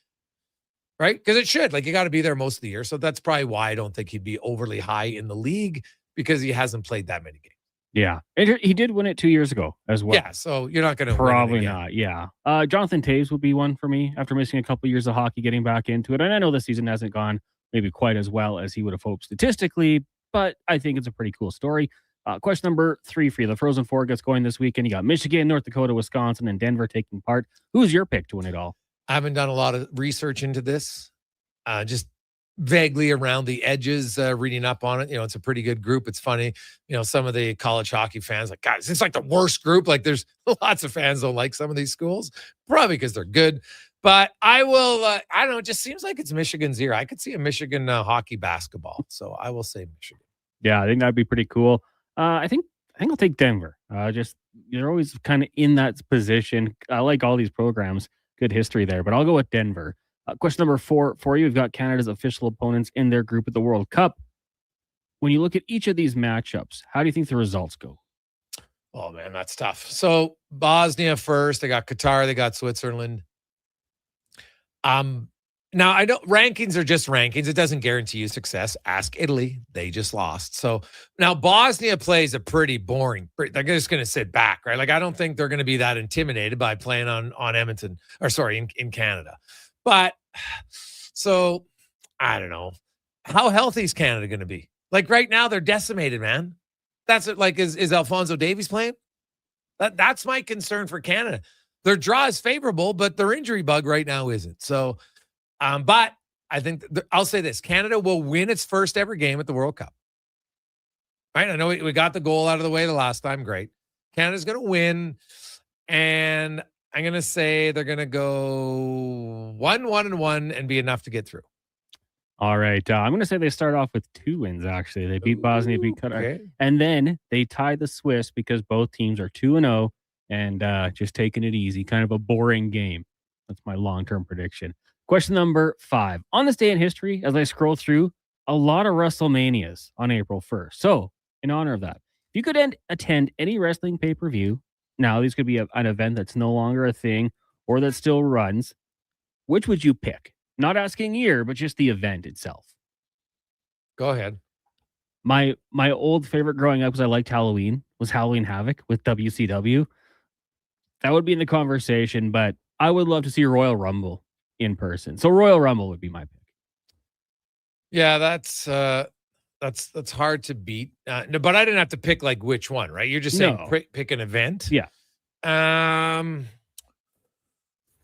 right? Because it should. Like, you got to be there most of the year. So that's probably why I don't think he'd be overly high in the league, because he hasn't played that many games. Yeah. And he did win it 2 years ago as well. Yeah, so you're not going to Probably not, yeah. Jonathan Toews would be one for me after missing a couple years of hockey, getting back into it. And I know this season hasn't gone maybe quite as well as he would have hoped statistically, but I think it's a pretty cool story. Question number 3 for you. The Frozen Four gets going this weekend. You got Michigan, North Dakota, Wisconsin, and Denver taking part. Who's your pick to win it all? I haven't done a lot of research into this. Just vaguely around the edges, reading up on it. It's a pretty good group. It's funny. Some of the college hockey fans like, guys, it's like the worst group. Like, there's lots of fans don't like some of these schools, probably because they're good. But I will, I don't know. It just seems like it's Michigan's year. I could see a Michigan hockey basketball. So I will say Michigan. Yeah, I think that'd be pretty cool. I think I'll take Denver. Just, you're always kind of in that position. I like all these programs. Good history there, but I'll go with Denver. Question number 4 for you. We've got Canada's official opponents in their group at the World Cup. When you look at each of these matchups, how do you think the results go? Oh, man, that's tough. So Bosnia first. They got Qatar. They got Switzerland. Now, I know rankings are just rankings. It doesn't guarantee you success. Ask Italy. They just lost. So now Bosnia plays a pretty boring. They're just going to sit back, right? Like, I don't think they're going to be that intimidated by playing on Edmonton, in Canada. But so I don't know. How healthy is Canada going to be? Like, right now, they're decimated, man. That's it. Like, is Alphonso Davies playing? That's my concern for Canada. Their draw is favorable, but their injury bug right now isn't. So, but I think I'll say this: Canada will win its first ever game at the World Cup. Right? I know we got the goal out of the way the last time. Great. Canada's going to win, and I'm going to say they're going to go 1-1-1 and be enough to get through. All right. I'm going to say they start off with 2 wins, actually. They beat Bosnia, beat Qatar. Okay. And then they tie the Swiss because both teams are 2-0 and just taking it easy. Kind of a boring game. That's my long-term prediction. Question number 5. On this day in history, as I scroll through, a lot of WrestleManias on April 1st. So, in honor of that, if you could attend any wrestling pay-per-view, now these could be an event that's no longer a thing or that still runs, which would you pick? Not asking year, but just the event itself. Go ahead. My old favorite growing up, because I liked Halloween, was Halloween Havoc with WCW. That would be in the conversation, but I would love to see Royal Rumble in person. So Royal Rumble would be my pick. Yeah, that's hard to beat. No, but I didn't have to pick like which one, right? You're just saying pick an event. Yeah.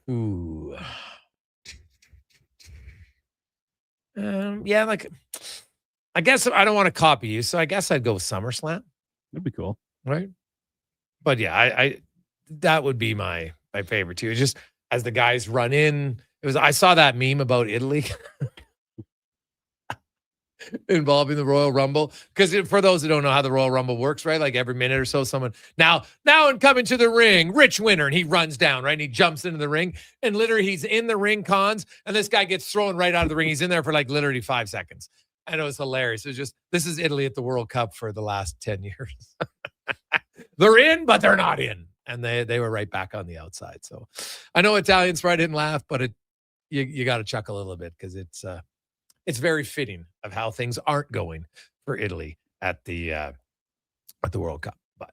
Ooh. Yeah, like I guess I don't want to copy you, so I guess I'd go with SummerSlam. That'd be cool, right? But yeah, I that would be my favorite too. Just as the guys run in, I saw that meme about Italy involving the Royal Rumble, because for those who don't know how the Royal Rumble works, right? Like every minute or so, someone now and coming to the ring, Ritch Winter, and he runs down, right? And he jumps into the ring, and literally he's in the ring, cons, and this guy gets thrown right out of the ring. He's in there for like literally 5 seconds. And it was hilarious. It was just, this is Italy at the World Cup for the last 10 years. They're in, but they're not in. And they were right back on the outside. So I know Italians probably didn't laugh, but you got to chuckle a little bit, because it's very fitting of how things aren't going for Italy at the World Cup. But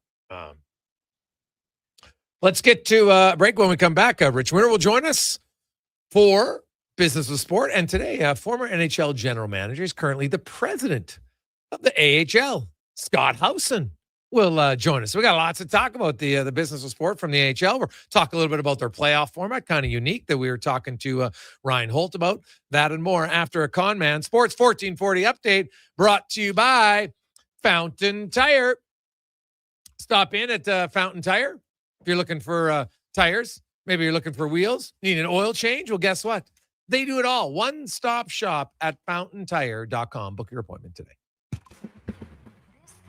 let's get to a break. When we come back, Ritch Winter will join us for Business with Sport. And today, former NHL general manager, is currently the president of the AHL, Scott Howson, will join us. We got lots to talk about the Business with Sport from the AHL. We'll talk a little bit about their playoff format, kind of unique, that we were talking to Ryan Holt about. That and more after a Con Man Sports 1440 update brought to you by Fountain Tire. Stop in at Fountain Tire if you're looking for tires. Maybe you're looking for wheels. Need an oil change? Well, guess what? They do it all. One-stop shop at fountaintire.com. Book your appointment today.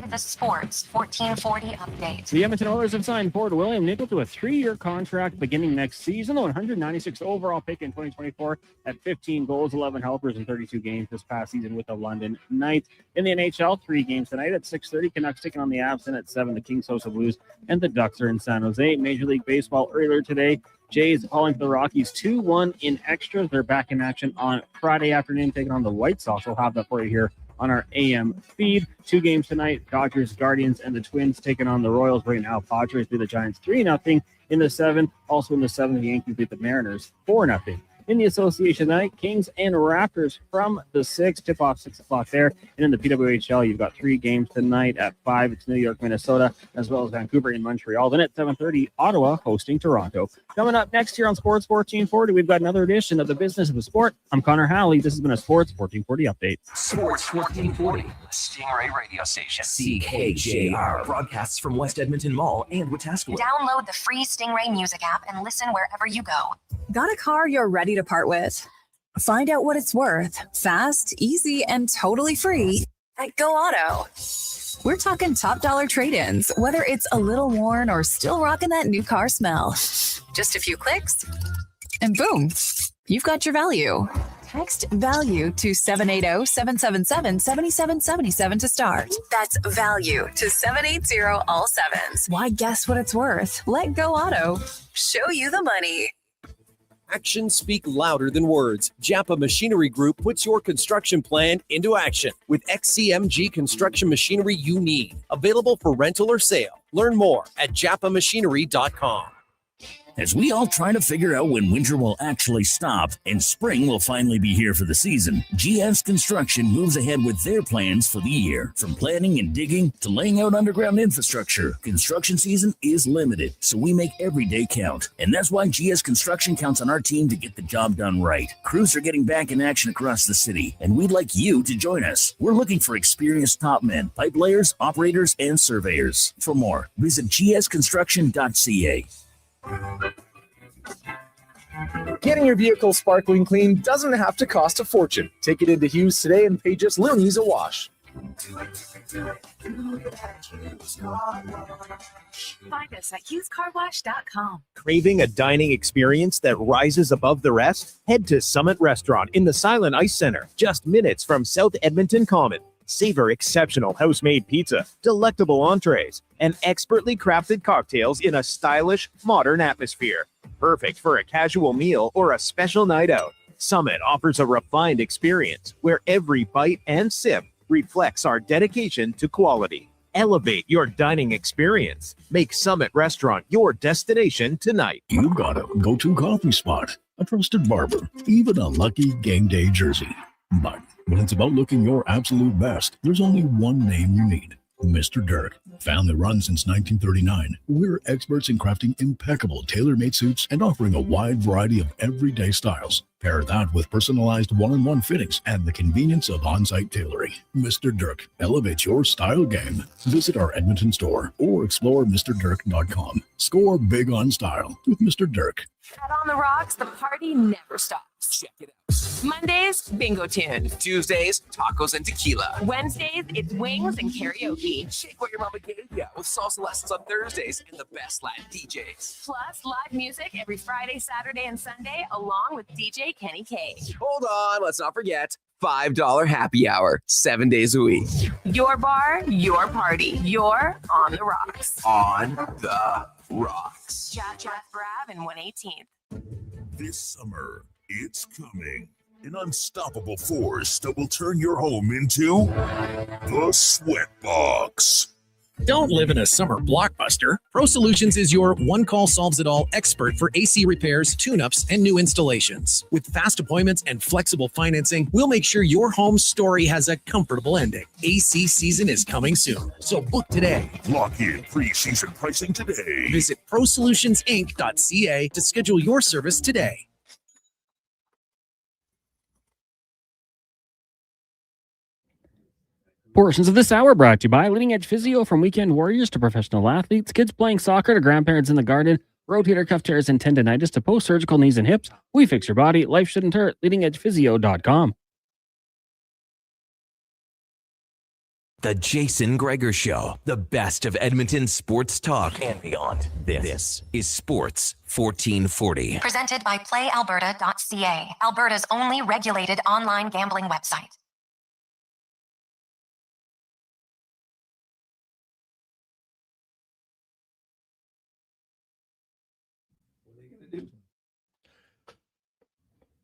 The Sports 1440 update. The Edmonton Oilers have signed forward William Nickel to a 3-year contract beginning next season. The 196th overall pick in 2024 at 15 goals, 11 helpers, and 32 games this past season with the London Knights. In the NHL, 3 games tonight at 6:30. Canucks taking on the Avs, and at 7, the Kings host the Blues, and the Ducks are in San Jose. Major League Baseball earlier today, Jays falling to the Rockies 2-1 in extras. They're back in action on Friday afternoon, taking on the White Sox. We'll have that for you here on our AM feed. 2 games tonight, Dodgers, Guardians, and the Twins taking on the Royals. Right now, Padres beat the Giants 3-0 in the 7. Also in the 7, the Yankees beat the Mariners 4-0. In the association tonight, Kings and Raptors from the 6, tip-off 6 o'clock there. And in the PWHL, you've got 3 games tonight at 5. It's New York, Minnesota, as well as Vancouver and Montreal. Then at 7:30, Ottawa hosting Toronto. Coming up next year on Sports 1440, we've got another edition of the Business of the Sport. I'm Connor Halley. This has been a Sports 1440 update. Sports 1440, the Stingray radio station. CKJR broadcasts from West Edmonton Mall and Wetaskiwin. Download the free Stingray music app and listen wherever you go. Got a car you're ready to part with? Find out what it's worth. Fast, easy, and totally free at Go Auto. We're talking top dollar trade-ins, whether it's a little worn or still rocking that new car smell. Just a few clicks, and boom, you've got your value. Text value to 780-777-7777 to start. That's value to 780 all sevens. Why guess what it's worth? Let Go Auto show you the money. Actions speak louder than words. Japa Machinery Group puts your construction plan into action with XCMG construction machinery you need. Available for rental or sale. Learn more at japamachinery.com. as we all try to figure out when winter will actually stop and spring will finally be here for the season, GS Construction moves ahead with their plans for the year. From planning and digging to laying out underground infrastructure, construction season is limited, so we make every day count. And that's why GS Construction counts on our team to get the job done right. Crews are getting back in action across the city, and we'd like you to join us. We're looking for experienced top men, pipe layers, operators, and surveyors. For more, visit gsconstruction.ca. Getting your vehicle sparkling clean doesn't have to cost a fortune. Take it into Hughes today and pay just loonies a wash. Find us at HughesCarWash.com. Craving a dining experience that rises above the rest? Head to Summit Restaurant in the Silent Ice Center, just minutes from South Edmonton Common. Savor exceptional house-made pizza, delectable entrees, and expertly crafted cocktails in a stylish, modern atmosphere. Perfect for a casual meal or a special night out. Summit offers a refined experience where every bite and sip reflects our dedication to quality. Elevate your dining experience. Make Summit Restaurant your destination tonight. You got a go-to coffee spot, a trusted barber, even a lucky game day jersey. But when it's about looking your absolute best, there's only one name you need. Mr. Dirk. Family run since 1939. We're experts in crafting impeccable tailor-made suits and offering a wide variety of everyday styles. Pair that with personalized one-on-one fittings and the convenience of on-site tailoring. Mr. Dirk elevates your style game. Visit our Edmonton store or explore MrDirk.com. Score big on style with Mr. Dirk. Out on the rocks, the party never stops. Check it out. Mondays, bingo tunes. Tuesdays, tacos and tequila. Wednesdays, it's wings and karaoke. Shake what your mama gave ya with salsa lessons on Thursdays and the best Latin DJs. Plus, live music every Friday, Saturday, and Sunday, along with DJ Kenny K. Hold on, let's not forget $5 happy hour, 7 days a week. Your bar, your party. You're on the rocks. On the rocks. Chat Brab and 118th. This summer, it's coming. An unstoppable force that will turn your home into the Sweatbox. Don't live in a summer blockbuster. Pro Solutions is your one-call solves-it-all expert for AC repairs, tune-ups, and new installations. With fast appointments and flexible financing, we'll make sure your home story has a comfortable ending. AC season is coming soon, so book today. Lock in pre-season pricing today. Visit ProSolutionsInc.ca to schedule your service today. Portions of this hour brought to you by Leading Edge Physio, from weekend warriors to professional athletes, kids playing soccer to grandparents in the garden, rotator cuff tears and tendonitis to post-surgical knees and hips. We fix your body. Life shouldn't hurt. LeadingEdgePhysio.com. The Jason Gregor Show, the best of Edmonton sports talk and beyond. This is Sports 1440. Presented by PlayAlberta.ca, Alberta's only regulated online gambling website.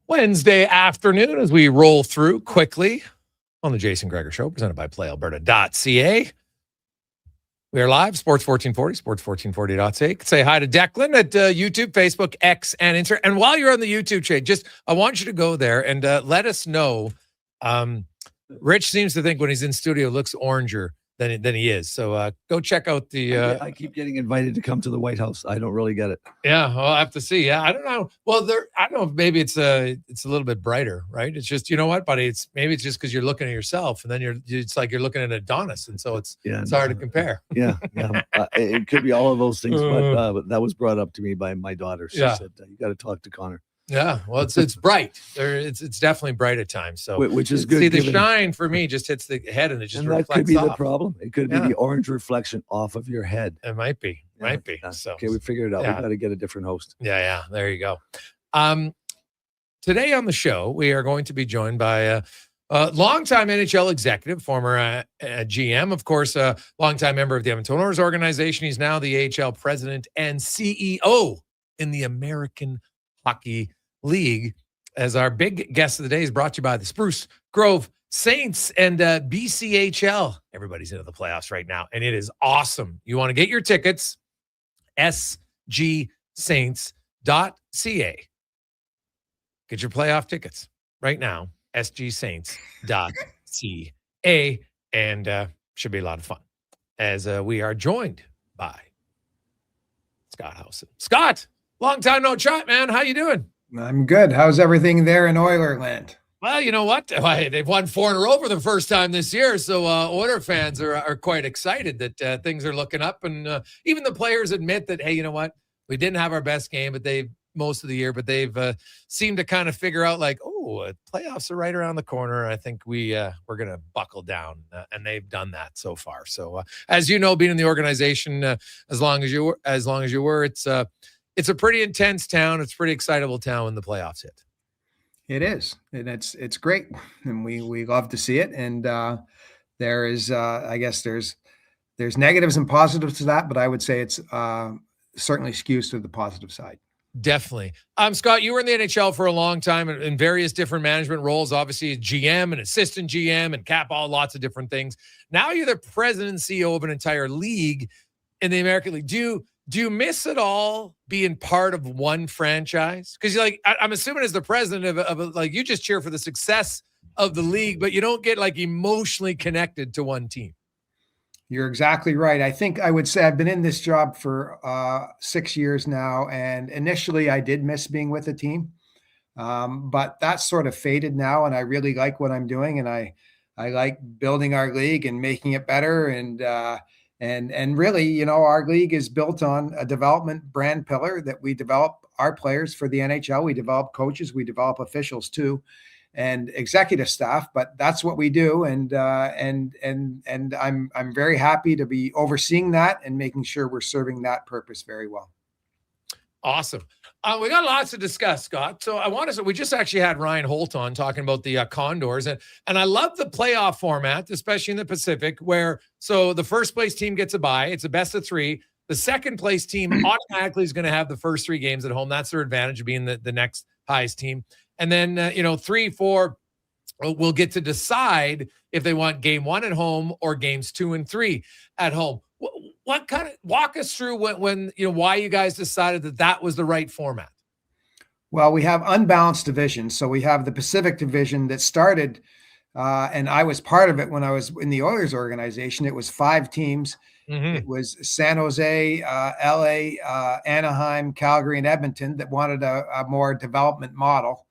Wednesday afternoon as we roll through quickly on the Jason Gregor Show, presented by PlayAlberta.ca. We are live, Sports 1440, sports1440.ca. Say hi to Declan at YouTube, Facebook, X, and Instagram. And while you're on the YouTube chain, I want you to go there and let us know. Rich seems to think when he's in studio, it looks oranger than he is. So go check out the... I keep getting invited to come to the White House. I don't really get it. Yeah, well, I'll have to see. Yeah, I don't know. Well, I don't know if maybe it's a little bit brighter, right? It's just, you know what, buddy? Maybe it's just because you're looking at yourself, and then it's like you're looking at Adonis, and so it's hard to compare. Yeah. It could be all of those things, but that was brought up to me by my daughter. She said, you got to talk to Connor. Yeah, well, it's bright. It's definitely bright at times. So which is good. See, the shine for me just hits the head, and it just reflects that could be off. the problem. It could be the orange reflection off of your head. It might be. So okay, we figured it out. We got to get a different host. Yeah. There you go. Today on the show, we are going to be joined by a longtime NHL executive, former GM, of course, a longtime member of the Edmonton Oilers organization. He's now the AHL president and CEO in the American Hockey League. As our big guest of the day is brought to you by the Spruce Grove Saints and BCHL. Everybody's into the playoffs right now, and it is awesome. You want to get your tickets, SGSaints.com. sgsaints.ca. Get your playoff tickets right now, sgsaints.ca, and should be a lot of fun as we are joined by Scott Howson. Scott, long time no chat, man. How you doing? I'm good. How's everything there in Oilerland? Well, you know what? They've won 4 in a row for the first time this year, so Oiler fans are quite excited that things are looking up, and even the players admit that, hey, you know what? We didn't have our best game, but most of the year, but they've seemed to kind of figure out like, playoffs are right around the corner. I think we're going to buckle down, and they've done that so far. So as you know, being in the organization as long as you were, it's a pretty intense town. It's a pretty excitable town when the playoffs hit. It is, and it's great, and we love to see it. And there is, I guess there's negatives and positives to that, but I would say it's certainly skews to the positive side. Definitely. Scott, you were in the NHL for a long time in various different management roles, obviously GM and assistant GM and lots of different things. Now you're the president and CEO of an entire league in the American League. Do you miss it all being part of one franchise? Because you're like, I'm assuming as the president of like, you just cheer for the success of the league, but you don't get like emotionally connected to one team. You're exactly right. I think I would say I've been in this job for 6 years now, and initially I did miss being with the team, but that's sort of faded now, and I really like what I'm doing, and I like building our league and making it better, and really, you know, our league is built on a development brand pillar that we develop our players for the NHL. We develop coaches, we develop officials too, and executive staff, but that's what we do. And I'm very happy to be overseeing that and making sure we're serving that purpose very well. Awesome. We got lots to discuss, Scott. So we just actually had Ryan Holt on talking about the Condors, and I love the playoff format, especially in the Pacific, where so the first place team gets a bye. It's a best of 3. The second place team automatically is going to have the first 3 games at home. That's their advantage of being the next highest team. And then, 3, 4 will get to decide if they want game 1 at home or games 2 and 3 at home. What kind of walk us through when why you guys decided that was the right format? Well, we have unbalanced divisions. So we have the Pacific Division that started, and I was part of it when I was in the Oilers organization. It was 5 teams. Mm-hmm. It was San Jose, LA, Anaheim, Calgary, and Edmonton that wanted a more development model.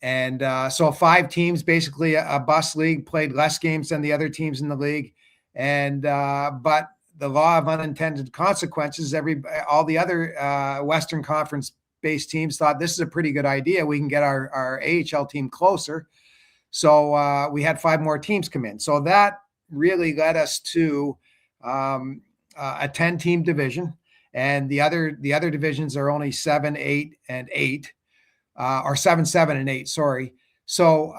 And so 5 teams, basically a bus league, played less games than the other teams in the league. And but the law of unintended consequences, all the other Western Conference-based teams thought this is a pretty good idea. We can get our AHL team closer. So we had 5 more teams come in. So that really led us to a 10-team division. And the other divisions are only 7, 8, and 8. Or 7, 7, and 8, sorry. So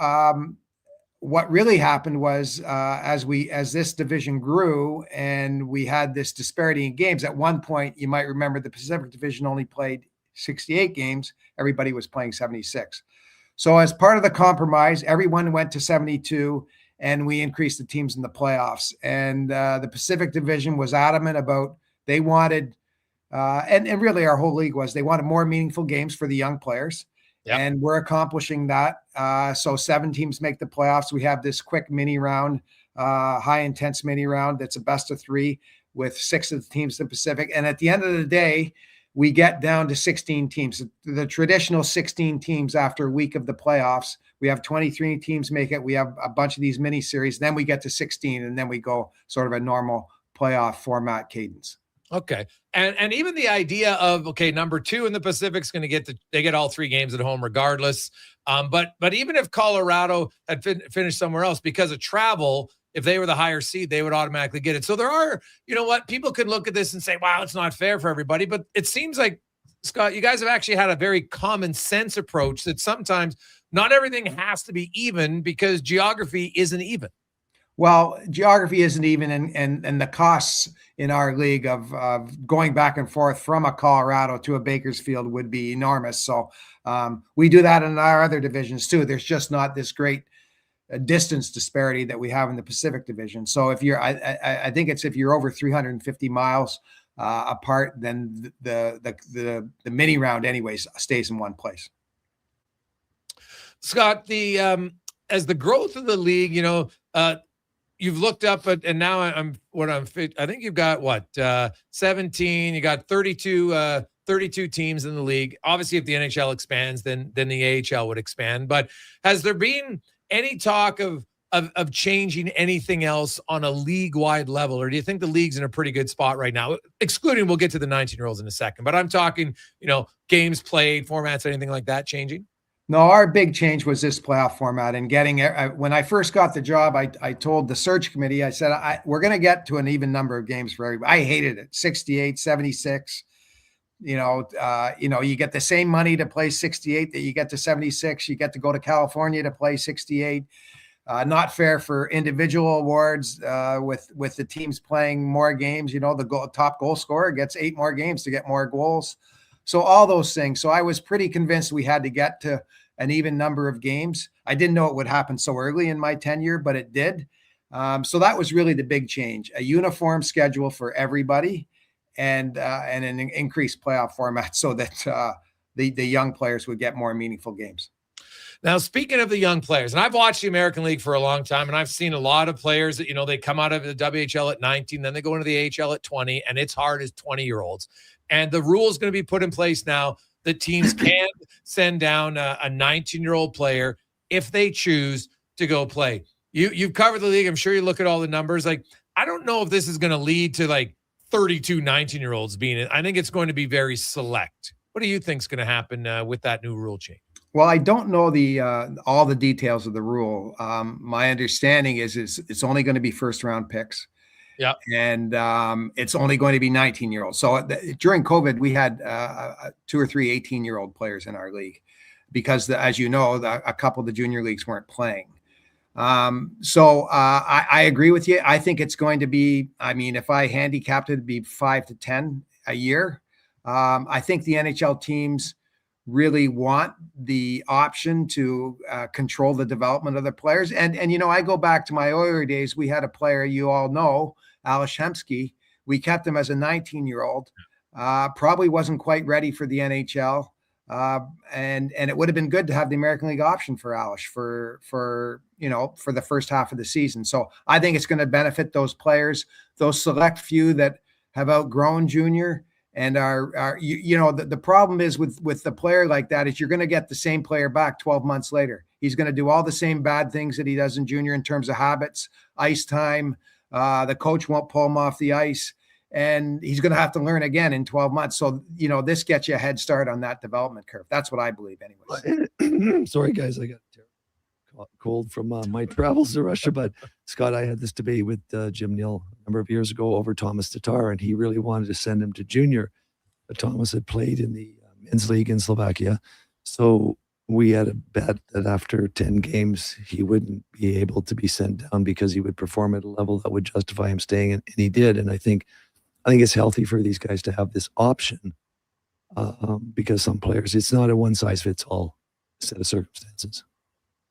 what really happened was as this division grew and we had this disparity in games, at one point, you might remember the Pacific Division only played 68 games. Everybody was playing 76. So as part of the compromise, everyone went to 72 and we increased the teams in the playoffs. And the Pacific Division was adamant about they wanted, and really our whole league was, they wanted more meaningful games for the young players. Yep. And we're accomplishing that. So 7 teams make the playoffs. We have this quick mini round, high intense mini round. That's a best of 3 with 6 of the teams in the Pacific. And at the end of the day, we get down to 16 teams, the traditional 16 teams after a week of the playoffs. We have 23 teams make it. We have a bunch of these mini series. Then we get to 16 and then we go sort of a normal playoff format cadence. Okay. And even the idea of, okay, number 2 in the Pacific's going to they get all 3 games at home regardless. But even if Colorado had finished somewhere else because of travel, if they were the higher seed, they would automatically get it. So there are, people could look at this and say, wow, it's not fair for everybody. But it seems like, Scott, you guys have actually had a very common sense approach that sometimes not everything has to be even because geography isn't even. Well, geography isn't even, and the costs in our league of going back and forth from a Colorado to a Bakersfield would be enormous. So we do that in our other divisions too. There's just not this great distance disparity that we have in the Pacific Division. So if you're, I think it's if you're over 350 miles apart, then the mini round anyways stays in one place. Scott, the as the growth of the league, you've looked up at, and now I think you've got 17, you got 32 teams in the league. Obviously, if the NHL expands, then the AHL would expand. But has there been any talk of changing anything else on a league-wide level, or do you think the league's in a pretty good spot right now? Excluding, we'll get to the 19-year-olds in a second, but I'm talking, games played, formats, anything like that changing? No, our big change was this playoff format and getting when I first got the job, I told the search committee, I said, we're going to get to an even number of games for everybody. I hated it. 68, 76, you get the same money to play 68 that you get to 76. You get to go to California to play 68. Not fair for individual awards with the teams playing more games. The top goal scorer gets 8 more games to get more goals. So all those things. So I was pretty convinced we had to get to an even number of games. I didn't know it would happen so early in my tenure, but it did. So that was really the big change: a uniform schedule for everybody, and an increased playoff format so that the young players would get more meaningful games. Now, speaking of the young players, and I've watched the American League for a long time, and I've seen a lot of players that, they come out of the WHL at 19, then they go into the AHL at 20, and it's hard as 20-year-olds. And the rule is going to be put in place now that teams can send down a 19-year-old player if they choose to go play. You've covered the league. I'm sure you look at all the numbers. Like, I don't know if this is going to lead to 32 19-year-olds being in. I think it's going to be very select. What do you think is going to happen with that new rule change? Well, I don't know all the details of the rule. My understanding is it's only going to be first-round picks. Yeah, and it's only going to be 19-year-olds. So during COVID, we had 2 or 3 18-year-old players in our league because, as you know, a couple of the junior leagues weren't playing. So I agree with you. I think it's going to be. I mean, if I handicapped it, it'd be 5 to 10 a year. I think the NHL teams really want the option to control the development of the players. And I go back to my earlier days. We had a player you all know, Henrque. We kept him as a 19-year-old. Probably wasn't quite ready for the NHL. And it would have been good to have the American League option for Alish for the first half of the season. So I think it's going to benefit those players, those select few that have outgrown junior. And the problem is with the player like that is you're going to get the same player back 12 months later. He's going to do all the same bad things that he does in junior in terms of habits, ice time. The coach won't pull him off the ice, and he's going to have to learn again in 12 months. So, this gets you a head start on that development curve. That's what I believe anyways. Sorry, guys. I got cold from my travels to Russia, but Scott, I had this debate with Jim Neal a number of years ago over Thomas Tatar, and he really wanted to send him to junior. But Thomas had played in the men's league in Slovakia, so we had a bet that after 10 games he wouldn't be able to be sent down because he would perform at a level that would justify him staying, and he did. And I think it's healthy for these guys to have this option because some players, it's not a one size fits all set of circumstances.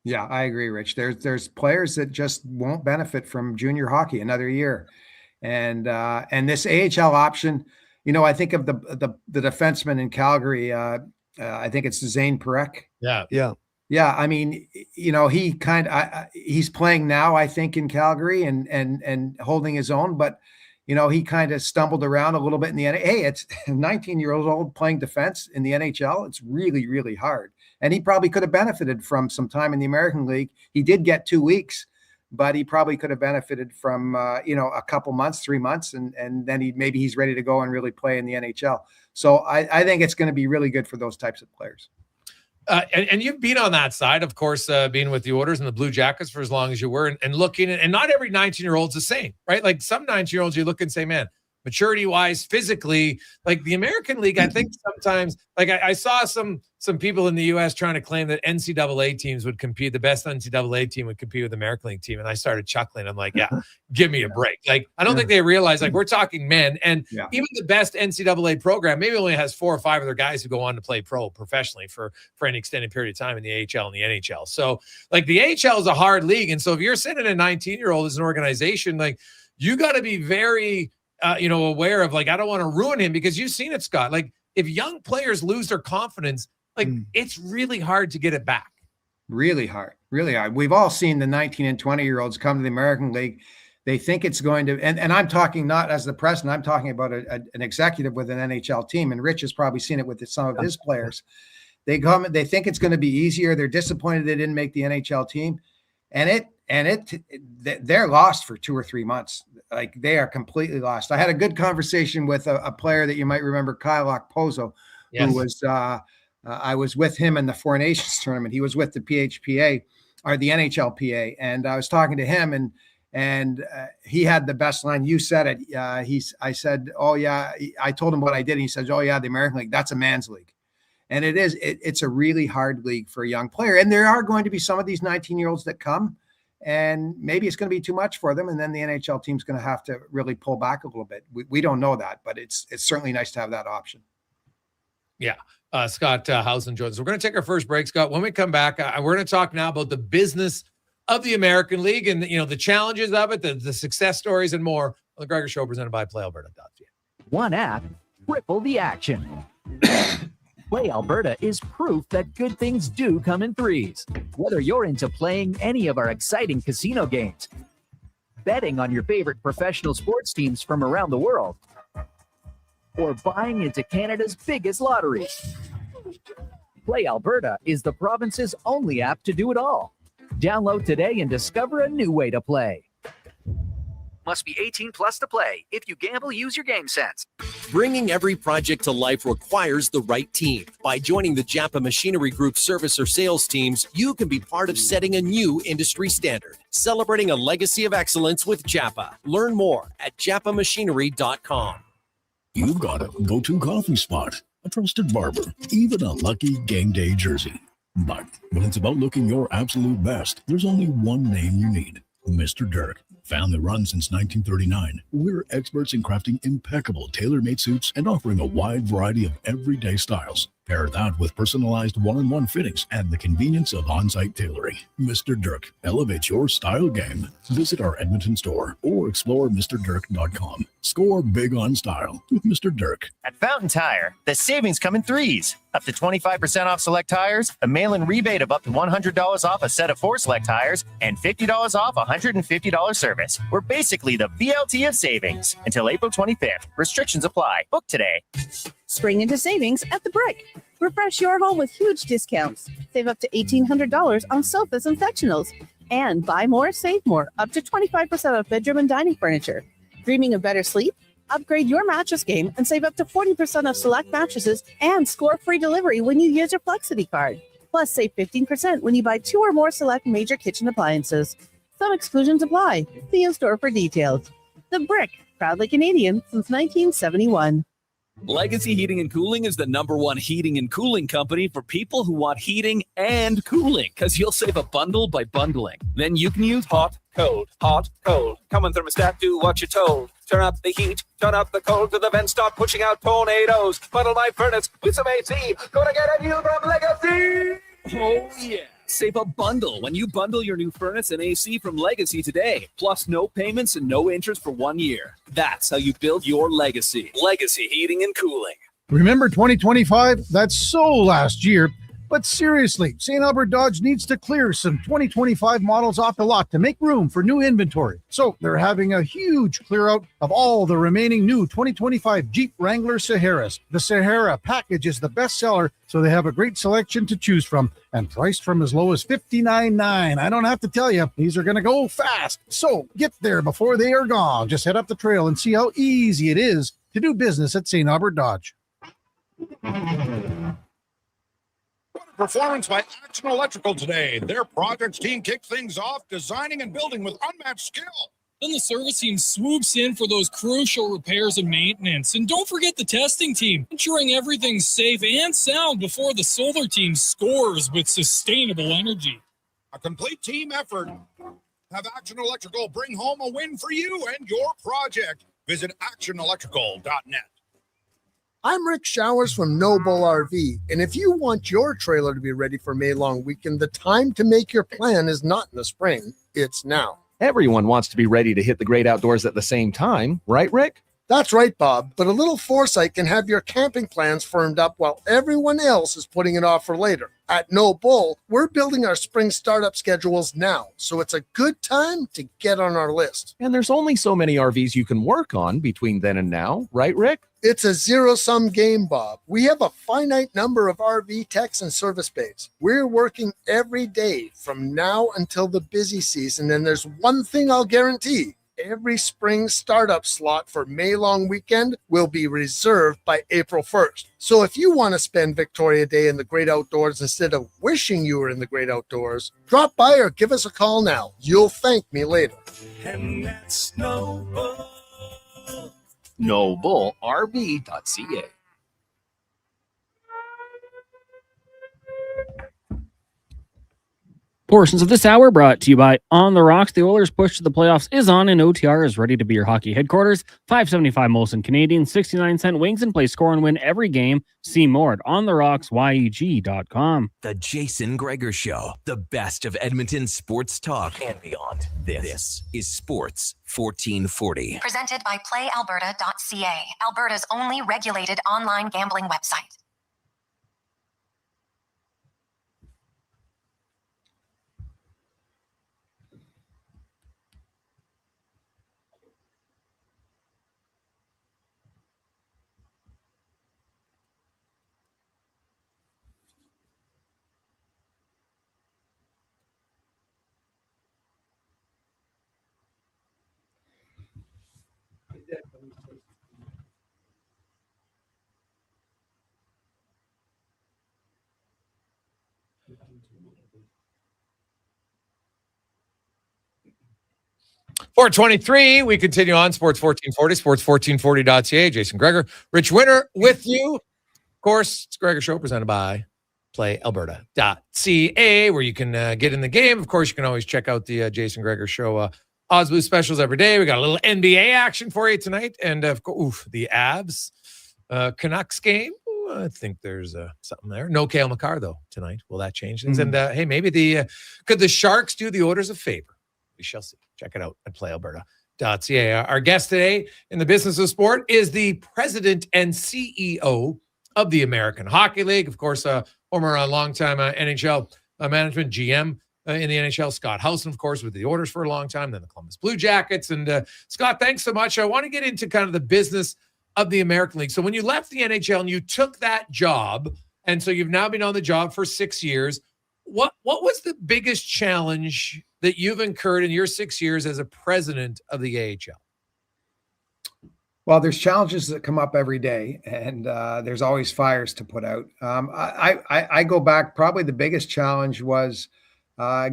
Yeah, I agree, Rich. There's players that just won't benefit from junior hockey another year, and this AHL option. I think of the defenseman in Calgary. I think it's Zane Parekh. Yeah. I mean, he's playing now. I think in Calgary and holding his own, but he kind of stumbled around a little bit in the NHL. Hey, it's 19-year-old playing defense in the NHL. It's really, really hard. And he probably could have benefited from some time in the American League. He did get 2 weeks, but he probably could have benefited from, a couple months, 3 months, and then he's ready to go and really play in the NHL. So I think it's going to be really good for those types of players. And you've been on that side, of course, being with the Oilers and the Blue Jackets for as long as you were, and looking at, and not every 19-year-old's the same, right? Like some 19-year-olds you look and say, man, maturity-wise, physically, like the American League, I think sometimes, like I saw some people in the U.S. trying to claim that NCAA teams would compete, the best NCAA team would compete with the American League team, and I started chuckling. I'm like, yeah, give me a break. Like, I don't think they realize, like, we're talking men, and even the best NCAA program maybe only has 4 or 5 of their guys who go on to play professionally for any extended period of time in the AHL and the NHL. So, like, the AHL is a hard league, and so if you're sending a 19-year-old as an organization, like, you got to be very aware of, like, I don't want to ruin him, because you've seen it, Scott. Like, if young players lose their confidence, like, it's really hard to get it back. Really hard. We've all seen the 19 and 20-year-olds come to the American League. They think it's going to, and I'm talking not as the president, I'm talking about an executive with an NHL team, and Ritch has probably seen it with some of his players. They come, they think it's going to be easier. They're disappointed they didn't make the NHL team, and they're lost for 2 or 3 months. Like, they are completely lost. I had a good conversation with a player that you might remember, Kyle Okposo, who was, I was with him in the Four Nations tournament. He was with the PHPA, or the NHLPA, and I was talking to him, and he had the best line. You said it. I said, oh yeah. I told him what I did. And he says, oh yeah, the American League, that's a man's league. And it's a really hard league for a young player. And there are going to be some of these 19-year-olds that come, and maybe it's going to be too much for them. And then the NHL team's going to have to really pull back a little bit. We don't know that, but it's certainly nice to have that option. Yeah. Scott Howson joins us. We're going to take our first break, Scott. When we come back, we're going to talk now about the business of the American League and, the challenges of it, the success stories, and more on the Gregor Show, presented by PlayAlberta.ca. One app, triple the action. Play Alberta is proof that good things do come in threes. Whether you're into playing any of our exciting casino games, betting on your favorite professional sports teams from around the world, or buying into Canada's biggest lottery, Play Alberta is the province's only app to do it all. Download today and discover a new way to play. Must be 18 plus to play. If you gamble, use your game sense. Bringing every project to life requires the right team. By joining the Japa Machinery Group service or sales teams, you can be part of setting a new industry standard. Celebrating a legacy of excellence with Japa. Learn more at japamachinery.com. You've got a go-to coffee spot, a trusted barber, even a lucky game day jersey. But when it's about looking your absolute best, there's only one name you need: Mr. Dirk. Family run since 1939, we're experts in crafting impeccable tailor-made suits and offering a wide variety of everyday styles. Pair that with personalized one-on-one fittings and the convenience of on-site tailoring. Mr. Dirk elevates your style game. Visit our Edmonton store or explore MrDirk.com. Score big on style with Mr. Dirk. At Fountain Tire, the savings come in threes. Up to 25% off select tires, a mail-in rebate of up to $100 off a set of 4 select tires, and $50 off a $150 service. We're basically the BLT of savings. Until April 25th. Restrictions apply. Book today. Spring into savings at The Brick. Refresh your home with huge discounts. Save up to $1,800 on sofas and sectionals. And buy more, save more. Up to 25% off bedroom and dining furniture. Dreaming of better sleep? Upgrade your mattress game and save up to 40% off select mattresses and score free delivery when you use your Flexity card. Plus, save 15% when you buy 2 or more select major kitchen appliances. Some exclusions apply. See in-store for details. The Brick, proudly Canadian since 1971. Legacy Heating and Cooling is the #1 heating and cooling company for people who want heating and cooling, because you'll save a bundle by bundling. Then you can use hot, cold, hot, cold. Come on, thermostat, do what you're told. Turn up the heat, turn up the cold, to the vents start pushing out tornadoes. Bundle my furnace with some AC. Gonna get a deal from Legacy! Oh, yeah. Save a bundle when you bundle your new furnace and AC from Legacy today. Plus no payments and no interest for 1 year. That's how you build your legacy. Legacy Heating and Cooling. Remember 2025? That's so last year. But seriously, St. Albert Dodge needs to clear some 2025 models off the lot to make room for new inventory. So they're having a huge clear out of all the remaining new 2025 Jeep Wrangler Saharas. The Sahara package is the best seller, so they have a great selection to choose from and priced from as low as $59,900. I don't have to tell you, these are going to go fast. So get there before they are gone. Just head up the trail and see how easy it is to do business at St. Albert Dodge. Performance by Action Electrical today. Their projects team kicks things off, designing and building with unmatched skill. Then the service team swoops in for those crucial repairs and maintenance. And don't forget the testing team, ensuring everything's safe and sound before the solar team scores with sustainable energy. A complete team effort. Have Action Electrical bring home a win for you and your project. Visit actionelectrical.net. I'm Rick Showers from Noble RV, and if you want your trailer to be ready for May long weekend, the time to make your plan is not in the spring, it's now. Everyone wants to be ready to hit the great outdoors at the same time, right, Rick? That's right, Bob. But a little foresight can have your camping plans firmed up while everyone else is putting it off for later. At No Bull, we're building our spring startup schedules now, so it's a good time to get on our list. And there's only so many RVs you can work on between then and now, right, Rick? It's a zero-sum game, Bob. We have a finite number of RV techs and service bays. We're working every day from now until the busy season, and there's one thing I'll guarantee. Every spring startup slot for May long weekend will be reserved by April 1st. So if you want to spend Victoria Day in the great outdoors instead of wishing you were in the great outdoors, drop by or give us a call now. You'll thank me later. And that's No Bull. NobleRV.ca. Portions of this hour brought to you by On the Rocks. The Oilers' push to the playoffs is on, and OTR is ready to be your hockey headquarters. $5.75 Molson Canadian, 69-cent wings, and play score and win every game. See more at OnTheRocksYEG.com. The Jason Gregor Show, the best of Edmonton sports talk and beyond. This is Sports 1440. Presented by PlayAlberta.ca, Alberta's only regulated online gambling website. .423, we continue on Sports 1440, sports1440.ca. Jason Gregor, Ritch Winter with you. Of course, it's Gregor Show presented by PlayAlberta.ca, where you can get in the game. Of course, you can always check out the Jason Gregor Show Odds Blue specials every day. We got a little NBA action for you tonight. And, of course, the Avs Canucks game. I think there's something there. No Cale Makar, though, tonight. Will that change things? And, hey, maybe could the Sharks do the Oilers a favor? We shall see. Check it out at PlayAlberta.ca. Our guest today in the business of sport is the president and CEO of the American Hockey League. Of course, former longtime NHL management GM in the NHL, Scott Howson, of course, with the Oilers for a long time, then the Columbus Blue Jackets. And Scott, thanks so much. I want to get into kind of the business of the American League. So when you left the NHL and you took that job, and so you've now been on the job for 6 years, what was the biggest challenge that you've incurred in your 6 years as a president of the AHL? Well, there's challenges that come up every day, and there's always fires to put out. I go back, probably the biggest challenge was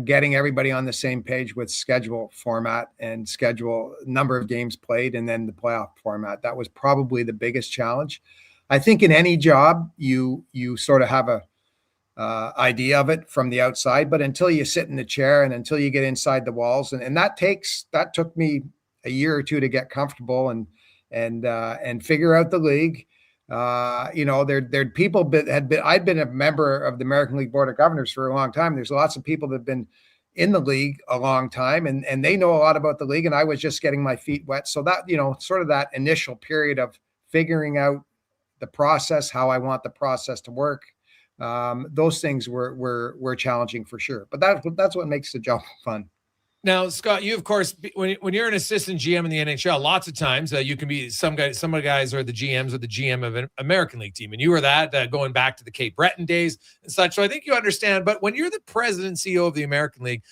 getting everybody on the same page with schedule format and schedule number of games played, and then the playoff format. That was probably the biggest challenge. I think in any job, you sort of have a idea of it from the outside, but until you sit in the chair and until you get inside the walls, and that took me a year or two to get comfortable and figure out the league. There'd people I'd been a member of the American League Board of Governors for a long time. There's lots of people that have been in the league a long time, and they know a lot about the league, and I was just getting my feet wet. So that, sort of that initial period of figuring out the process, how I want the process to work, those things were challenging for sure, but that's what makes the job fun. Now, Scott, you, of course, when you're an assistant GM in the NHL, lots of times you can be some of the guys are the GMs or the GM of an American League team. And you were that going back to the Cape Breton days and such. So I think you understand. But when you're the president and CEO of the American League,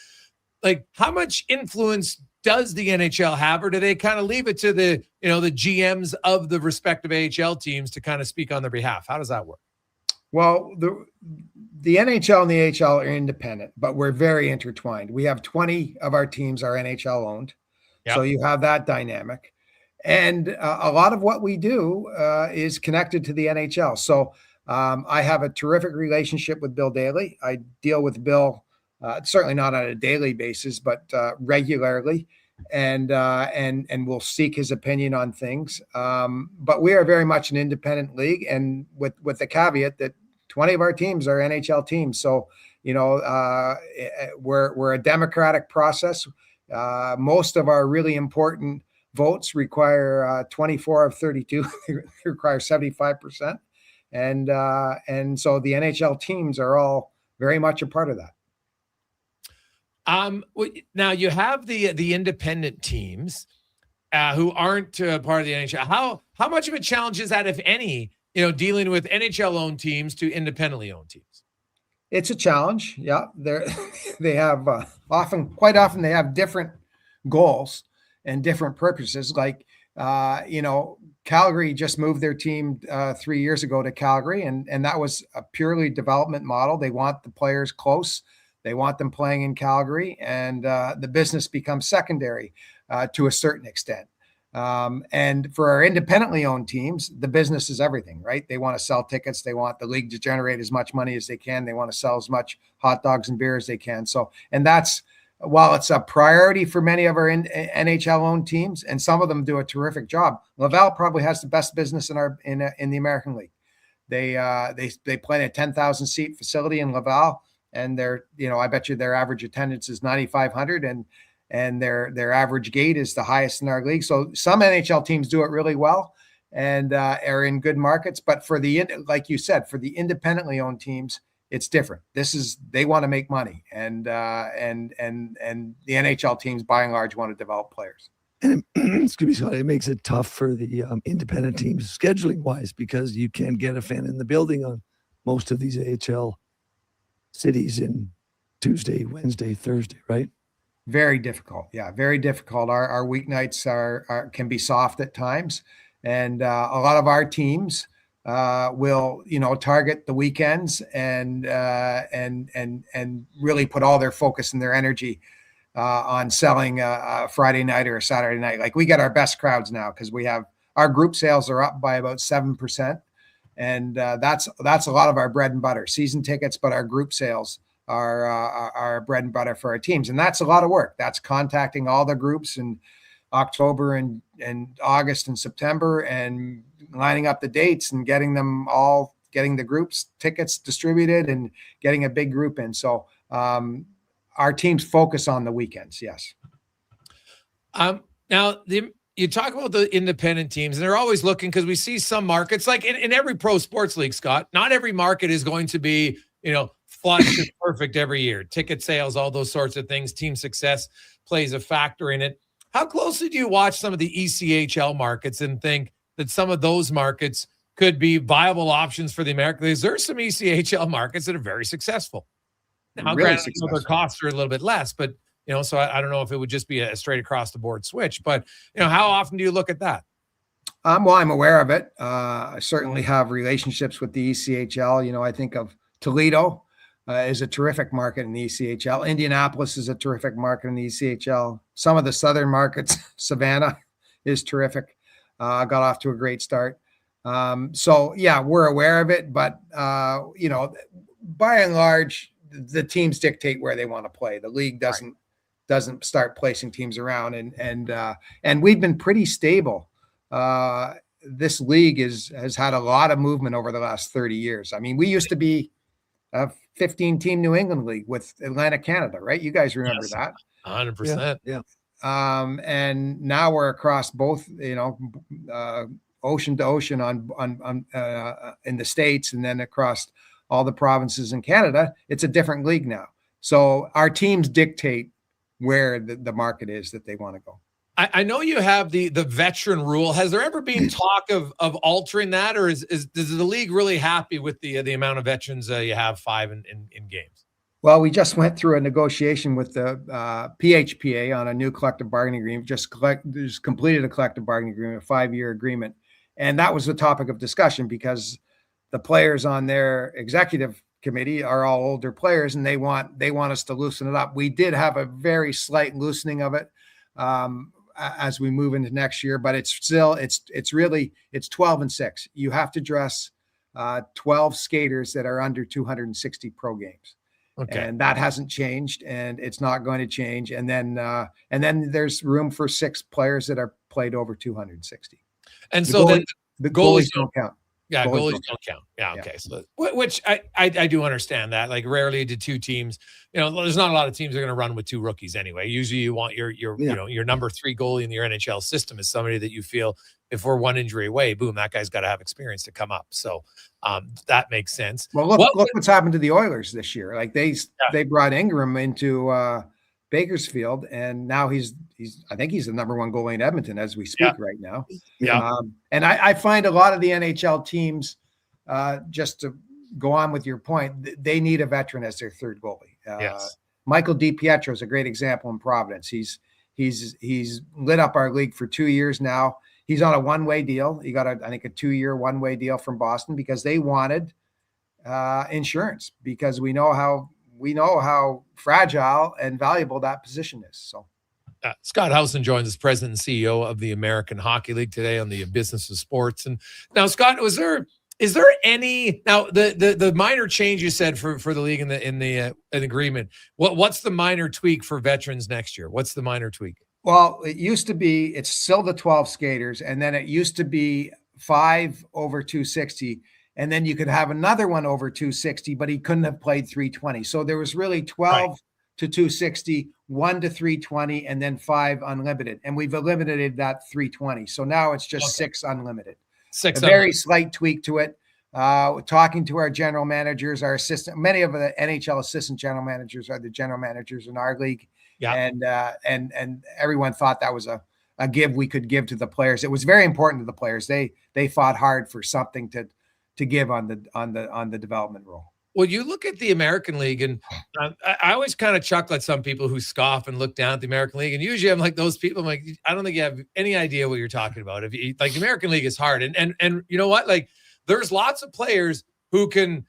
like, how much influence does the NHL have, or do they kind of leave it to the GMs of the respective AHL teams to kind of speak on their behalf? How does that work? Well, the NHL and the AHL are independent, but we're very intertwined. We have 20 of our teams are NHL owned. Yep. So you have that dynamic. And a lot of what we do is connected to the NHL. So I have a terrific relationship with Bill Daly. I deal with Bill, certainly not on a daily basis, but regularly. And we'll seek his opinion on things. But we are very much an independent league, and with the caveat that 20 of our teams are NHL teams. So, we're a democratic process. Most of our really important votes require 24 of 32. They require 75%. And so the NHL teams are all very much a part of that. Now you have the independent teams who aren't part of the NHL. How much of a challenge is that, if any, dealing with NHL-owned teams to independently owned teams? It's a challenge. Yeah, they have quite often they have different goals and different purposes. Like Calgary just moved their team 3 years ago to Calgary, and that was a purely development model. They want the players close. They want them playing in Calgary, and the business becomes secondary to a certain extent. And for our independently owned teams, the business is everything, right? They want to sell tickets. They want the league to generate as much money as they can. They want to sell as much hot dogs and beer as they can. So, and that's, while it's a priority for many of our NHL owned teams, and some of them do a terrific job, Laval probably has the best business in the American League. They play in a 10,000 seat facility in Laval, and I bet you their average attendance is 9,500, and their average gate is the highest in our league. So some NHL teams do it really well and are in good markets. But like you said, for the independently owned teams, it's different. They want to make money, and the NHL teams by and large want to develop players. And excuse me, Scott, it makes it tough for the independent teams scheduling wise, because you can't get a fan in the building on most of these AHL cities in Tuesday, Wednesday, Thursday, right? Very difficult. Yeah, very difficult. Our weeknights can be soft at times, and a lot of our teams will target the weekends and really put all their focus and their energy on selling a Friday night or a Saturday night. Like, we get our best crowds now because we have our group sales are up by about 7%, and that's a lot of our bread and butter. Season tickets, but our group sales are bread and butter for our teams. And that's a lot of work. That's contacting all the groups in October and August and September, and lining up the dates and getting the groups tickets distributed and getting a big group in. So our teams focus on the weekends. Yes. Now you talk about the independent teams, and they're always looking, because we see some markets, like in every pro sports league, Scott, not every market is going to be, flush and perfect every year. Ticket sales, all those sorts of things, team success plays a factor in it. How closely do you watch some of the ECHL markets and think that some of those markets could be viable options for the American League? There's some ECHL markets that are very successful. Now, Really granted, their costs are a little bit less, but so I don't know if it would just be a straight across the board switch. But how often do you look at that? Well, I'm aware of it. I certainly have relationships with the ECHL. I think of Toledo is a terrific market in the ECHL. Indianapolis is a terrific market in the ECHL. Some of the southern markets, Savannah is terrific. Got off to a great start. So yeah, we're aware of it, but by and large, the teams dictate where they want to play. The league doesn't start placing teams around, and we've been pretty stable. This league has had a lot of movement over the last 30 years. I mean, we used to be a 15-team New England league with Atlantic Canada, right? You guys remember that? 100%. Yeah. And now we're across both, ocean to ocean on in the States, and then across all the provinces in Canada. It's a different league now. So our teams dictate where the market is that they want to go. I know you have the veteran rule. Has there ever been talk of altering that, or is the league really happy with the amount of veterans you have, 5 in games? Well, we just went through a negotiation with the PHPA on a new collective bargaining agreement. Just completed a collective bargaining agreement, a 5-year agreement, and that was the topic of discussion because the players on their executive committee are all older players, and they want us to loosen it up. We did have a very slight loosening of it as we move into next year, but it's 12 and 6. You have to dress 12 skaters that are under 260 pro games. Okay. And that hasn't changed, and it's not going to change. And then there's room for 6 players that are played over 260. And so then the goalies don't count. Yeah, goalies don't count. Yeah, okay. So, which I do understand that. Like, rarely do two teams. There's not a lot of teams that are going to run with two rookies anyway. Usually, you want your number 3 goalie in your NHL system is somebody that you feel, if we're one injury away, boom, that guy's got to have experience to come up. So that makes sense. Well, look what's happened to the Oilers this year. Like they brought Ingram into Bakersfield, and now I think he's the number 1 goalie in Edmonton as we speak right now. Yeah. And I find a lot of the NHL teams, just to go on with your point, they need a veteran as their 3rd goalie. Yes. Michael DiPietro is a great example in Providence. He's lit up our league for 2 years now. He's on a one-way deal. He got I think a 2-year one-way deal from Boston because they wanted insurance, because we know how fragile and valuable that position is. So Scott Howson joins as president and CEO of the American Hockey League today on the Business of Sports. And now, Scott, is there any now the minor change you said for the league in the agreement? What's the minor tweak for veterans next year? What's the minor tweak? Well, it's still the 12 skaters, and then it used to be 5 over 260. And then you could have another one over 260, but he couldn't have played 320. So there was really 12 to 260, 1 to 320, and then 5 unlimited. And we've eliminated that 320. So now it's just 6 unlimited. A very slight tweak to it. Talking to our general managers, our assistant, many of the NHL assistant general managers are the general managers in our league. Yeah. And everyone thought that was a give we could give to the players. It was very important to the players. They fought hard for something to give on the development role. Well, you look at the American League, and I always kind of chuckle at some people who scoff and look down at the American League. And usually I'm like those people. I'm like, I don't think you have any idea what you're talking about. The American League is hard. And you know what? Like, there's lots of players who can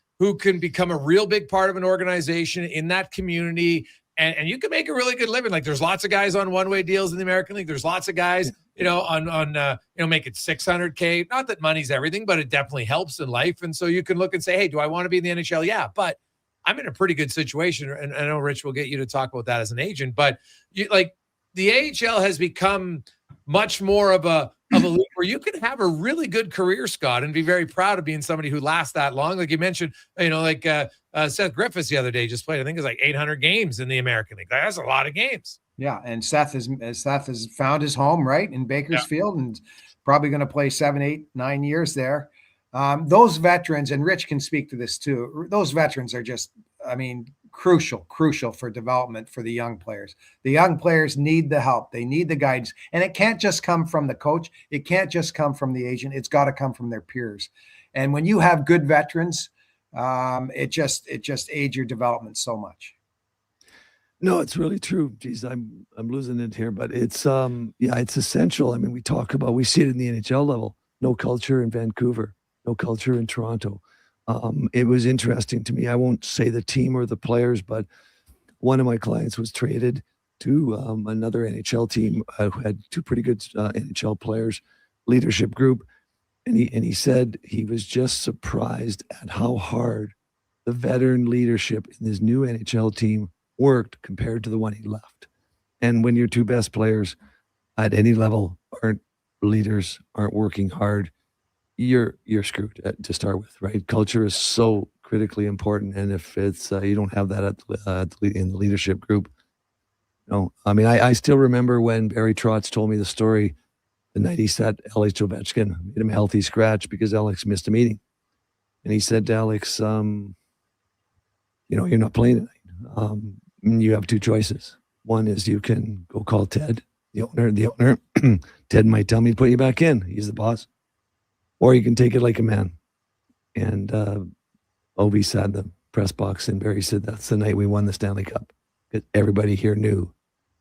become a real big part of an organization in that community. And you can make a really good living. Like, there's lots of guys on one-way deals in the American League. There's lots of guys, on making $600K. Not that money's everything, but it definitely helps in life. And so you can look and say, hey, do I want to be in the NHL? Yeah, but I'm in a pretty good situation. And I know Rich will get you to talk about that as an agent, but the AHL has become much more of a league where you can have a really good career, Scott, and be very proud of being somebody who lasts that long. Like you mentioned, Seth Griffiths the other day just played, I think it was like 800 games in the American League. That's a lot of games. Yeah. And Seth has found his home right in Bakersfield and probably going to play 7, 8, 9 years there. Those veterans, and Rich can speak to this too. Those veterans are just, crucial for development for the young players. The young players need the help. They need the guidance. And it can't just come from the coach. It can't just come from the agent. It's got to come from their peers. And when you have good veterans, it just aids your development so much. No, it's really true. Geez, I'm losing it here, but it's it's essential. I mean, we see it in the NHL level. No culture in Vancouver, no culture in Toronto. It was interesting to me. I won't say the team or the players, but one of my clients was traded to another NHL team who had 2 pretty good NHL players, leadership group. And he said he was just surprised at how hard the veteran leadership in this new NHL team worked compared to the one he left. And when your 2 best players at any level aren't leaders, aren't working hard, you're screwed to start with, right? Culture is so critically important, and if it's you don't have that in the leadership group, I still remember when Barry Trotz told me the story the night he sat Alex Ovechkin, made him a healthy scratch because Alex missed a meeting, and he said to Alex, you're not playing tonight. You have 2 choices. One is you can go call Ted, the owner. Ted might tell me to put you back in. He's the boss. Or you can take it like a man. And Ovi sat in the press box, and Barry said, that's the night we won the Stanley Cup. Everybody here knew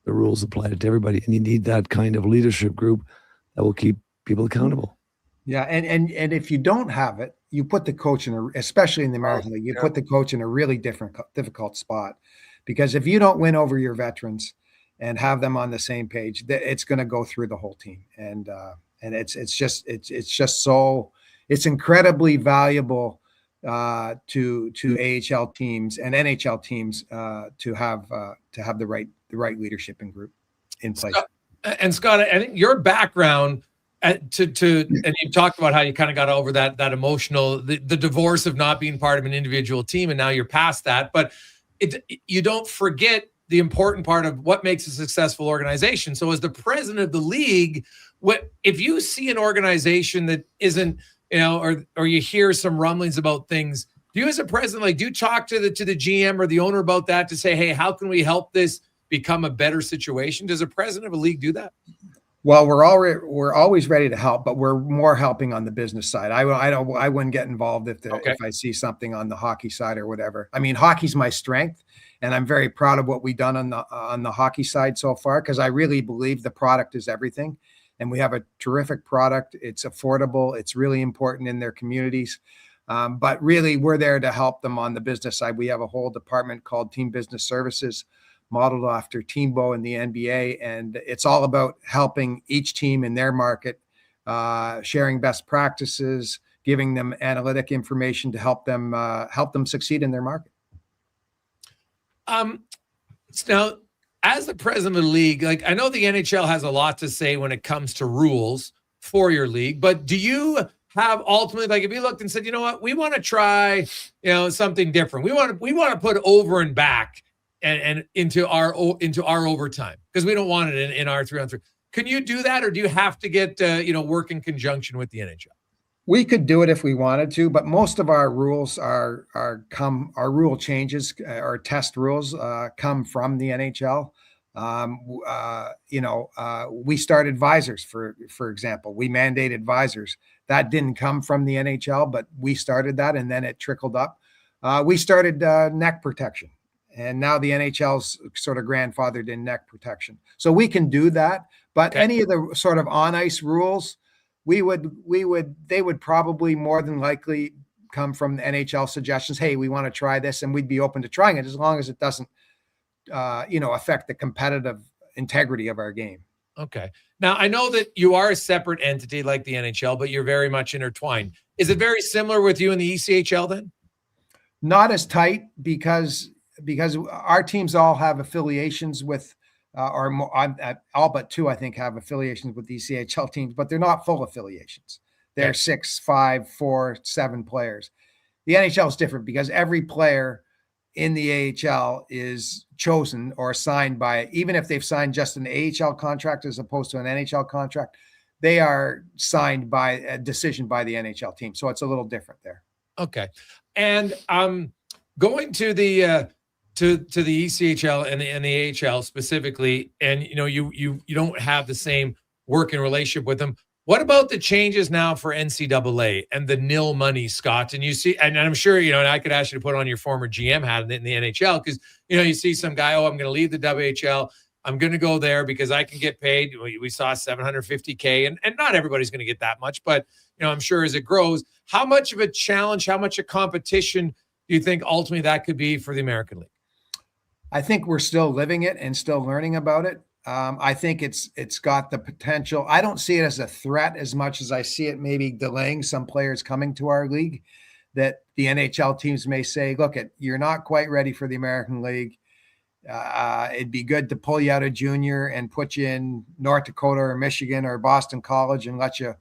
the rules applied to everybody. And you need that kind of leadership group that will keep people accountable. Yeah. And if you don't have it, you put the coach especially in the American League, you put the coach in a really difficult spot. Because if you don't win over your veterans and have them on the same page, it's going to go through the whole team. And it's incredibly valuable to AHL teams and NHL teams to have the right leadership and group in place. And Scott, I think your background and you talked about how you kind of got over that emotional, the divorce of not being part of an individual team, and now you're past that. But you don't forget the important part of what makes a successful organization. So as the president of the league, if you see an organization that isn't, or you hear some rumblings about things, do you as a president, do you talk to the GM or the owner about that to say, hey, how can we help this become a better situation? Does a president of a league do that? Well, we're always ready to help, but we're more helping on the business side. I wouldn't get involved if I see something on the hockey side or whatever. I mean, hockey's my strength, and I'm very proud of what we've done on the hockey side so far, because I really believe the product is everything, and we have a terrific product. It's affordable. It's really important in their communities. But really, we're there to help them on the business side. We have a whole department called Team Business Services, modeled after Teambo in the NBA. And it's all about helping each team in their market, sharing best practices, giving them analytic information to help them succeed in their market. Now, as the president of the league, I know the NHL has a lot to say when it comes to rules for your league, but do you have ultimately, if you looked and said, you know what, we want to try, something different. We want to put over and back and into our overtime, because we don't want it in our 3-on-3. Can you do that, or do you have to get work in conjunction with the NHL? We could do it if we wanted to, but most of our rules our rule changes, our test rules come from the NHL. We started visors, for example. We mandated visors. That didn't come from the NHL, but we started that, and then it trickled up. We started neck protection, and now the NHL's sort of grandfathered in neck protection. So we can do that, but any of the sort of on ice rules, they would probably more than likely come from the NHL suggestions. Hey, we want to try this, and we'd be open to trying it as long as it doesn't, affect the competitive integrity of our game. Okay. Now, I know that you are a separate entity like the NHL, but you're very much intertwined. Is it very similar with you and the ECHL then? Not as tight, because our teams all have affiliations with, all but two, I think, have affiliations with the ECHL teams, but they're not full affiliations. They're 6, 5, 4, 7 players. The NHL is different because every player in the AHL is chosen or signed by, even if they've signed just an AHL contract as opposed to an NHL contract, they are signed by a decision by the NHL team. So it's a little different there. Okay. And going to the to the ECHL and the AHL specifically, and you don't have the same working relationship with them. What about the changes now for NCAA and the nil money, Scott? And you see, and I'm sure, and I could ask you to put on your former GM hat in the NHL, because, you see some guy, I'm going to leave the WHL. I'm going to go there because I can get paid. We saw $750K, and not everybody's going to get that much, but, I'm sure as it grows, how much of a challenge, how much a competition do you think ultimately that could be for the American League? I think we're still living it and still learning about it. I think it's got the potential. I don't see it as a threat as much as I see it maybe delaying some players coming to our league, that the NHL teams may say, look, you're not quite ready for the American League. It'd be good to pull you out of junior and put you in North Dakota or Michigan or Boston College and let you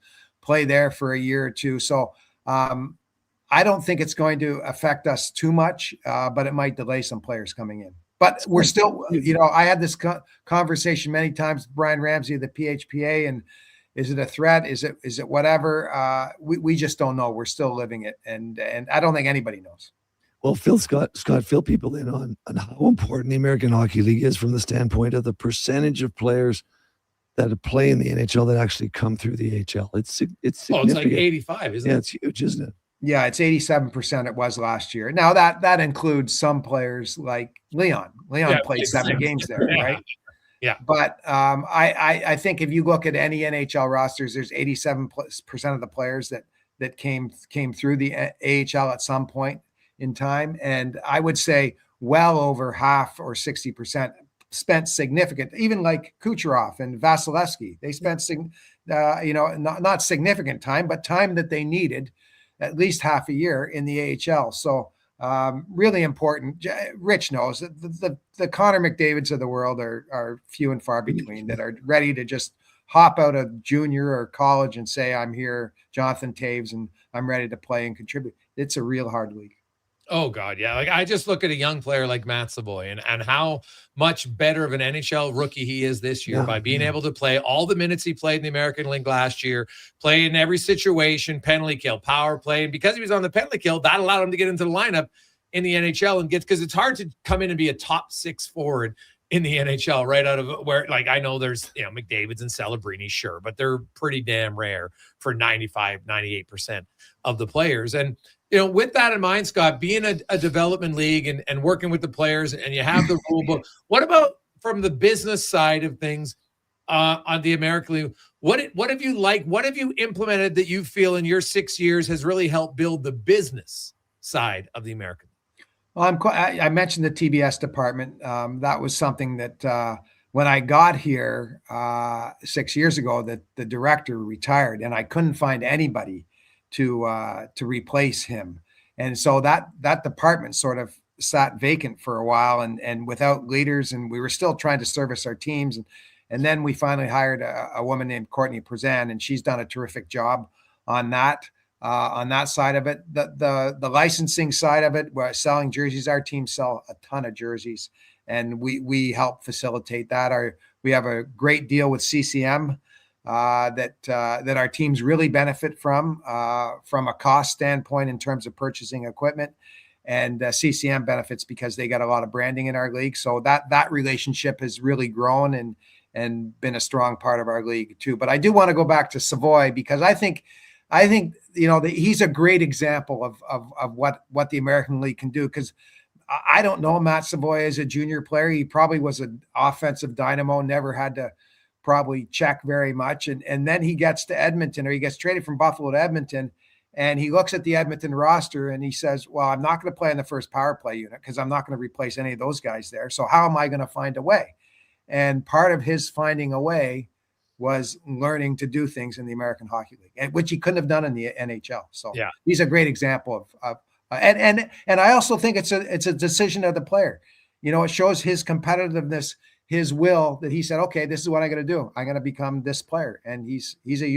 play there for a year or two. So I don't think it's going to affect us too much, but it might delay some players coming in. But we're still, I had this conversation many times with Brian Ramsey of the PHPA, and is it a threat? Is it whatever? We just don't know. We're still living it, and I don't think anybody knows. Well, Scott, fill people in on how important the American Hockey League is from the standpoint of the percentage of players that play in the NHL that actually come through the AHL. It's significant. It's like 85, isn't it? Yeah, it's huge, isn't it? Yeah, it's 87%. It was last year. Now that includes some players like Leon. Leon played 7 games there, right? Yeah. But I think if you look at any NHL rosters, there's 87% of the players that came through the AHL at some point in time, and I would say well over half or 60% spent significant, even like Kucherov and Vasilevsky. They spent not significant time, but time that they needed, at least half a year in the AHL. So really important. Rich knows that the Connor McDavids of the world are few and far between that are ready to just hop out of junior or college and say, I'm here, Jonathan Taves, and I'm ready to play and contribute. It's a real hard league. Oh God, yeah. Like I just look at a young player like Matt Savoy and how much better of an NHL rookie he is this year by being able to play all the minutes he played in the American League last year, play in every situation, penalty kill, power play. And because he was on the penalty kill, that allowed him to get into the lineup in the NHL and because it's hard to come in and be a top 6 forward in the NHL right out of where, like, I know there's, McDavid's and Celebrini, sure, but they're pretty damn rare for 95, 98% of the players. And, with that in mind, Scott, being a development league and working with the players and you have the rule book, what about from the business side of things on the American League? What have you implemented that you feel in your 6 years has really helped build the business side of the American League? Well, I mentioned the TBS department. That was something that when I got here 6 years ago, that the director retired and I couldn't find anybody to replace him. And so that department sort of sat vacant for a while and without leaders, and we were still trying to service our teams. And then we finally hired a woman named Courtney Prezan, and she's done a terrific job on that side of it. The licensing side of it, we're selling jerseys. Our team sell a ton of jerseys, and we help facilitate that. We have a great deal with CCM that our teams really benefit from a cost standpoint in terms of purchasing equipment, and CCM benefits because they got a lot of branding in our league. So that relationship has really grown and been a strong part of our league too. But I do want to go back to Savoy because I think he's a great example of what the American League can do. Because I don't know Matt Savoy as a junior player. He probably was an offensive dynamo, never had to probably check very much. And then he gets to Edmonton, or he gets traded from Buffalo to Edmonton, and he looks at the Edmonton roster and he says, well, I'm not going to play in the first power play unit because I'm not going to replace any of those guys there. So how am I going to find a way? And part of his finding a way was learning to do things in the American Hockey League, which he couldn't have done in the NHL. So yeah, he's a great example of and I also think it's a decision of the player. It shows his competitiveness, his will, that he said, okay, this is what I'm going to do. I'm going to become this player. And he's going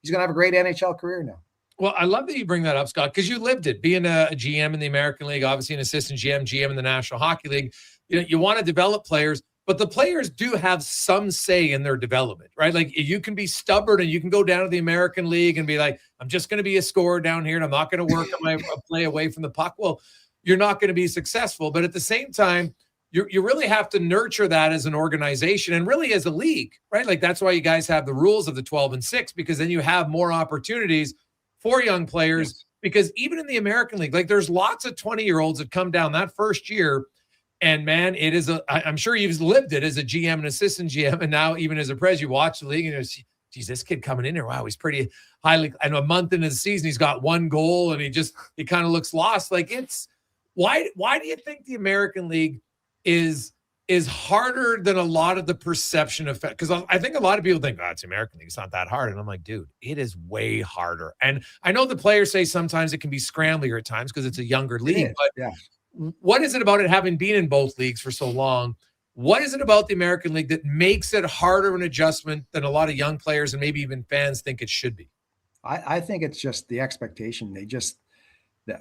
to have a great NHL career now. Well, I love that you bring that up, Scott, because you lived it. Being a GM in the American League, obviously an assistant GM in the National Hockey League, you want to develop players, but the players do have some say in their development, right? Like you can be stubborn and you can go down to the American League and be like, I'm just going to be a scorer down here and I'm not going to work on my play away from the puck. Well, you're not going to be successful. But at the same time, you really have to nurture that as an organization and really as a league, right? Like that's why you guys have the rules of the 12 and 6, because then you have more opportunities for young players. Yes. Because even in the American League, like there's lots of 20-year-olds that come down that first year. And man, it is I'm sure you've lived it as a GM and assistant GM. And now even as a pres, you watch the league and you're like, geez, this kid coming in here, wow, he's pretty highly, and a month into the season, he's got 1 goal and he kind of looks lost. Like why do you think the American League is harder than a lot of the perception of, because I think a lot of people think, it's American League, it's not that hard. And I'm like, dude, it is way harder. And I know the players say sometimes it can be scramblier at times because it's a younger league, but yeah. What is it about it, having been in both leagues for so long? What is it about the American League that makes it harder an adjustment than a lot of young players and maybe even fans think it should be? I think it's just the expectation.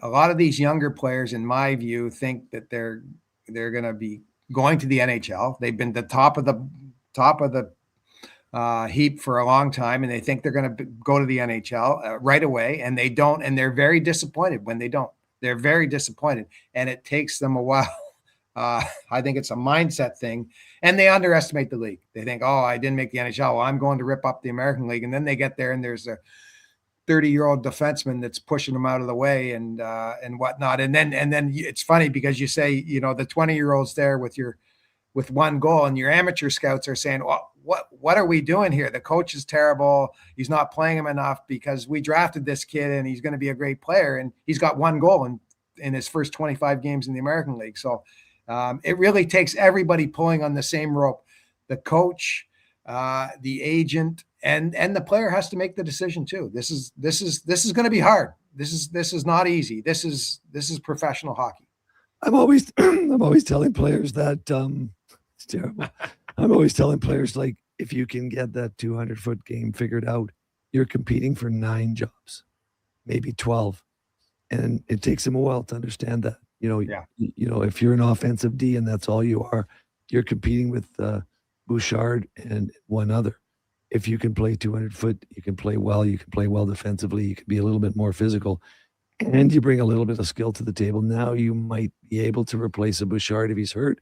A lot of these younger players, in my view, think that they're going to be going to the NHL. They've been the top of the heap for a long time, and they think they're going to go to the NHL right away, and they don't, and they're very disappointed when they don't. They're very disappointed, and it takes them a while. I think it's a mindset thing, and they underestimate the league. They think, oh, I didn't make the NHL. Well, I'm going to rip up the American League, and then they get there, and there's a 30-year-old defenseman that's pushing them out of the way and whatnot. And then it's funny because you say, the 20-year-olds there with 1 goal, and your amateur scouts are saying, well, what are we doing here? The coach is terrible. He's not playing him enough because we drafted this kid and he's going to be a great player. And he's got 1 goal in his first 25 games in the American League. So it really takes everybody pulling on the same rope. The coach, the agent, and the player has to make the decision too. This is going to be hard. This is not easy. This is professional hockey. I'm always telling players that it's terrible. I'm always telling players, like, if you can get that 200-foot game figured out, you're competing for 9 jobs, maybe 12. And it takes them a while to understand that. If you're an offensive D and that's all you are, you're competing with Bouchard and one other. If you can play 200 foot, you can play well. You can play well defensively. You can be a little bit more physical, and you bring a little bit of skill to the table. Now you might be able to replace a Bouchard if he's hurt,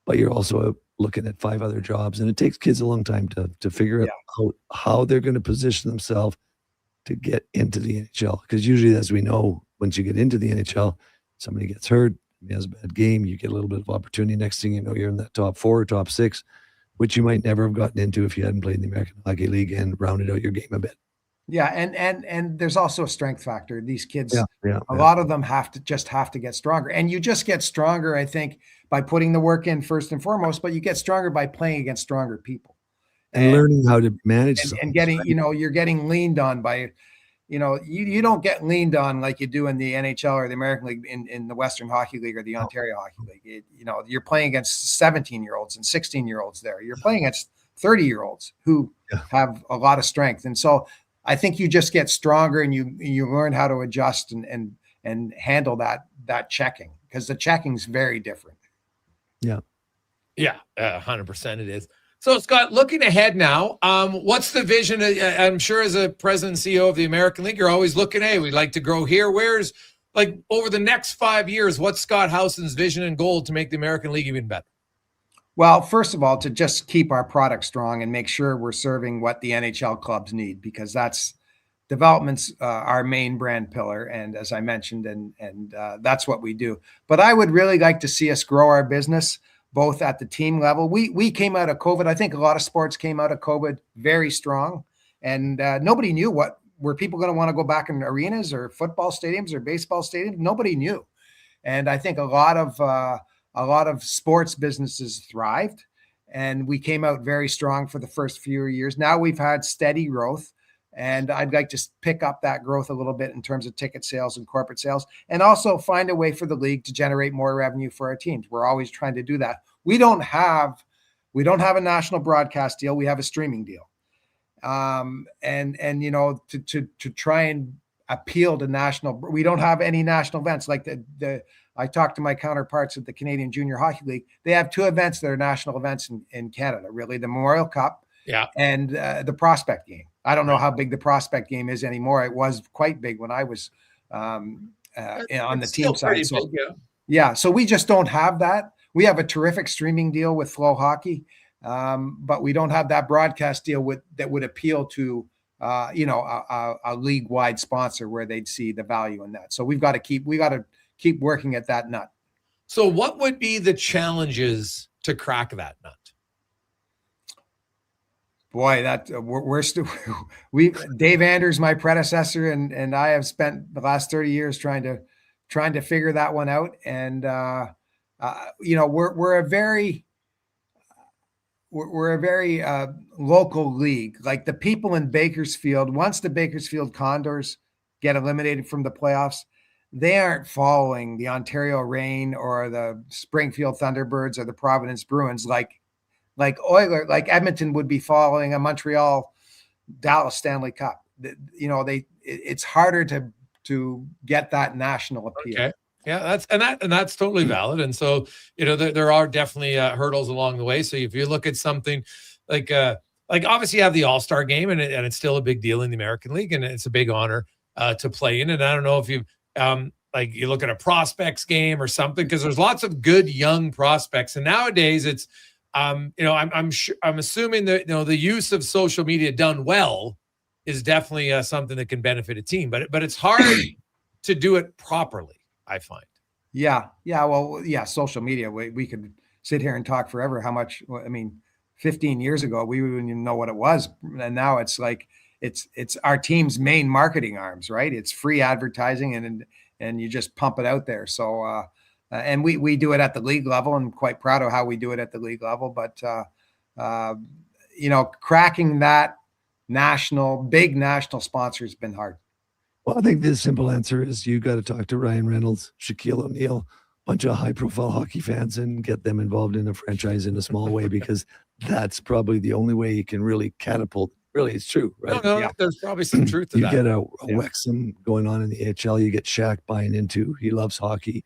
but you're also looking at 5 other jobs, and it takes kids a long time to figure out how they're going to position themselves to get into the NHL. Because usually, as we know, once you get into the NHL, somebody gets hurt, he has a bad game, you get a little bit of opportunity. Next thing you know, you're in that top 4, top 6, which you might never have gotten into if you hadn't played in the American Hockey League and rounded out your game a bit. Yeah, and there's also a strength factor. These kids, a lot of them have to get stronger. And you just get stronger, I think, by putting the work in first and foremost, but you get stronger by playing against stronger people. And learning how to manage and getting, you're getting leaned on by, you don't get leaned on like you do in the NHL or the American League in the Western Hockey League or the Ontario Hockey League. You're playing against 17-year-olds and 16-year-olds there. You're playing against 30-year-olds who have a lot of strength. And so I think you just get stronger and you learn how to adjust and handle that checking, because the checking's very different. Yeah. Yeah, 100% it is. So, Scott, looking ahead now, what's the vision? I'm sure as a president and CEO of the American League, you're always looking, hey, we'd like to grow here. Where's, over the next 5 years, what's Scott Howson's vision and goal to make the American League even better? Well, first of all, to just keep our product strong and make sure we're serving what the NHL clubs need, because that's development's our main brand pillar. And as I mentioned, and that's what we do. But I would really like to see us grow our business both at the team level. We came out of COVID. I think a lot of sports came out of COVID very strong, and nobody knew were people going to want to go back in arenas or football stadiums or baseball stadiums. Nobody knew. And I think a lot of sports businesses thrived, and we came out very strong for the first few years. Now we've had steady growth, and I'd like to pick up that growth a little bit in terms of ticket sales and corporate sales, and also find a way for the league to generate more revenue for our teams. We're always trying to do that. We don't have a national broadcast deal. We have a streaming deal. To try and appeal to national, we don't have any national events like I talked to my counterparts at the Canadian Junior Hockey League. They have 2 events that are national events in Canada, really, the Memorial Cup and the prospect game. I don't know how big the prospect game is anymore. It was quite big when I was on the team side. So, so we just don't have that. We have a terrific streaming deal with Flow Hockey, but we don't have that broadcast deal that would appeal to a league-wide sponsor where they'd see the value in that. So we got to keep working at that nut. So what would be the challenges to crack that nut? Boy, that we're still Dave Anders, my predecessor, and I have spent the last 30 years trying to figure that one out. And we're a very local league. Like the people in Bakersfield, once the Bakersfield Condors get eliminated from the playoffs, they aren't following the Ontario Reign or the Springfield Thunderbirds or the Providence Bruins like Edmonton would be following a Montreal Dallas Stanley Cup. It's harder to get that national appeal. Okay. Yeah, that's totally valid. And so, there are definitely hurdles along the way. So if you look at something like obviously you have the All-Star game and it's still a big deal in the American League, and it's a big honor to play in. And I don't know if you you look at a prospects game or something, because there's lots of good young prospects. And nowadays it's I'm assuming that the use of social media done well is definitely something that can benefit a team, but it's hard to do it properly, I find. Yeah. Well, social media. We could sit here and talk forever. How much? 15 years ago we wouldn't even know what it was, and now it's like it's our team's main marketing arms, right? It's free advertising, and you just pump it out there. So. And we do it at the league level, and I'm quite proud of how we do it at the league level. But, cracking that big national sponsor has been hard. Well, I think the simple answer is you got to talk to Ryan Reynolds, Shaquille O'Neal, a bunch of high-profile hockey fans, and get them involved in a franchise in a small way, because that's probably the only way you can really catapult. Really, it's true, right? No, there's probably some truth to You that. get a Wexham going on in the AHL. You get Shaq buying into. He loves hockey.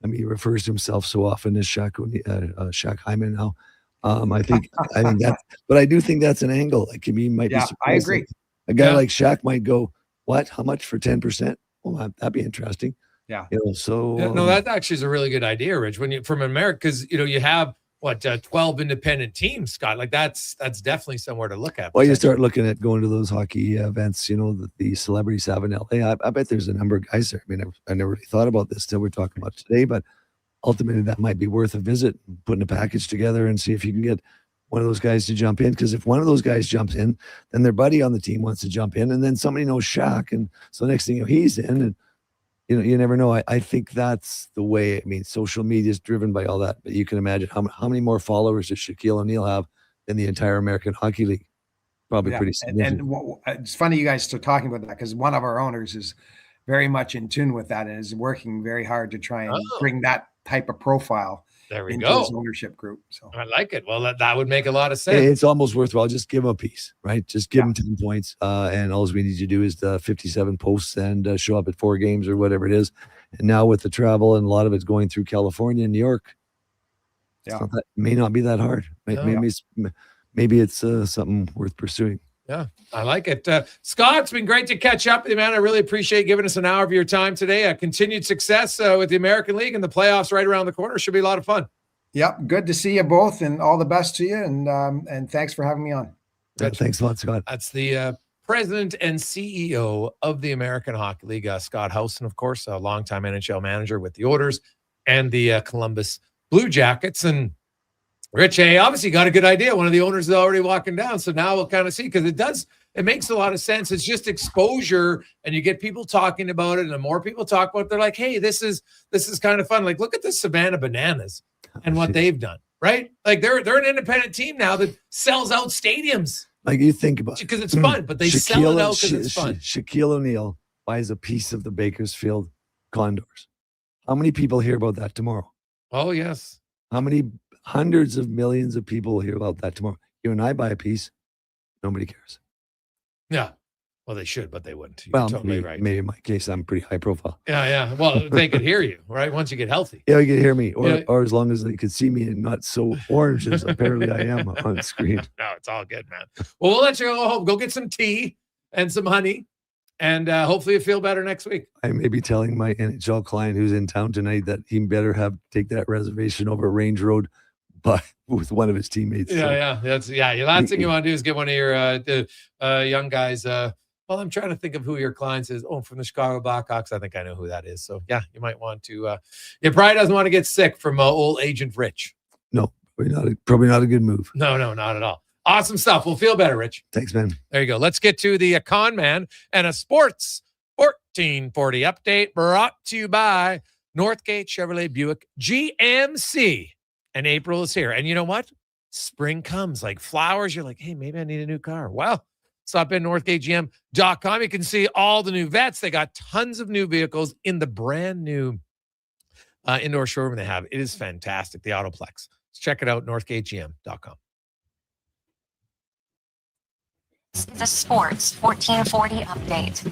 I mean, he refers to himself so often as Shaq Hyman now. I think that, but I do think that's an angle. Like, he might be surprised. I agree. A guy like Shaq might go, "What? How much for 10%?" Well, that'd be interesting. Yeah. So that actually is a really good idea, Rich. When you from America, because you have 12 independent teams, Scott. Like that's definitely somewhere to look at. Well, you start looking at going to those hockey events, that the celebrities have in LA. I bet there's a number of guys there. I mean, I never really thought about this till we're talking about today, but ultimately that might be worth a visit, putting a package together and see if you can get one of those guys to jump in. Because if one of those guys jumps in, then their buddy on the team wants to jump in, and then somebody knows Shaq, and so next thing he's in, and you never know. I think that's the way. I mean, social media is driven by all that, but you can imagine how many more followers does Shaquille O'Neal have than the entire American Hockey League? Probably pretty significant. And it's funny you guys start talking about that, because one of our owners is very much in tune with that and is working very hard to try and bring that type of profile into his ownership group. So I like it. Well, that would make a lot of sense. It's almost worthwhile. Just give him a piece, right? Just give him 10 points. And all we need to do is the 57 posts and show up at 4 games or whatever it is. And now with the travel and a lot of it's going through California and New York, may not be that hard. Maybe it's something worth pursuing. Yeah, I like it. Scott, it's been great to catch up with you, man. I really appreciate giving us an hour of your time today. Continued success with the American League and the playoffs right around the corner. Should be a lot of fun. Yep. Good to see you both, and all the best to you. And thanks for having me on. Thanks a lot, Scott. That's the president and CEO of the American Hockey League, Scott Howson, of course, a longtime NHL manager with the Oilers and the Columbus Blue Jackets. And Rich, hey, obviously got a good idea. One of the owners is already walking down. So now we'll kind of see, because it makes a lot of sense. It's just exposure, and you get people talking about it, and the more people talk about it, they're like, hey, this is kind of fun. Like, look at the Savannah Bananas and what they've done, right? Like they're an independent team now that sells out stadiums. Like, you think about it. Because it's fun, but they sell it out because it's fun. Shaquille O'Neal buys a piece of the Bakersfield Condors. How many people hear about that tomorrow? Oh, yes. How many hundreds of millions of people will hear about that tomorrow? You and I buy a piece. Nobody cares. Yeah. Well, they should, but they wouldn't. You're Well, totally right. maybe in my case, I'm pretty high profile. Yeah. Well, they could hear you, right? Once you get healthy. Yeah, you can hear me, or as long as they could see me and not so orange as apparently I am on screen. No, it's all good, man. Well, we'll let you go home. Go get some tea and some honey, and hopefully you feel better next week. I may be telling my NHL client who's in town tonight that he better take that reservation over Range Road, but with one of his teammates. Yeah. The last thing you want to do is get one of your young guys. Well, I'm trying to think of who your clients is. Oh, from the Chicago Blackhawks. I think I know who that is. So, yeah, you might want to. You probably doesn't want to get sick from old Agent Rich. No, probably not a good move. No, not at all. Awesome stuff. We'll feel better, Rich. Thanks, man. There you go. Let's get to the Con Man and a Sports 1440 update brought to you by Northgate Chevrolet Buick GMC. And April is here. And you know what? Spring comes like flowers. You're like, hey, maybe I need a new car. Well, stop in NorthgateGM.com. You can see all the new vets. They got tons of new vehicles in the brand new indoor showroom they have. It is fantastic, the Autoplex. Let's check it out, NorthgateGM.com. The Sports 1440 update.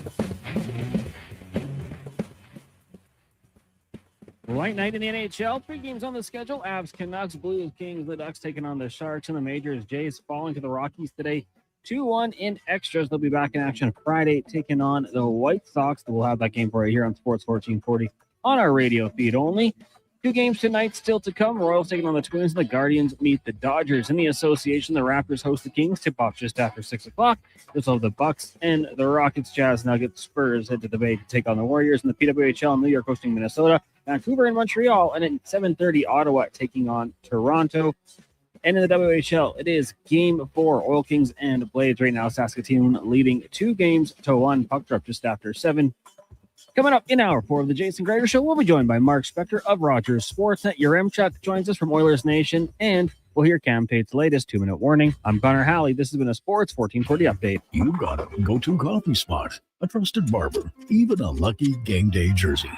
Right night in the NHL. 3 games on the schedule. Avs, Canucks, Blues, Kings, the Ducks taking on the Sharks, and the Majors. Jays falling to the Rockies today. 2-1 in extras. They'll be back in action Friday, taking on the White Sox. We'll have that game for you here on Sports 1440 on our radio feed only. 2 games tonight still to come. Royals taking on the Twins. The Guardians meet the Dodgers. In the association, the Raptors host the Kings. Tip-off just after 6 o'clock. There's also the Bucks and the Rockets, Jazz, Nuggets, Spurs head to the Bay to take on the Warriors. In the PWHL, New York hosting Minnesota. Vancouver and Montreal. And at 7:30, Ottawa taking on Toronto. And in the WHL, it is Game 4, Oil Kings and Blades. Right now, Saskatoon leading 2-1. Puck drop just after 7. Coming up in hour 4 of the Jason Gregor Show, we'll be joined by Mark Spector of Rogers Sportsnet. Yaremchuk joins us from Oilers Nation, and we'll hear Cam Tate's latest 2-minute warning. I'm Connor Halley. This has been a Sports 1440 update. You got a go-to coffee spot, a trusted barber, even a lucky game day jersey.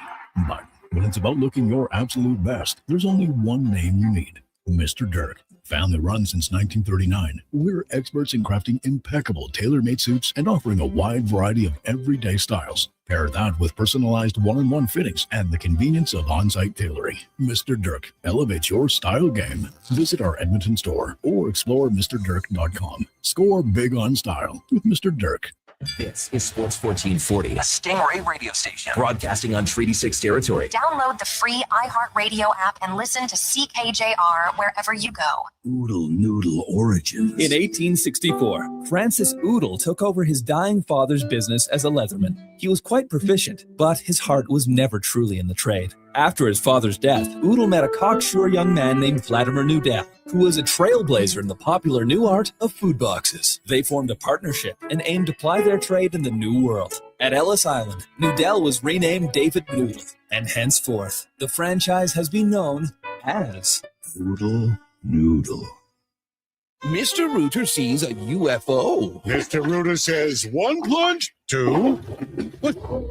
But when it's about looking your absolute best, there's only one name you need: Mr. Dirk. Family run since 1939, we're experts in crafting impeccable tailor-made suits and offering a wide variety of everyday styles. Pair that with personalized one-on-one fittings and the convenience of on-site tailoring. Mr. Dirk elevates your style game. Visit our Edmonton store or explore MrDirk.com. Score big on style with Mr. Dirk. This is Sports 1440, a Stingray radio station broadcasting on Treaty 6 territory. Download the free iHeartRadio app and listen to CKJR wherever you go. Oodle Noodle Origins. In 1864, Francis Oodle took over his dying father's business as a leatherman. He was quite proficient, but his heart was never truly in the trade. After his father's death, Oodle met a cocksure young man named Vladimir Nudel, who was a trailblazer in the popular new art of food boxes. They formed a partnership and aimed to ply their trade in the New World. At Ellis Island, Nudel was renamed David Noodle, and henceforth, the franchise has been known as Oodle Noodle. Mr. Rooter sees a UFO. Mr. Rooter says 1 plunge, 2.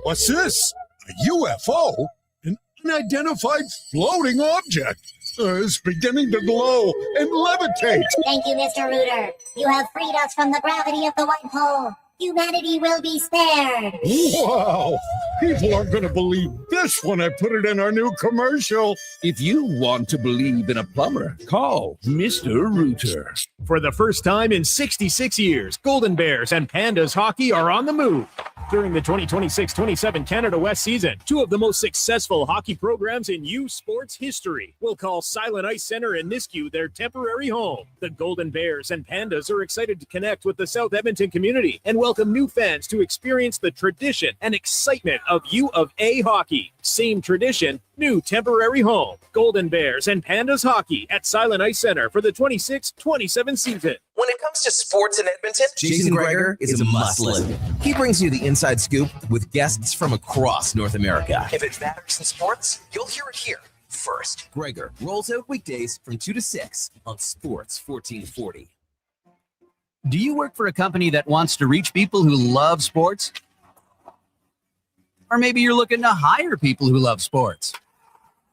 What's this? A UFO? An unidentified floating object. It's beginning to glow and levitate. Thank you, Mr. Rooter. You have freed us from the gravity of the white hole. Humanity will be spared. Wow! People aren't going to believe this when I put it in our new commercial. If you want to believe in a plumber, call Mr. Rooter. For the first time in 66 years, Golden Bears and Pandas hockey are on the move. During the 2026-27 Canada West season, 2 of the most successful hockey programs in U Sports history will call Silent Ice Center in Nisku their temporary home. The Golden Bears and Pandas are excited to connect with the South Edmonton community and welcome new fans to experience the tradition and excitement of U of A hockey. Same tradition, new temporary home. Golden Bears and Pandas hockey at Silent Ice Center for the 26-27 season. When it comes to sports in Edmonton, Jason Gregor is a must-listen. He brings you the inside scoop with guests from across North America. If it matters in sports, you'll hear it here first. Gregor rolls out weekdays from 2 to 6 on Sports 1440. Do you work for a company that wants to reach people who love sports? Or maybe you're looking to hire people who love sports.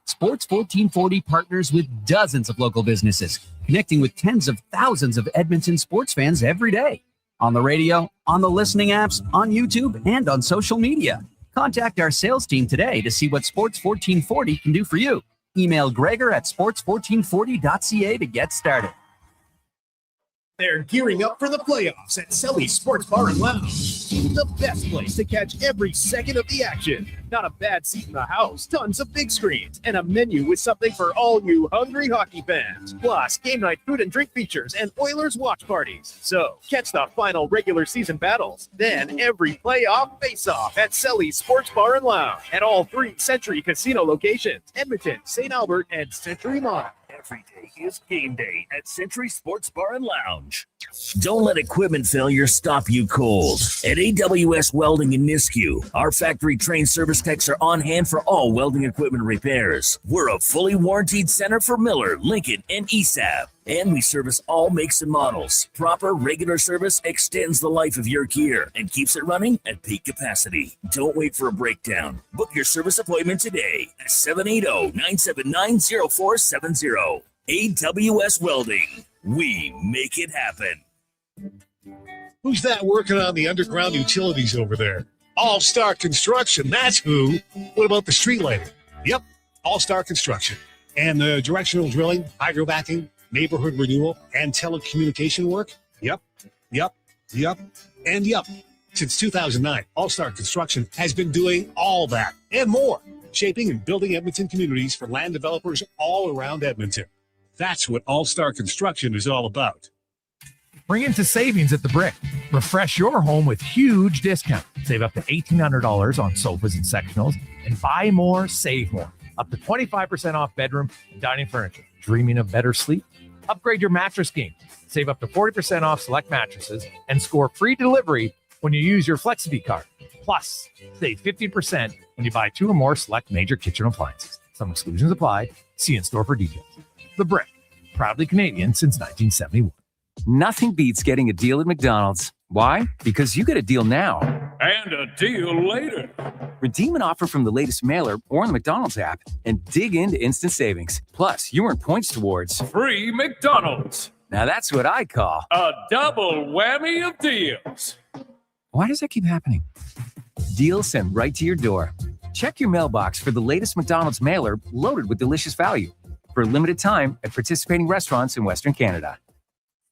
Sports 1440 partners with dozens of local businesses, connecting with tens of thousands of Edmonton sports fans every day. On the radio, on the listening apps, on YouTube, and on social media. Contact our sales team today to see what Sports 1440 can do for you. Email Gregor at sports1440.ca to get started. They're gearing up for the playoffs at Selly's Sports Bar and Lounge. The best place to catch every second of the action. Not a bad seat in the house, tons of big screens, and a menu with something for all you hungry hockey fans. Plus, game night food and drink features and Oilers watch parties. So, catch the final regular season battles. Then, every playoff face-off at Selly's Sports Bar and Lounge at all 3 Century Casino locations, Edmonton, St. Albert, and Century Mont. Every day is game day at Century Sports Bar and Lounge. Don't let equipment failure stop you cold. At AWS Welding in Nisku, our factory-trained service techs are on hand for all welding equipment repairs. We're a fully warranted center for Miller, Lincoln, and ESAB. And we service all makes and models. Proper, regular service extends the life of your gear and keeps it running at peak capacity. Don't wait for a breakdown. Book your service appointment today at 780-979-0470. AWS Welding. We make it happen. Who's that working on the underground utilities over there? All-Star Construction, that's who. What about the street lighting? Yep, All-Star Construction. And the directional drilling, hydrovacking, neighborhood renewal, and telecommunication work? Yep. Since 2009, All-Star Construction has been doing all that and more, shaping and building Edmonton communities for land developers all around Edmonton. That's what All-Star Construction is all about. Bring into savings at the Brick. Refresh your home with huge discounts. Save up to $1,800 on sofas and sectionals, and buy more, save more. Up to 25% off bedroom and dining furniture. Dreaming of better sleep? Upgrade your mattress game. Save up to 40% off select mattresses and score free delivery when you use your FlexiBee card. Plus, save 50% when you buy 2 or more select major kitchen appliances. Some exclusions apply. See in-store for details. The Brick, proudly Canadian since 1971. Nothing beats getting a deal at McDonald's. Why? Because you get a deal now. And a deal later. Redeem an offer from the latest mailer or on the McDonald's app and dig into instant savings. Plus, you earn points towards Free McDonald's. Now that's what I call A double whammy of deals. Why does that keep happening? Deals sent right to your door. Check your mailbox for the latest McDonald's mailer loaded with delicious value. For a limited time at participating restaurants in Western Canada.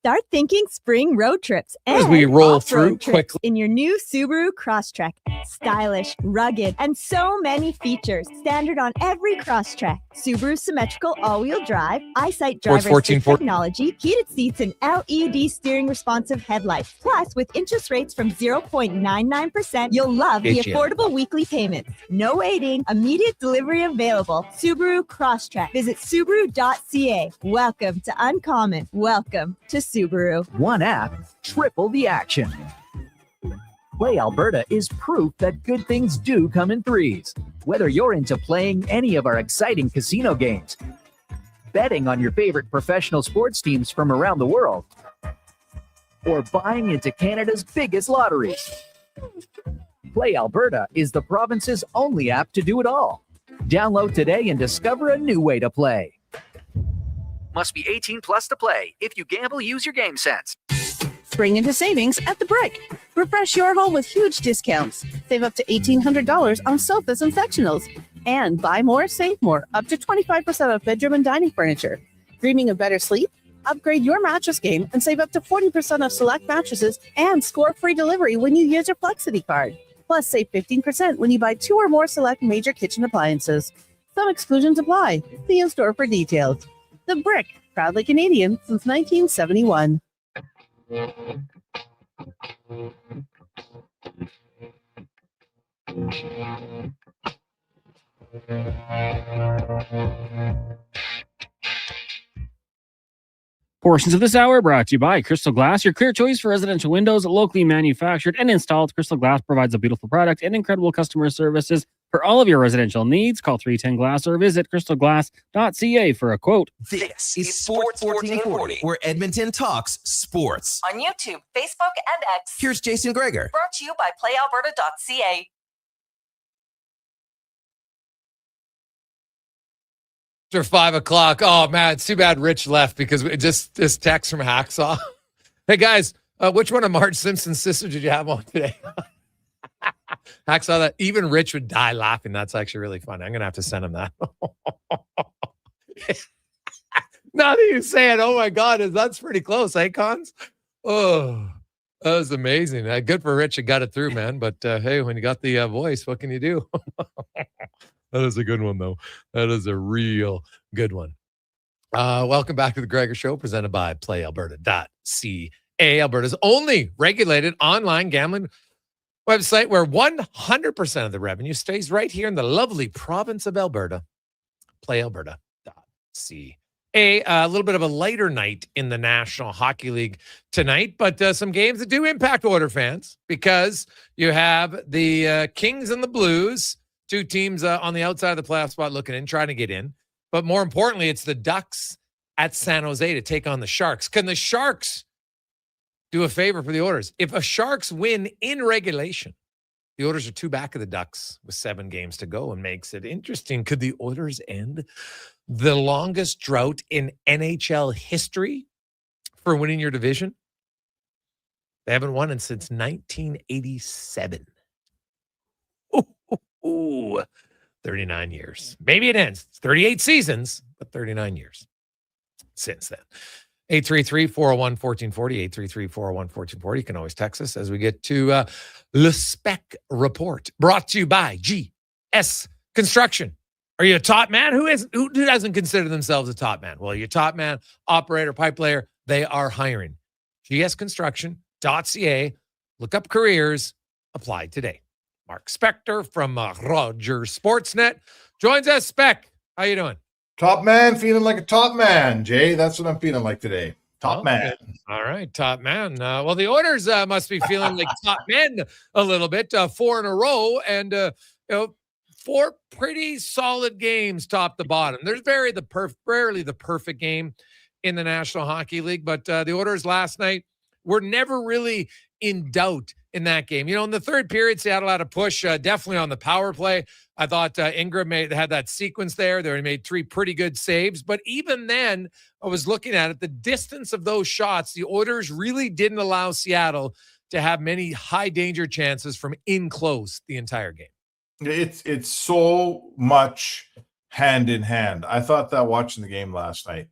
Start thinking spring road trips As and we roll off-road through trips quickly. in your new Subaru Crosstrek. Stylish, rugged, and so many features. Standard on every Crosstrek. Subaru symmetrical all-wheel drive, EyeSight Sports driver 14, assist technology, heated seats, and LED steering responsive headlights. Plus, with interest rates from 0.99%, you'll love the HM. affordable weekly payments. No waiting, immediate delivery available. Subaru Crosstrek. Visit Subaru.ca. Welcome to Uncommon. Welcome to Subaru. One app, triple the action. Play Alberta is proof that good things do come in threes. Whether you're into playing any of our exciting casino games, betting on your favorite professional sports teams from around the world, or buying into Canada's biggest lotteries, Play Alberta is the province's only app to do it all. Download today and discover a new way to play. Must be 18 plus to play. If you gamble, use your game sense. Spring into savings at the Brick. Refresh your home with huge discounts. Save up to $1,800 on sofas and sectionals. And buy more, save more, up to 25% off bedroom and dining furniture. Dreaming of better sleep? Upgrade your mattress game and save up to 40% off select mattresses and score free delivery when you use your Flexity card. Plus, save 15% when you buy 2 or more select major kitchen appliances. Some exclusions apply. See in store for details. The Brick, proudly Canadian since 1971. Portions of this hour brought to you by Crystal Glass, your clear choice for residential windows, locally manufactured and installed. Crystal Glass provides a beautiful product and incredible customer services for all of your residential needs. Call 310-GLASS or visit crystalglass.ca for a quote. This is Sports 1440, where Edmonton talks sports. On YouTube, Facebook, and X. Here's Jason Gregor. Brought to you by playalberta.ca. After 5 o'clock. Oh, man, it's too bad Rich left because we just this text from Hacksaw. Hey, guys, which one of Marge Simpson's sisters did you have on today? Hacksaw, that even Rich would die laughing. That's actually really funny. I'm going to have to send him that. Now that you say it, oh, my God, that's pretty close, eh, Cons? Oh, that was amazing. Good for Rich. You got it through, man. But, hey, when you got the voice, what can you do? That is a good one, though. That is a real good one. Welcome back to the Gregor Show, presented by playalberta.ca, Alberta's only regulated online gambling website where 100% of the revenue stays right here in the lovely province of Alberta. Playalberta.ca. A little bit of a lighter night in the National Hockey League tonight, but some games that do impact Oiler fans because you have the Kings and the Blues. 2 teams on the outside of the playoff spot looking in, trying to get in. But more importantly, it's the Ducks at San Jose to take on the Sharks. Can the Sharks do a favor for the Oilers? If a Sharks win in regulation, the Oilers are 2 back of the Ducks with 7 games to go and makes it interesting. Could the Oilers end the longest drought in NHL history for winning your division? They haven't won it since 1987. Ooh, 39 years. Maybe it ends. It's 38 seasons, but 39 years since then. 833-401-1440, 833-401-1440. You can always text us as we get to Le Spec Report, brought to you by GS Construction. Are you a top man? Who doesn't consider themselves a top man? Well, you're a top man, operator, pipe layer. They are hiring. gsconstruction.ca. Look up careers. Apply today. Mark Spector from Rogers Sportsnet joins us. Spec, how you doing? Top man, feeling like a top man, Jay. That's what I'm feeling like today. Top man. All right, top man. Well, the Oilers must be feeling like top men a little bit. 4 in a row and 4 pretty solid games top to bottom. There's rarely the perfect game in the National Hockey League, but the Oilers last night were never really in doubt in that game. In the third period, Seattle had a push, definitely on the power play. I thought Ingram had that sequence there. They made 3 pretty good saves. But even then, I was looking at it, the distance of those shots, the Oilers really didn't allow Seattle to have many high danger chances from in close the entire game. It's so much hand in hand. I thought that watching the game last night,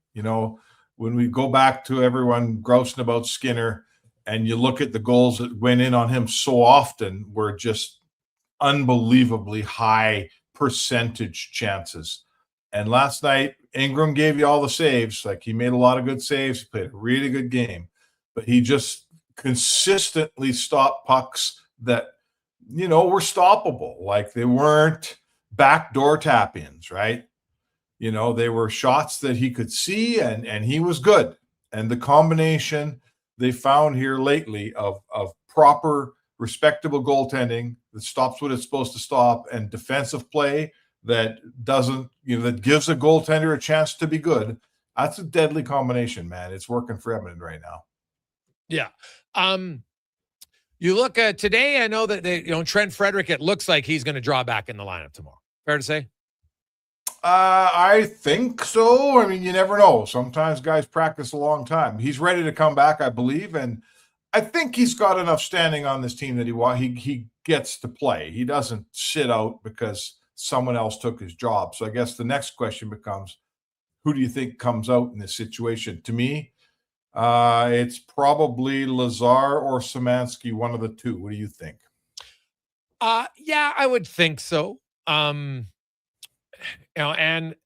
when we go back to everyone grousing about Skinner and you look at the goals that went in on him so often were just unbelievably high percentage chances. And last night, Ingram gave you all the saves. Like, he made a lot of good saves. He played a really good game, but he just consistently stopped pucks that, were stoppable. Like, they weren't backdoor tap-ins, right? They were shots that he could see, and he was good. And the combination they found here lately of proper, respectable goaltending that stops what it's supposed to stop, and defensive play that doesn't, that gives a goaltender a chance to be good. That's a deadly combination, man. It's working for Edmonton right now. Yeah. You look at today, I know that Trent Frederick, it looks like he's going to draw back in the lineup tomorrow. Fair to say? I think so. I mean, you never know. Sometimes guys practice a long time. He's ready to come back, I believe, and I think he's got enough standing on this team that he gets to play. He doesn't sit out because someone else took his job. So I guess the next question becomes, who do you think comes out in this situation? To me, it's probably Lazar or Samoransky, one of the two. What do you think? Yeah, I would think so. And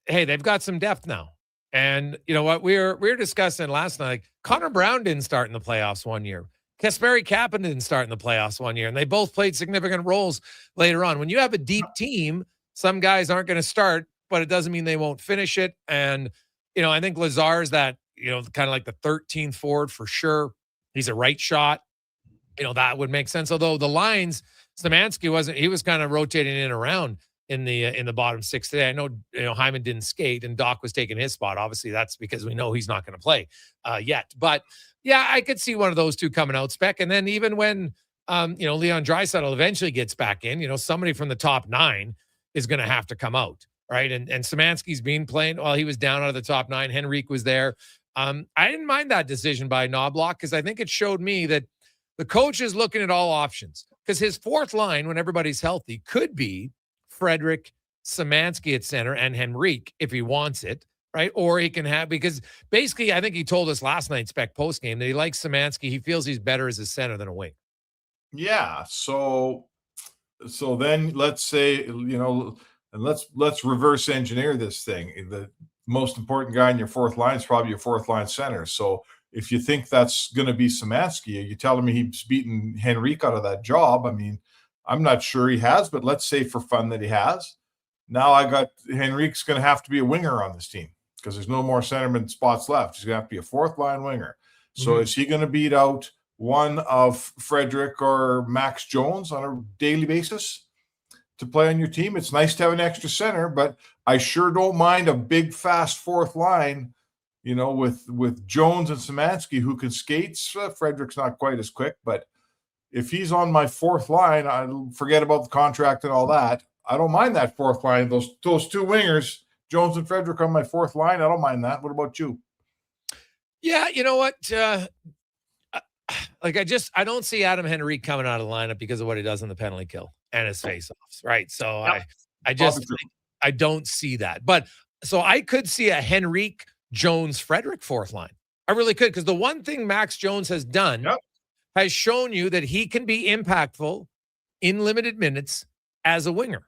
hey, they've got some depth now. And you know what? We were discussing last night. Connor Brown didn't start in the playoffs one year. Kasperi Kapanen didn't start in the playoffs one year, and they both played significant roles later on. When you have a deep team, some guys aren't going to start, but it doesn't mean they won't finish it. And I think Lazar's that kind of like the 13th forward for sure. He's a right shot. That would make sense. Although the lines, Szymanski wasn't. He was kind of rotating in and around in the bottom six today. I know Hyman didn't skate and Doc was taking his spot. Obviously, that's because we know he's not going to play yet. But yeah, I could see one of those two coming out, Spec. And then even when Leon Draisaitl eventually gets back in, somebody from the top 9 is going to have to come out, right? And Szymanski's been playing while he was down out of the top 9. Henrque was there. I didn't mind that decision by Knobloch because I think it showed me that the coach is looking at all options, because his fourth line, when everybody's healthy, could be Frederick, Szymanski at center, and Henrque if he wants it, right? Or he can have, because basically I think he told us last night, Spec, post-game, that he likes Szymanski. He feels he's better as a center than a wing. Yeah, so then let's say, and let's reverse engineer this thing. The most important guy in your fourth line is probably your fourth line center. So if you think that's going to be Szymanski, are you telling me he's beaten Henrque out of that job? I mean, I'm not sure he has, but let's say for fun that he has. Now I got Henrique's going to have to be a winger on this team because there's no more centerman spots left. He's going to have to be a fourth line winger. So is he going to beat out one of Frederick or Max Jones on a daily basis to play on your team? It's nice to have an extra center, but I sure don't mind a big, fast fourth line, with Jones and Szymanski who can skate. Frederick's not quite as quick, but if he's on my fourth line, I forget about the contract and all that. I don't mind that fourth line. Those two wingers, Jones and Frederick on my fourth line, I don't mind that. What about you? Yeah, you know what? I don't see Adam Henrque coming out of the lineup because of what he does in the penalty kill and his faceoffs, right? So I don't see that. But so I could see a Henrque, Jones, Frederick fourth line. I really could, because the one thing Max Jones has done has shown you that he can be impactful in limited minutes as a winger.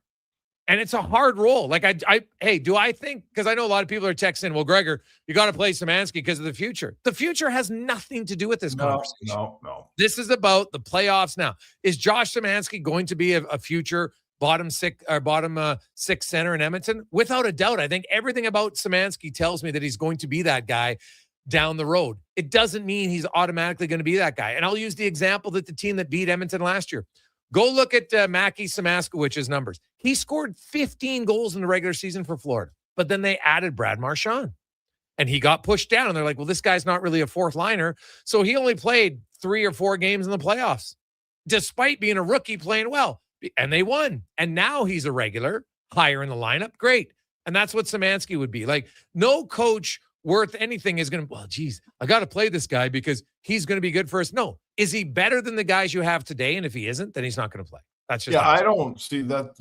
And it's a hard role. Like, do I think, because I know a lot of people are texting, well, Gregor, you got to play Szymanski because of the future. The future has nothing to do with this conversation. No. This is about the playoffs now. Is Josh Szymanski going to be a future bottom six center in Edmonton? Without a doubt. I think everything about Szymanski tells me that he's going to be that guy down the road. It doesn't mean he's automatically going to be that guy. And I'll use the example that the team that beat Edmonton last year. Go look at Mackie Samaskowicz's numbers. He scored 15 goals in the regular season for Florida, but then they added Brad Marchand, and he got pushed down. And they're like, well, this guy's not really a fourth liner. So he only played 3 or 4 games in the playoffs. despite being a rookie playing well. And they won. And now he's a regular, higher in the lineup. Great. And that's what Samoransky would be. Like, no coach worth anything is going to, well, geez, I got to play this guy because he's going to be good for us. No. Is he better than the guys you have today? And if he isn't, then he's not going to play. That's just I don't see that.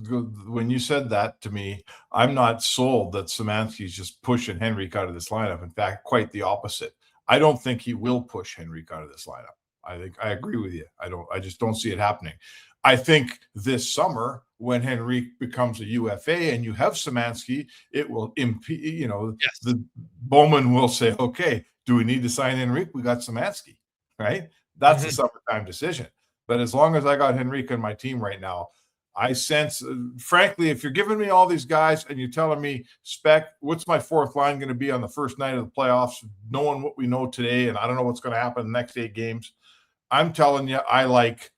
When you said that to me, I'm not sold that Szymanski's just pushing Henrque out of this lineup. In fact, quite the opposite. I don't think he will push Henrque out of this lineup. I agree with you. I just don't see it happening. I think this summer, when Henrque becomes a UFA and you have Szymanski, it will impede, the Bowman will say, okay, do we need to sign Henrque? We got Szymanski, right? That's a summertime decision. But as long as I got Henrque on my team right now, I sense, frankly, if you're giving me all these guys and you're telling me, Spec, what's my fourth line going to be on the first night of the playoffs, knowing what we know today, and I don't know what's going to happen in the next 8 games, I'm telling you, I like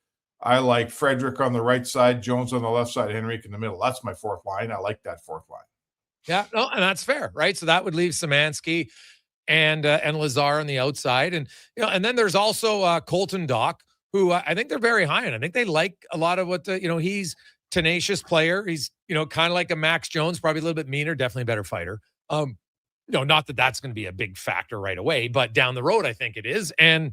Frederick on the right side, Jones on the left side, Henrque in the middle. That's my fourth line. I like that fourth line. Yeah, no, and that's fair, right? So that would leave Szymanski and Lazar on the outside, and and then there's also Colton Dock, who I think they're very high on. I think they like a lot of what he's tenacious player. He's kind of like a Max Jones, probably a little bit meaner, definitely a better fighter. Not that that's going to be a big factor right away, but down the road, I think it is, and.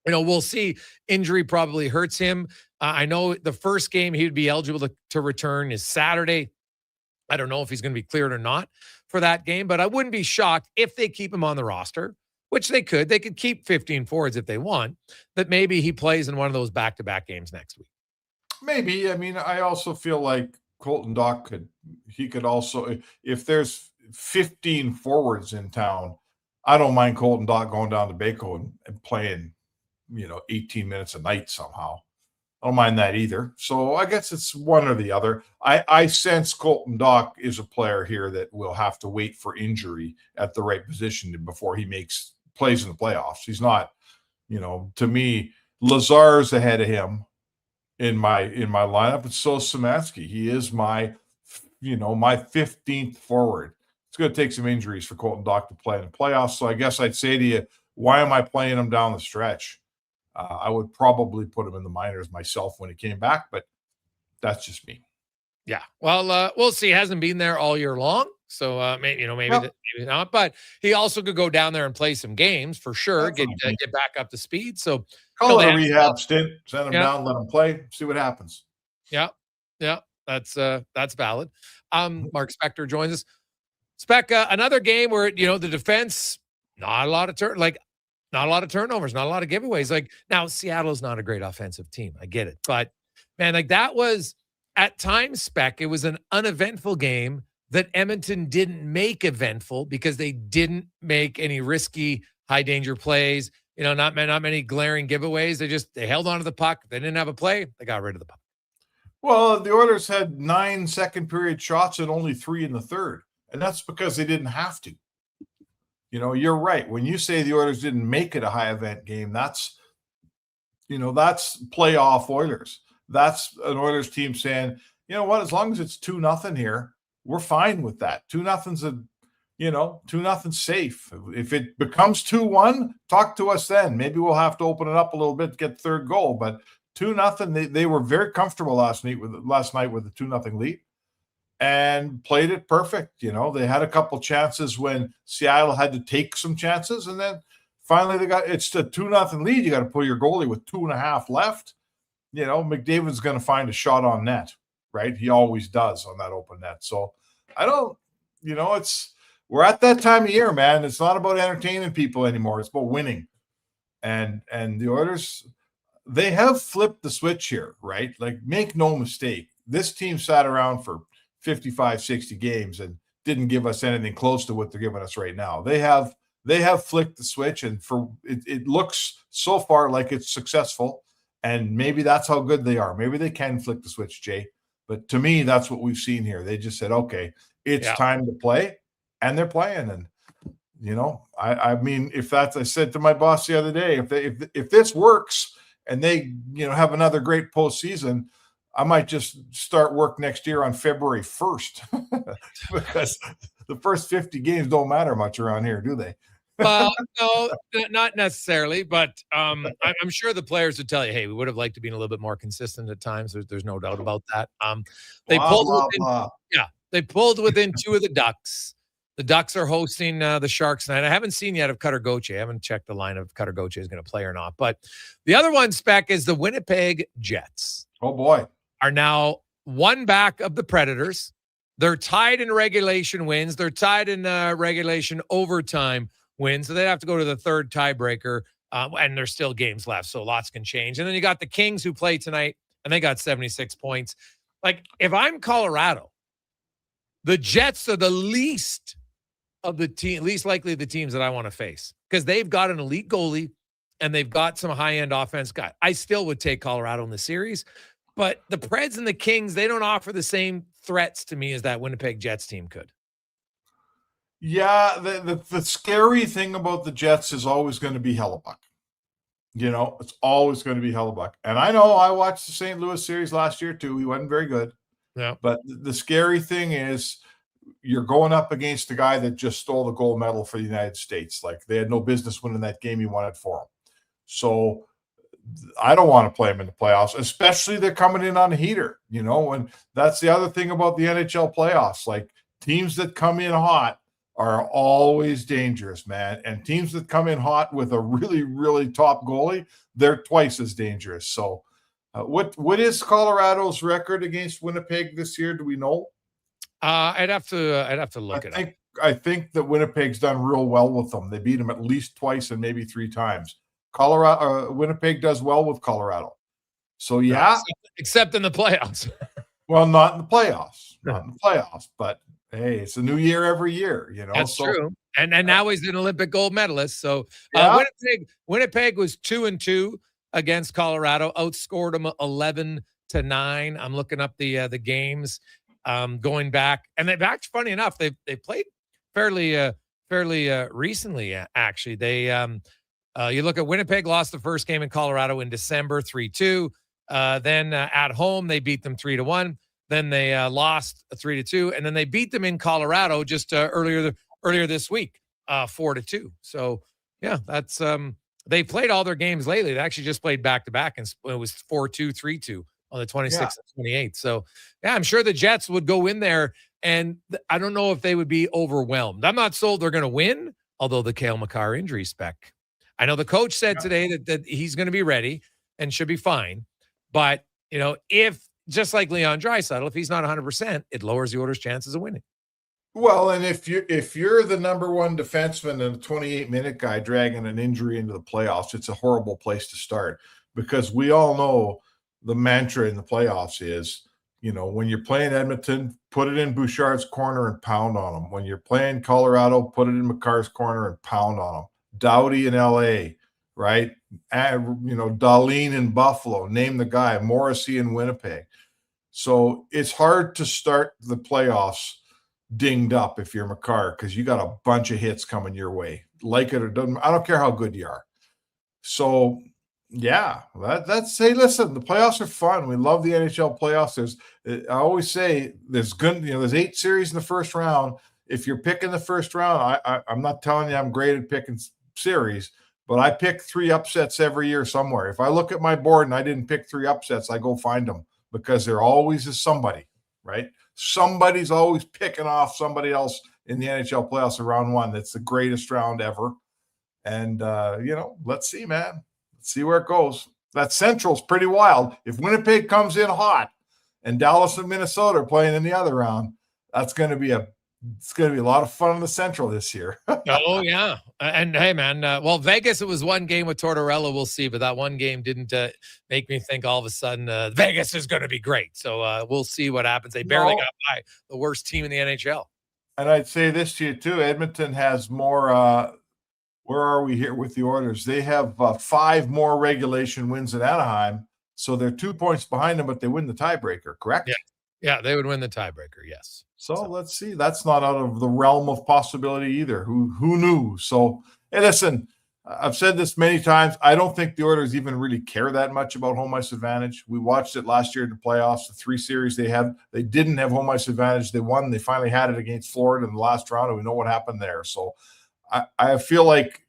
We'll see. Injury probably hurts him. I know the first game he would be eligible to return is Saturday. I don't know if he's going to be cleared or not for that game, but I wouldn't be shocked if they keep him on the roster, which they could. They could keep 15 forwards if they want, that maybe he plays in one of those back-to-back games next week. Maybe. I mean, I also feel like Colton Dock could also, if there's 15 forwards in town, I don't mind Colton Dock going down to Baco and playing 18 minutes a night somehow. I don't mind that either. So I guess it's one or the other. I sense Colton Dock is a player here that will have to wait for injury at the right position before he plays in the playoffs. He's not, to me, Lazar's ahead of him in my lineup. And so is Szymanski. He is my 15th forward. It's going to take some injuries for Colton Dock to play in the playoffs. So I guess I'd say to you, why am I playing him down the stretch? I would probably put him in the minors myself when he came back, but that's just me. Yeah. Well, we'll see. He hasn't been there all year long. So maybe not, but he also could go down there and play some games for sure. Get back up to speed. So call it a rehab stint, send him down, let him play, see what happens. Yeah. Yeah. That's valid. Mark Spector joins us. Spec, another game where, the defense, not a lot of turnovers, not a lot of giveaways. Like, now Seattle's not a great offensive team. I get it. But man, that was at times, Spec, it was an uneventful game that Edmonton didn't make eventful because they didn't make any risky high danger plays. Not many glaring giveaways. They held on to the puck. They didn't have a play. They got rid of the puck. Well, the Oilers had 9 second period shots and only 3 in the third. And that's because they didn't have to. You're right. When you say the Oilers didn't make it a high event game, that's playoff Oilers. That's an Oilers team saying, as long as it's 2-0 here, we're fine with that. 2-0's 2-0's safe. If it becomes 2-1, talk to us then. Maybe we'll have to open it up a little bit to get the third goal. But 2-0, they were very comfortable last night with the 2-0 lead. And played it perfect. They had a couple chances when Seattle had to take some chances. And then finally it's the 2-0 lead. You got to pull your goalie with 2.5 left. McDavid's going to find a shot on net, right? He always does on that open net. So we're at that time of year, man. It's not about entertaining people anymore. It's about winning. And the Oilers, they have flipped the switch here, right? Like, make no mistake. This team sat around for 55, 60 games and didn't give us anything close to what they're giving us right now. They have flicked the switch, and it looks so far like it's successful, and maybe that's how good they are. Maybe they can flick the switch, Jay. But to me, that's what we've seen here. They just said, okay, it's time to play, and they're playing. And I mean, I said to my boss the other day, if this works and they have another great postseason, I might just start work next year on February 1st because the first 50 games don't matter much around here, do they? Well, no, not necessarily, but I'm sure the players would tell you, hey, we would have liked to be a little bit more consistent at times. There's no doubt about that. They pulled within, they pulled within 2 of the Ducks. The Ducks are hosting the Sharks tonight. I haven't seen yet of Cutter Gauthier. I haven't checked the line of Cutter Gauthier is going to play or not. But the other one, Spec, is the Winnipeg Jets. Oh, boy. Are now 1 back of the Predators. They're tied in regulation wins. They're tied in regulation overtime wins. So they'd have to go to the 3rd tiebreaker, and there's still games left, so lots can change. And then you got the Kings who play tonight, and they got 76 points. Like, if I'm Colorado, the Jets are the least likely of the teams that I want to face because they've got an elite goalie and they've got some high-end offense guy. I still would take Colorado in the series, but the Preds and the Kings, they don't offer the same threats to me as that Winnipeg Jets team could. Yeah, the scary thing about the Jets is always going to be Hellebuck. It's always going to be Hellebuck. And I know I watched the St. Louis series last year too. He wasn't very good. Yeah. But the scary thing is you're going up against a guy that just stole the gold medal for the United States. Like, they had no business winning that game. He won it for him. So I don't want to play him in the playoffs, especially they're coming in on a heater, and that's the other thing about the NHL playoffs. Like, teams that come in hot are always dangerous, man. And teams that come in hot with a really, really top goalie, they're twice as dangerous. So what is Colorado's record against Winnipeg this year? Do we know? I'd have to look it up. I think that Winnipeg's done real well with them. They beat them at least twice and maybe 3 times. Winnipeg does well with Colorado. So, yeah. Except in the playoffs. Well, not in the playoffs. Not in the playoffs. But, hey, it's a new year every year, That's true. And now he's an Olympic gold medalist. So, Yeah. Winnipeg was 2-2 against Colorado, outscored them 11-9. I'm looking up the games going back. And they've actually, funny enough, they played fairly recently, actually. They you look at Winnipeg lost the first game in Colorado in December 3-2. Then at home, they beat them 3-1. Then they lost 3-2. And then they beat them in Colorado just earlier this week, 4-2. So, yeah, that's they played all their games lately. They actually just played back-to-back, and it was 4-2, 3-2 on the 26th and 28th. So, yeah, I'm sure the Jets would go in there, and I don't know if they would be overwhelmed. I'm not sold they're going to win, although the Cale Makar injury spec. I know the coach said today that he's going to be ready and should be fine. But, if, just like Leon Draisaitl, if he's not 100%, it lowers the Oilers' chances of winning. Well, and if you're the number 1 defenseman and a 28-minute guy dragging an injury into the playoffs, it's a horrible place to start, because we all know the mantra in the playoffs is, when you're playing Edmonton, put it in Bouchard's corner and pound on them. When you're playing Colorado, put it in Makar's corner and pound on them. Doughty in LA, right? Dahlin in Buffalo, name the guy, Morrissey in Winnipeg. So it's hard to start the playoffs dinged up if you're Makar, because you got a bunch of hits coming your way. Like it or doesn't, I don't care how good you are. So, yeah, that's hey, listen, the playoffs are fun. We love the NHL playoffs. I always say there's 8 series in the first round. If you're picking the first round, I'm not telling you I'm great at picking series, but I pick 3 upsets every year somewhere. If I look at my board and I didn't pick 3 upsets, I go find them, because there always is somebody, right? Somebody's always picking off somebody else in the NHL playoffs in round 1. That's the greatest round ever. And, let's see, man. Let's see where it goes. That Central's pretty wild. If Winnipeg comes in hot and Dallas and Minnesota are playing in the other round, it's going to be a lot of fun in the Central this year. Oh, yeah. And hey, man, Vegas, it was 1 game with Tortorella. We'll see. But that 1 game didn't make me think all of a sudden Vegas is going to be great. So we'll see what happens. They barely got by the worst team in the NHL. And I'd say this to you, too. Edmonton has more where are we here with the Oilers? They have 5 more regulation wins than Anaheim. So they're 2 points behind them, but they win the tiebreaker, correct? Yeah, they would win the tiebreaker, yes. So let's see. That's not out of the realm of possibility either. Who knew? So, hey, listen, I've said this many times. I don't think the Oilers even really care that much about home ice advantage. We watched it last year in the playoffs, the 3 series they had. They didn't have home ice advantage. They won. They finally had it against Florida in the last round, and we know what happened there. So I feel like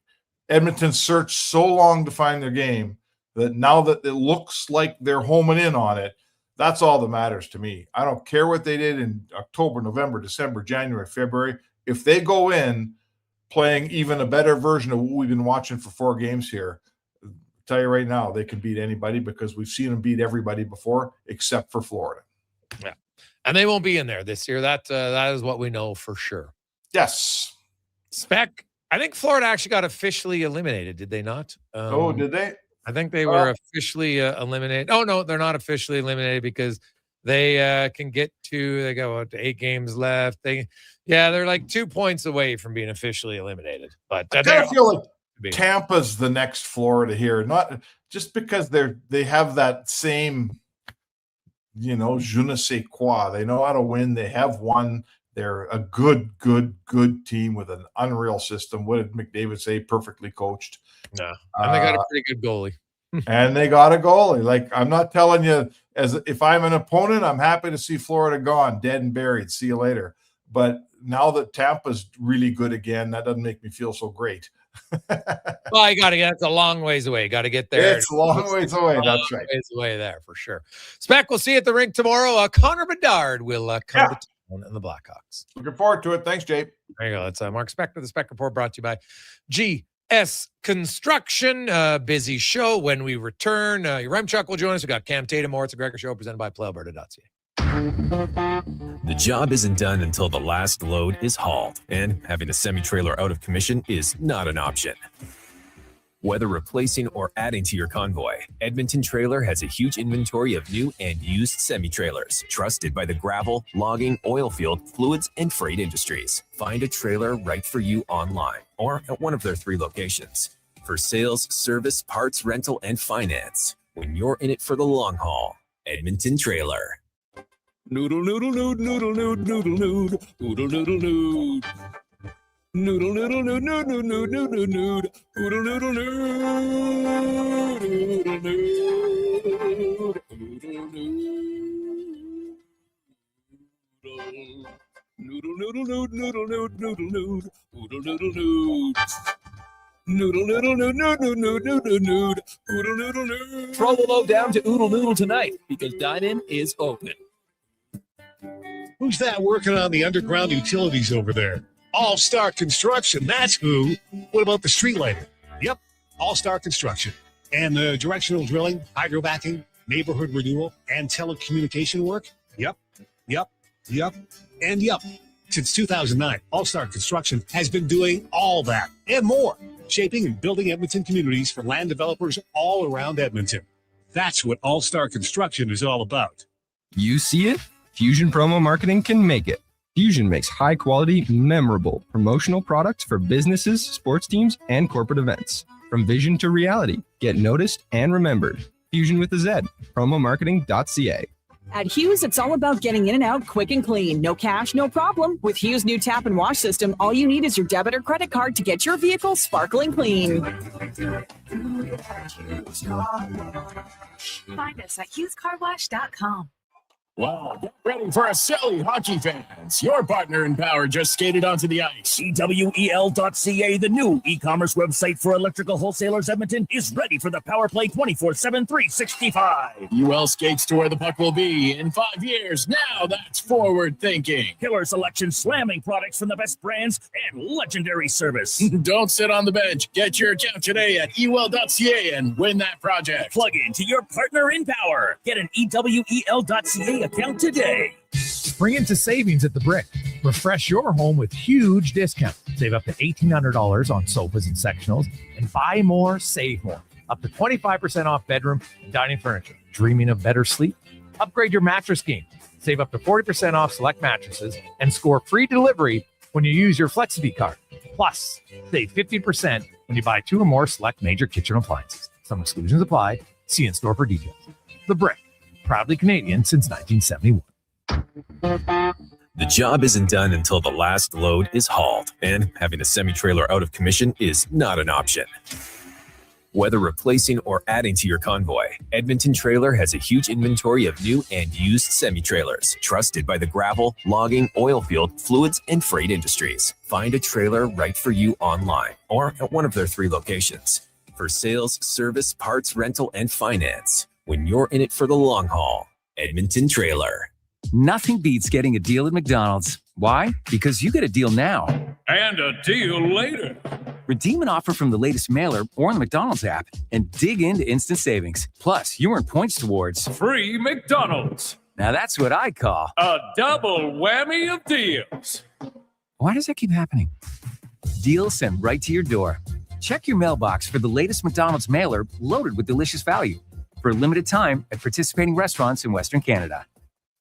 Edmonton searched so long to find their game that now that it looks like they're homing in on it, that's all that matters to me. I don't care what they did in October, November, December, January, February. If they go in playing even a better version of what we've been watching for 4 games here, I'll tell you right now, they can beat anybody because we've seen them beat everybody before except for Florida. Yeah. And they won't be in there this year. That is what we know for sure. Yes. Spec, I think Florida actually got officially eliminated, did they not? Did they? I think they were officially eliminated. Oh, no, they're not officially eliminated because they can get they got 8 games left. They're like 2 points away from being officially eliminated. But I kind of feel like Tampa's the next Florida here, not just because they have that same, je ne sais quoi. They know how to win. They have won. They're a good team with an unreal system. What did McDavid say? Perfectly coached. Yeah, and they got a pretty good goalie. And they got a goalie. Like, I'm not telling you, as if I'm an opponent, I'm happy to see Florida gone, dead and buried. See you later. But now that Tampa's really good again, that doesn't make me feel so great. Well, you got to get. It's a long ways away. Got to get there. It's a long ways away. That's right. Ways away there for sure. Spec, we'll see you at the rink tomorrow. Connor Bedard will come to town in the Blackhawks. Looking forward to it. Thanks, Jay. There you go. That's Mark Spector. The Spec Report brought to you by GS Construction. Busy show. When we return, Remchuk will join us. We got Cam Tatum more. It's a Gregor Show presented by PlayAlberta.ca. The job isn't done until the last load is hauled, and having a semi-trailer out of commission is not an option. Whether replacing or adding to your convoy, Edmonton Trailer has a huge inventory of new and used semi-trailers, trusted by the gravel, logging, oil field, fluids, and freight industries. Find a trailer right for you online or at one of their 3 locations. For sales, service, parts, rental, and finance, when you're in it for the long haul, Edmonton Trailer. Noodle, noodle, noodle, noodle, noodle, noodle, noodle, noodle, noodle, noodle. Noodle, noodle, noodle, noodle, noodle, noodle, noodle, noodle, noodle, Throw the load down to Oodle Noodle tonight because dine-in is open. Who's that working on the underground utilities over there? All-Star Construction, that's who. What about the street lighting? Yep, All-Star Construction. And the directional drilling, hydrovacking, neighborhood renewal, and telecommunication work? Yep. Since 2009, All-Star Construction has been doing all that and more, shaping and building Edmonton communities for land developers all around Edmonton. That's what All-Star Construction is all about. You see it? Fusion Promo Marketing can make it. Fusion makes high-quality, memorable promotional products for businesses, sports teams, and corporate events. From vision to reality, get noticed and remembered. Fusion with a Z. Promomarketing.ca. At Hughes, it's all about getting in and out quick and clean. No cash, no problem. With Hughes' new tap and wash system, all you need is your debit or credit card to get your vehicle sparkling clean. Find us at HughesCarWash.com. Wow, get ready for a silly hockey fans. Your partner in power just skated onto the ice. EWEL.ca, the new e-commerce website for electrical wholesalers Edmonton, is ready for the power play 24/7, 365. UL skates to where the puck will be in 5 years. Now that's forward thinking. Killer selection, slamming products from the best brands, and legendary service. Don't sit on the bench. Get your account today at EWEL.ca and win that project. Plug into your partner in power. Get an EWEL.ca account today. Spring into savings at the Brick. Refresh your home with huge discounts. Save up to $1,800 on sofas and sectionals, and buy more, save more. Up to 25% off bedroom and dining furniture. Dreaming of better sleep? Upgrade your mattress game. Save up to 40% off select mattresses and score free delivery when you use your FlexiBee card. Plus, save 50% when you buy 2 or more select major kitchen appliances. Some exclusions apply. See in store for details. The Brick. Proudly Canadian since 1971. The job isn't done until the last load is hauled, and having a semi-trailer out of commission is not an option. Whether replacing or adding to your convoy, Edmonton Trailer has a huge inventory of new and used semi-trailers, trusted by the gravel, logging, oil field, fluids, and freight industries. Find a trailer right for you online or at one of their 3 locations. For sales, service, parts, rental, and finance, when you're in it for the long haul, Edmonton Trailer. Nothing beats getting a deal at McDonald's. Why? Because you get a deal now. And a deal later. Redeem an offer from the latest mailer or on the McDonald's app and dig into instant savings. Plus, you earn points towards free McDonald's. Now that's what I call a double whammy of deals. Why does that keep happening? Deals sent right to your door. Check your mailbox for the latest McDonald's mailer loaded with delicious value. For a limited time at participating restaurants in Western Canada.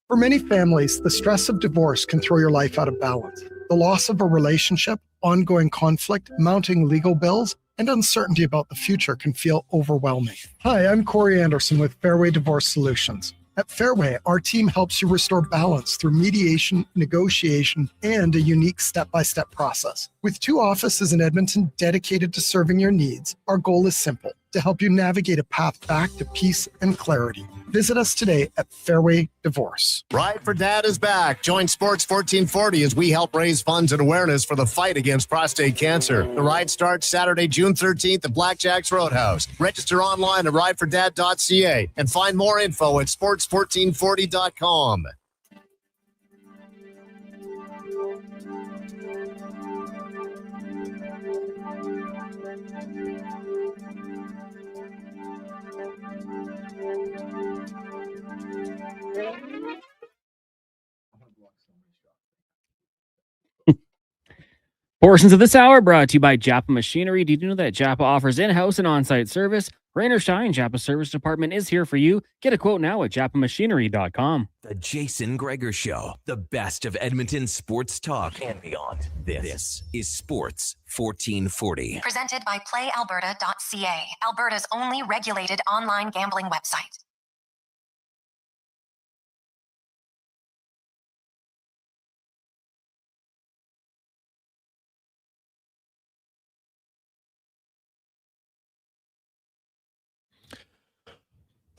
For many families, the stress of divorce can throw your life out of balance. The loss of a relationship, ongoing conflict, mounting legal bills, and uncertainty about the future can feel overwhelming. Hi, I'm Corey Anderson with Fairway Divorce Solutions. At Fairway, our team helps you restore balance through mediation, negotiation, and a unique step-by-step process. With 2 offices in Edmonton dedicated to serving your needs, our goal is simple: to help you navigate a path back to peace and clarity. Visit us today at Fairway Divorce. Ride for Dad is back. Join Sports 1440 as we help raise funds and awareness for the fight against prostate cancer. The ride starts Saturday, June 13th at Blackjack's Roadhouse. Register online at ridefordad.ca and find more info at sports1440.com. Portions of this hour brought to you by Japa Machinery. Did you know that Japa offers in-house and on-site service? Rain or shine, Japa Service Department is here for you. Get a quote now at japamachinery.com. The Jason Gregor Show, the best of Edmonton sports talk and beyond. This is Sports 1440. Presented by PlayAlberta.ca, Alberta's only regulated online gambling website.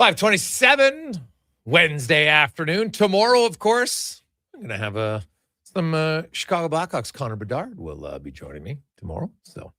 $5:27 Wednesday afternoon. Tomorrow, of course, I'm going to have some Chicago Blackhawks. Connor Bedard will be joining me tomorrow. So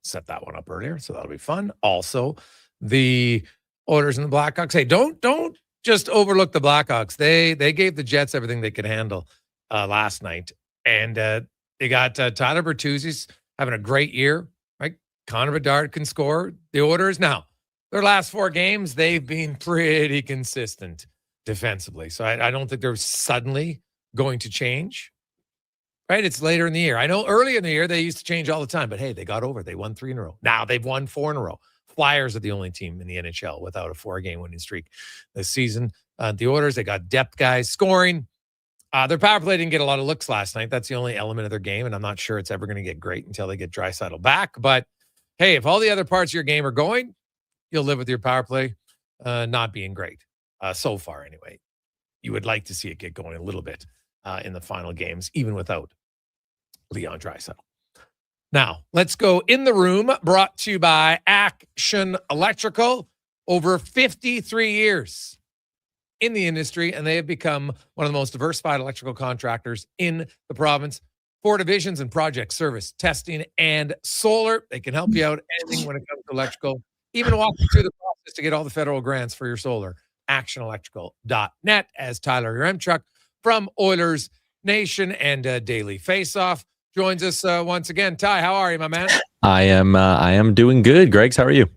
set that one up earlier. So that'll be fun. Also, the Oilers and the Blackhawks. Hey, don't just overlook the Blackhawks. They gave the Jets everything they could handle last night. And they got Tyler Bertuzzi's having a great year, right? Connor Bedard can score. The Oilers now. Their last 4 games, they've been pretty consistent defensively. So I don't think they're suddenly going to change, right? It's later in the year. I know early in the year, they used to change all the time, but hey, they got over. They won 3 in a row. Now they've won 4 in a row. Flyers are the only team in the NHL without a 4-game winning streak this season. The Oilers, they got depth guys scoring. Their power play didn't get a lot of looks last night. That's the only element of their game, and I'm not sure it's ever going to get great until they get Draisaitl back. But hey, if all the other parts of your game are going, you'll live with your power play not being great so far anyway. You would like to see it get going a little bit in the final games, even without Leon Draisaitl. Now, let's go in the room, brought to you by Action Electrical. Over 53 years in the industry, and they have become one of the most diversified electrical contractors in the province. 4 divisions in project service, testing, and solar. They can help you out anything when it comes to electrical. Even walk you through the process to get all the federal grants for your solar. ActionElectrical.net, as Tyler Yaremchuk from Oilers Nation and Daily Faceoff joins us once again. Ty, how are you, my man? I am doing good. Greggs, how are you?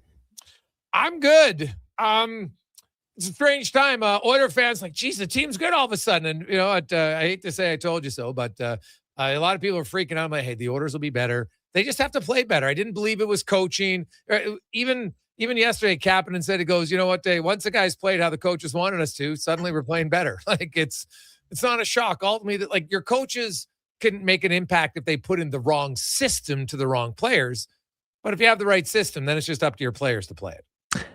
I'm good. It's a strange time. Oiler fans like, geez, the team's good all of a sudden. And, you know, I hate to say I told you so, but a lot of people are freaking out. I'm like, hey, the Oilers will be better. They just have to play better. I didn't believe it was coaching. Even yesterday, Kapanen said, it goes, you know what, once the guys played how the coaches wanted us to, suddenly we're playing better. Like, it's not a shock. Ultimately, that like your coaches can make an impact if they put in the wrong system to the wrong players. But if you have the right system, then it's just up to your players to play it.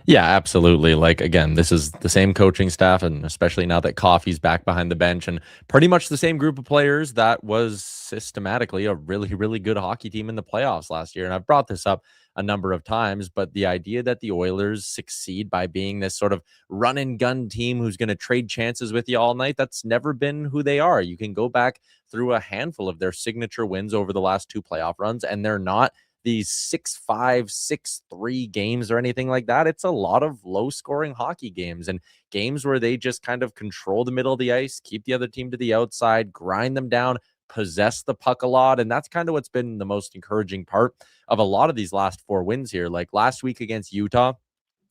Yeah, absolutely. Like, again, this is the same coaching staff, and especially now that Coffey's back behind the bench, and pretty much the same group of players that was systematically a really, really good hockey team in the playoffs last year. And I've brought this up a number of times. But the idea that the Oilers succeed by being this sort of run and gun team who's going to trade chances with you all night, that's never been who they are. You can go back through a handful of their signature wins over the last 2 playoff runs, and they're not these 6-5, 6-3 games or anything like that. It's a lot of low-scoring hockey games and games where they just kind of control the middle of the ice, keep the other team to the outside, grind them down, possess the puck a lot. And that's kind of what's been the most encouraging part of a lot of these last 4 wins here. Like last week against Utah,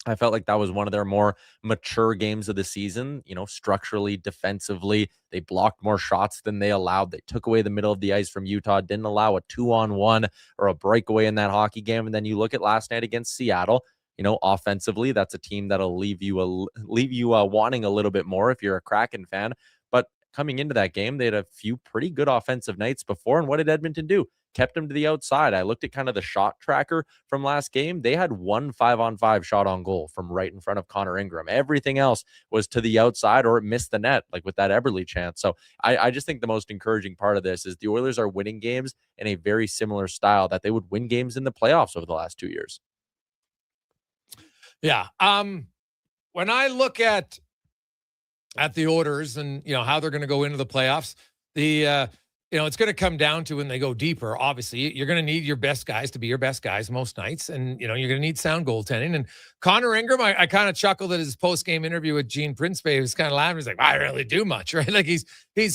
I felt like that was one of their more mature games of the season. Structurally, defensively, they blocked more shots than they allowed. They took away the middle of the ice from Utah, didn't allow a 2-on-1 or a breakaway in that hockey game. And then you look at last night against Seattle. Offensively, that's a team that'll leave you wanting a little bit more if you're a Kraken fan. But coming into that game, they had a few pretty good offensive nights before. And what did Edmonton do? Kept him to the outside. I looked at kind of the shot tracker from last game. They had 1 5-on-5 shot on goal from right in front of Connor Ingram. Everything else was to the outside or it missed the net, like with that Eberle chance. So I just think the most encouraging part of this is the Oilers are winning games in a very similar style that they would win games in the playoffs over the last 2 years. Yeah. When I look at the Oilers and, how they're going to go into the playoffs, it's going to come down to when they go deeper. Obviously, you're going to need your best guys to be your best guys most nights. And, you're going to need sound goaltending. And Connor Ingram, I kind of chuckled at his post-game interview with Gene Principe. He was kind of laughing. He's like, I don't really do much, right? Like he's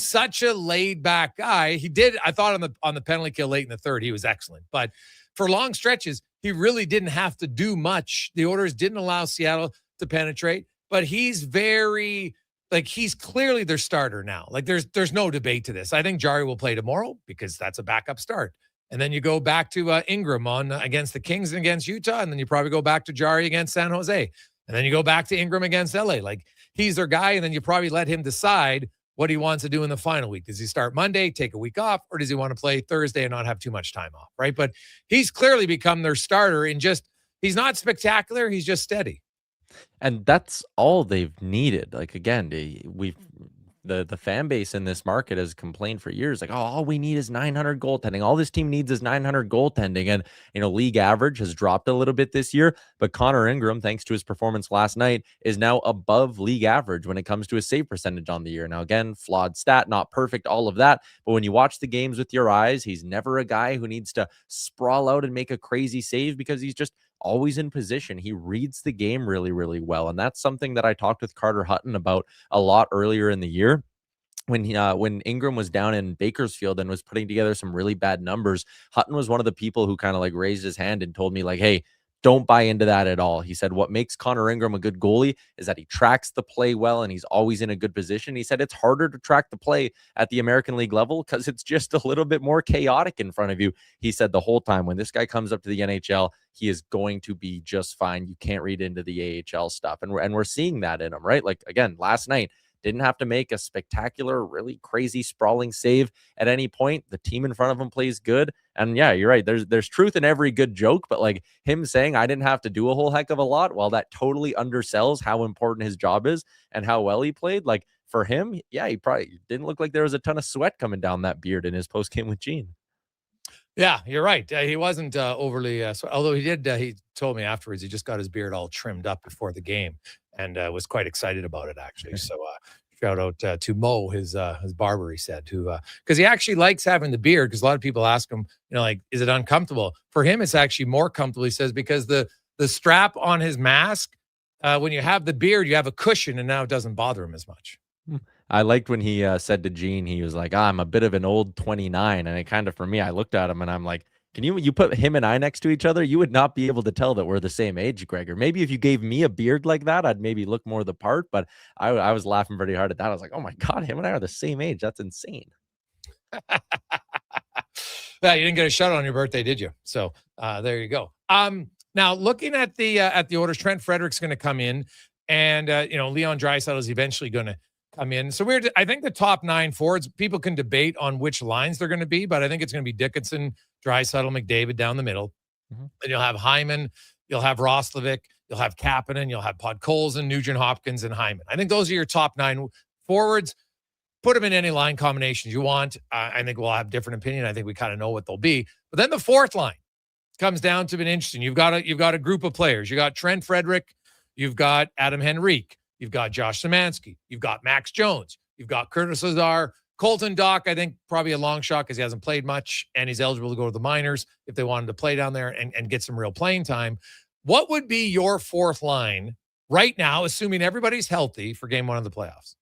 such a laid-back guy. I thought on the penalty kill late in the third, he was excellent. But for long stretches, he really didn't have to do much. The Oilers didn't allow Seattle to penetrate. But he's he's clearly their starter now. Like there's no debate to this. I think Jari will play tomorrow because that's a backup start. And then you go back to Ingram against the Kings and against Utah. And then you probably go back to Jari against San Jose. And then you go back to Ingram against LA. Like he's their guy. And then you probably let him decide what he wants to do in the final week. Does he start Monday, take a week off, or does he want to play Thursday and not have too much time off? Right. But he's clearly become their starter and he's not spectacular. He's just steady. And that's all they've needed. Like, again, the fan base in this market has complained for years. Like, all we need is 900 goaltending. All this team needs is 900 goaltending. And, league average has dropped a little bit this year. But Connor Ingram, thanks to his performance last night, is now above league average when it comes to his save percentage on the year. Now, again, flawed stat, not perfect, all of that. But when you watch the games with your eyes, he's never a guy who needs to sprawl out and make a crazy save because he's just always in position. He reads the game really, really well. And that's something that I talked with Carter Hutton about a lot earlier in the year. When Ingram was down in Bakersfield and was putting together some really bad numbers, Hutton was one of the people who kind of raised his hand and told me hey, don't buy into that at all. He said, what makes Connor Ingram a good goalie is that he tracks the play well and he's always in a good position. He said it's harder to track the play at the American League level because it's just a little bit more chaotic in front of you. He said the whole time when this guy comes up to the NHL, he is going to be just fine. You can't read into the AHL stuff. And we're seeing that in him, right? Like, again, last night, didn't have to make a spectacular, really crazy, sprawling save at any point. The team in front of him plays good. And yeah, you're right. There's truth in every good joke, but him saying I didn't have to do a whole heck of a lot, well, that totally undersells how important his job is and how well he played. For him, yeah, he probably didn't look like there was a ton of sweat coming down that beard in his post game with Gene. Yeah, you're right. He wasn't overly, although he did. He told me afterwards he just got his beard all trimmed up before the game and was quite excited about it actually. So shout out to Mo, his barber. He said because he actually likes having the beard because a lot of people ask him, is it uncomfortable? For him, it's actually more comfortable. He says because the strap on his mask, when you have the beard, you have a cushion, and now it doesn't bother him as much. I liked when he said to Gene, he was like, I'm a bit of an old 29. And it kind of, for me, I looked at him and I'm like, can you put him and I next to each other? You would not be able to tell that we're the same age, Gregor. Maybe if you gave me a beard like that, I'd maybe look more the part. But I was laughing pretty hard at that. I was like, oh my God, him and I are the same age. That's insane. Yeah, you didn't get a shot on your birthday, did you? So there you go. Now looking at the orders, Trent Frederick's going to come in, and Leon Draisaitl is eventually going to come in. So I think the top 9 forwards, people can debate on which lines they're going to be, but I think it's going to be Dickinson, Draisaitl, McDavid down the middle. Mm-hmm. And you'll have Hyman, you'll have Roslovic, you'll have Kapanen, you'll have Podkolzin, Nugent Hopkins, and Hyman. I think those are your top 9 forwards. Put them in any line combinations you want. I think we'll have different opinion. I think we kind of know what they'll be. But then the fourth line, comes down to being interesting. You've got a group of players. You got Trent Frederick, you've got Adam Henrque, you've got Josh Szymanski, you've got Max Jones, you've got Curtis Lazar, Colton Dock. I think probably a long shot because he hasn't played much and he's eligible to go to the minors if they wanted to play down there and get some real playing time. What would be your fourth line right now, assuming everybody's healthy for game 1 of the playoffs?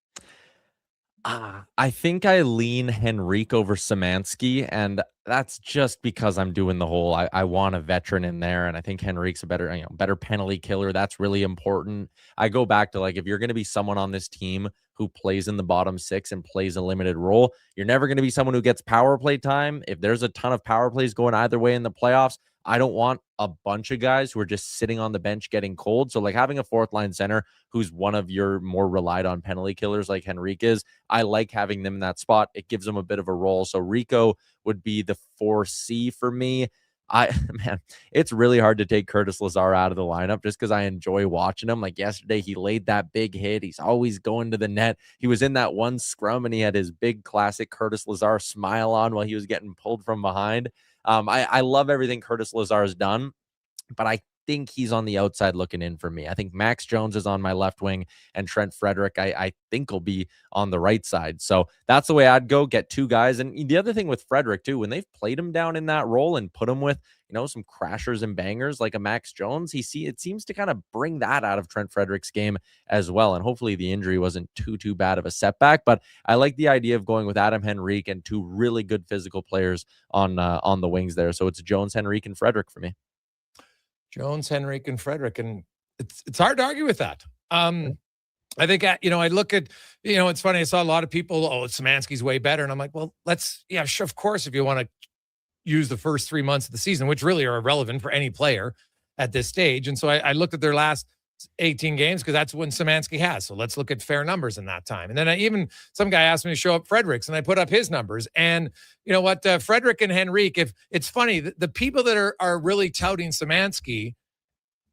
I think I lean Henrque over Szymanski, and that's just because I'm doing the whole I want a veteran in there, and I think Henrique's a better penalty killer. That's really important. I go back to, like, if you're going to be someone on this team who plays in the bottom 6 and plays a limited role, you're never going to be someone who gets power play time. If there's a ton of power plays going either way in the playoffs, I don't want a bunch of guys who are just sitting on the bench getting cold. So, like, having a fourth line center who's one of your more relied on penalty killers like Henrque is, I like having them in that spot. It gives them a bit of a role. So Rico would be the 4C for me. Man, it's really hard to take Curtis Lazar out of the lineup just because I enjoy watching him. Like yesterday, he laid that big hit. He's always going to the net. He was in that one scrum and he had his big classic Curtis Lazar smile on while he was getting pulled from behind. I love everything Curtis Lazar has done, but I think he's on the outside looking in for me. I think Max Jones is on my left wing and Trent Frederick, I think will be on the right side. So that's the way I'd go, get 2 guys. And the other thing with Frederick too, when they've played him down in that role and put him with, some crashers and bangers like a Max Jones, it seems to kind of bring that out of Trent Frederick's game as well. And hopefully the injury wasn't too bad of a setback, but I like the idea of going with Adam Henrque and 2 really good physical players on the wings there. So it's Jones, Henrque, and Frederick for me. Jones, Henrque, and Frederick. And it's hard to argue with that. I think, I look at, it's funny. I saw a lot of people, Szymanski's way better. And I'm like, well, sure, of course, if you want to use the first 3 months of the season, which really are irrelevant for any player at this stage. And so I looked at their last 18 games because that's when Szymanski has. So let's look at fair numbers in that time. And then some guy asked me to show up Frederick's and I put up his numbers. And you know what, Frederick and Henrque, if it's funny, the people that are really touting Szymanski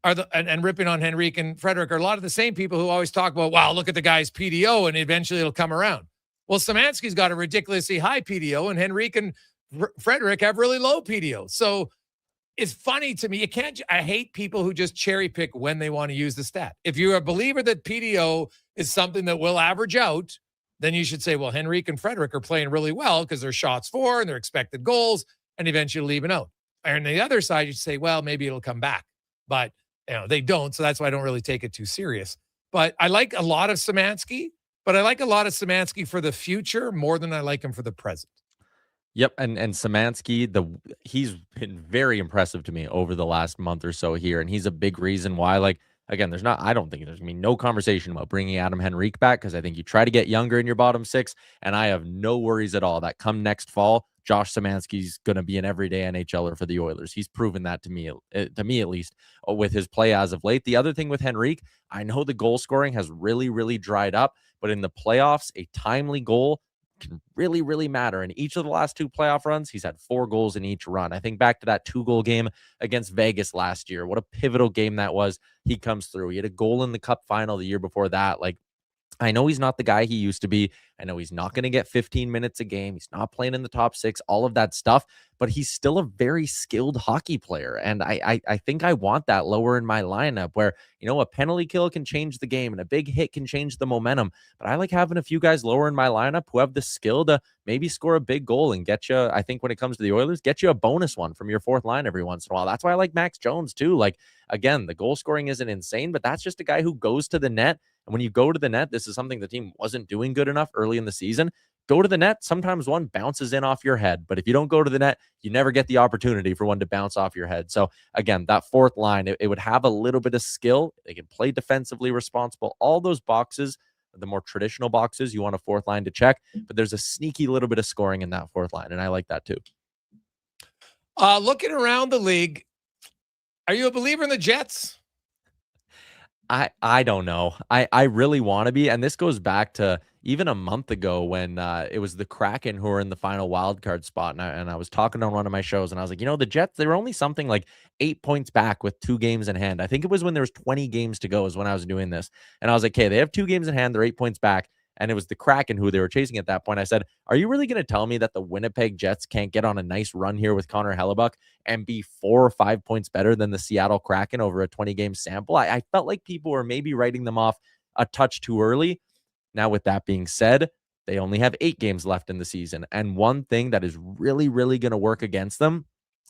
and ripping on Henrque and Frederick are a lot of the same people who always talk about, wow, look at the guy's PDO and eventually it'll come around. Well, Szymanski's got a ridiculously high PDO and Henrque and Frederick have really low PDO. So it's funny to me. I hate people who just cherry pick when they want to use the stat. If you're a believer that PDO is something that will average out, then you should say, well, Henrque and Frederick are playing really well because they're shots for and they're expected goals and eventually leaving out. And on the other side, you say, well, maybe it'll come back, but they don't. So that's why I don't really take it too serious. But I like a lot of Szymanski, but I like a lot of Szymanski for the future more than I like him for the present. Yep, and Szymanski, he's been very impressive to me over the last month or so here, and he's a big reason why. Like, again, I don't think there's gonna be no conversation about bringing Adam Henrque back because I think you try to get younger in your bottom 6, and I have no worries at all that come next fall, Josh Szymanski's gonna be an everyday NHLer for the Oilers. He's proven that to me at least, with his play as of late. The other thing with Henrque, I know the goal scoring has really, really dried up, but in the playoffs, a timely goal can really, really matter. In each of the last 2 playoff runs, he's had 4 goals in each run. I think back to that 2-goal game against Vegas last year. What a pivotal game that was. He comes through. He had a goal in the Cup final the year before that. Like, I know he's not the guy he used to be. I know he's not going to get 15 minutes a game. He's not playing in the top 6, all of that stuff, but he's still a very skilled hockey player. And I think I want that lower in my lineup where, a penalty kill can change the game and a big hit can change the momentum. But I like having a few guys lower in my lineup who have the skill to maybe score a big goal and get you, I think when it comes to the Oilers, get you a bonus one from your fourth line every once in a while. That's why I like Max Jones too. Like, again, the goal scoring isn't insane, but that's just a guy who goes to the net. And when you go to the net, this is something the team wasn't doing good enough early in the season. Go to the net. Sometimes one bounces in off your head, but if you don't go to the net, you never get the opportunity for one to bounce off your head. So again, that fourth line, it would have a little bit of skill. They can play defensively responsible. All those boxes, the more traditional boxes, you want a fourth line to check, but there's a sneaky little bit of scoring in that fourth line, and I like that too. Looking around the league, are you a believer in the Jets? I don't know. I really want to be. And this goes back to even a month ago when it was the Kraken who were in the final wild card spot. And I was talking on one of my shows and I was like, the Jets, they were only something like 8 points back with 2 games in hand. I think it was when there was 20 games to go is when I was doing this. And I was like, okay, they have 2 games in hand. They're 8 points back. and it was the Kraken who they were chasing at that point. I said, are you really going to tell me that the Winnipeg Jets can't get on a nice run here with Connor Halley and be 4 or 5 points better than the Seattle Kraken over a 20-game sample? I felt like people were maybe writing them off a touch too early. Now, with that being said, they only have 8 games left in the season. And one thing that is really, really going to work against them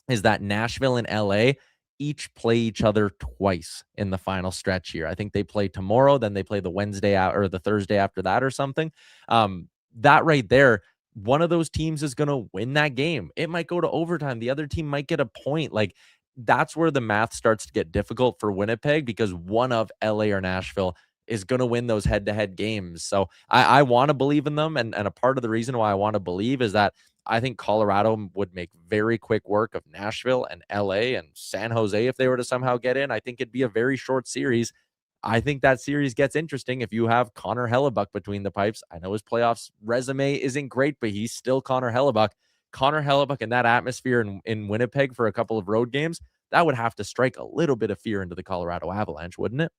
is that Nashville and LA each play each other twice in the final stretch here. I think they play tomorrow, then they play the Wednesday out or the Thursday after that or something. That right there, one of those teams is going to win that game. It might go to overtime. The other team might get a point. Like, that's where the math starts to get difficult for Winnipeg, because one of LA or Nashville is going to win those head-to-head games. So I want to believe in them. And a part of the reason why I want to believe is that I think Colorado would make very quick work of Nashville and LA and San Jose if they were to somehow get in. I think it'd be a very short series. I think that series gets interesting if you have Connor Halley between the pipes. I know his playoffs resume isn't great, but he's still Connor Halley. Connor Halley in that atmosphere in Winnipeg for a couple of road games, that would have to strike a little bit of fear into the Colorado Avalanche, wouldn't it?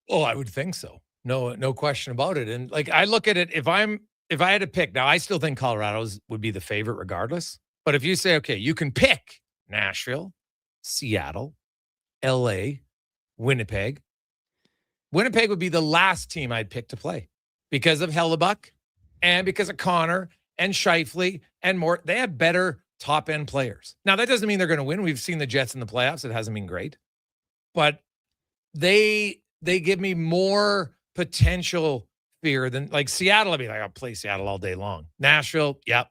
Oh, I would think so. No question about it. And like, I look at it, if I had to pick, now I still think Colorado's would be the favorite regardless. But if you say, okay, you can pick Nashville, Seattle, LA, Winnipeg would be the last team I'd pick to play because of Hellebuyck and because of Connor and Scheifele and more. They have better top-end players. Now, that doesn't mean they're going to win. We've seen the Jets in the playoffs. It hasn't been great. But they give me more potential fear than, like, Seattle. I'd be like, I'll play Seattle all day long. Nashville, yep,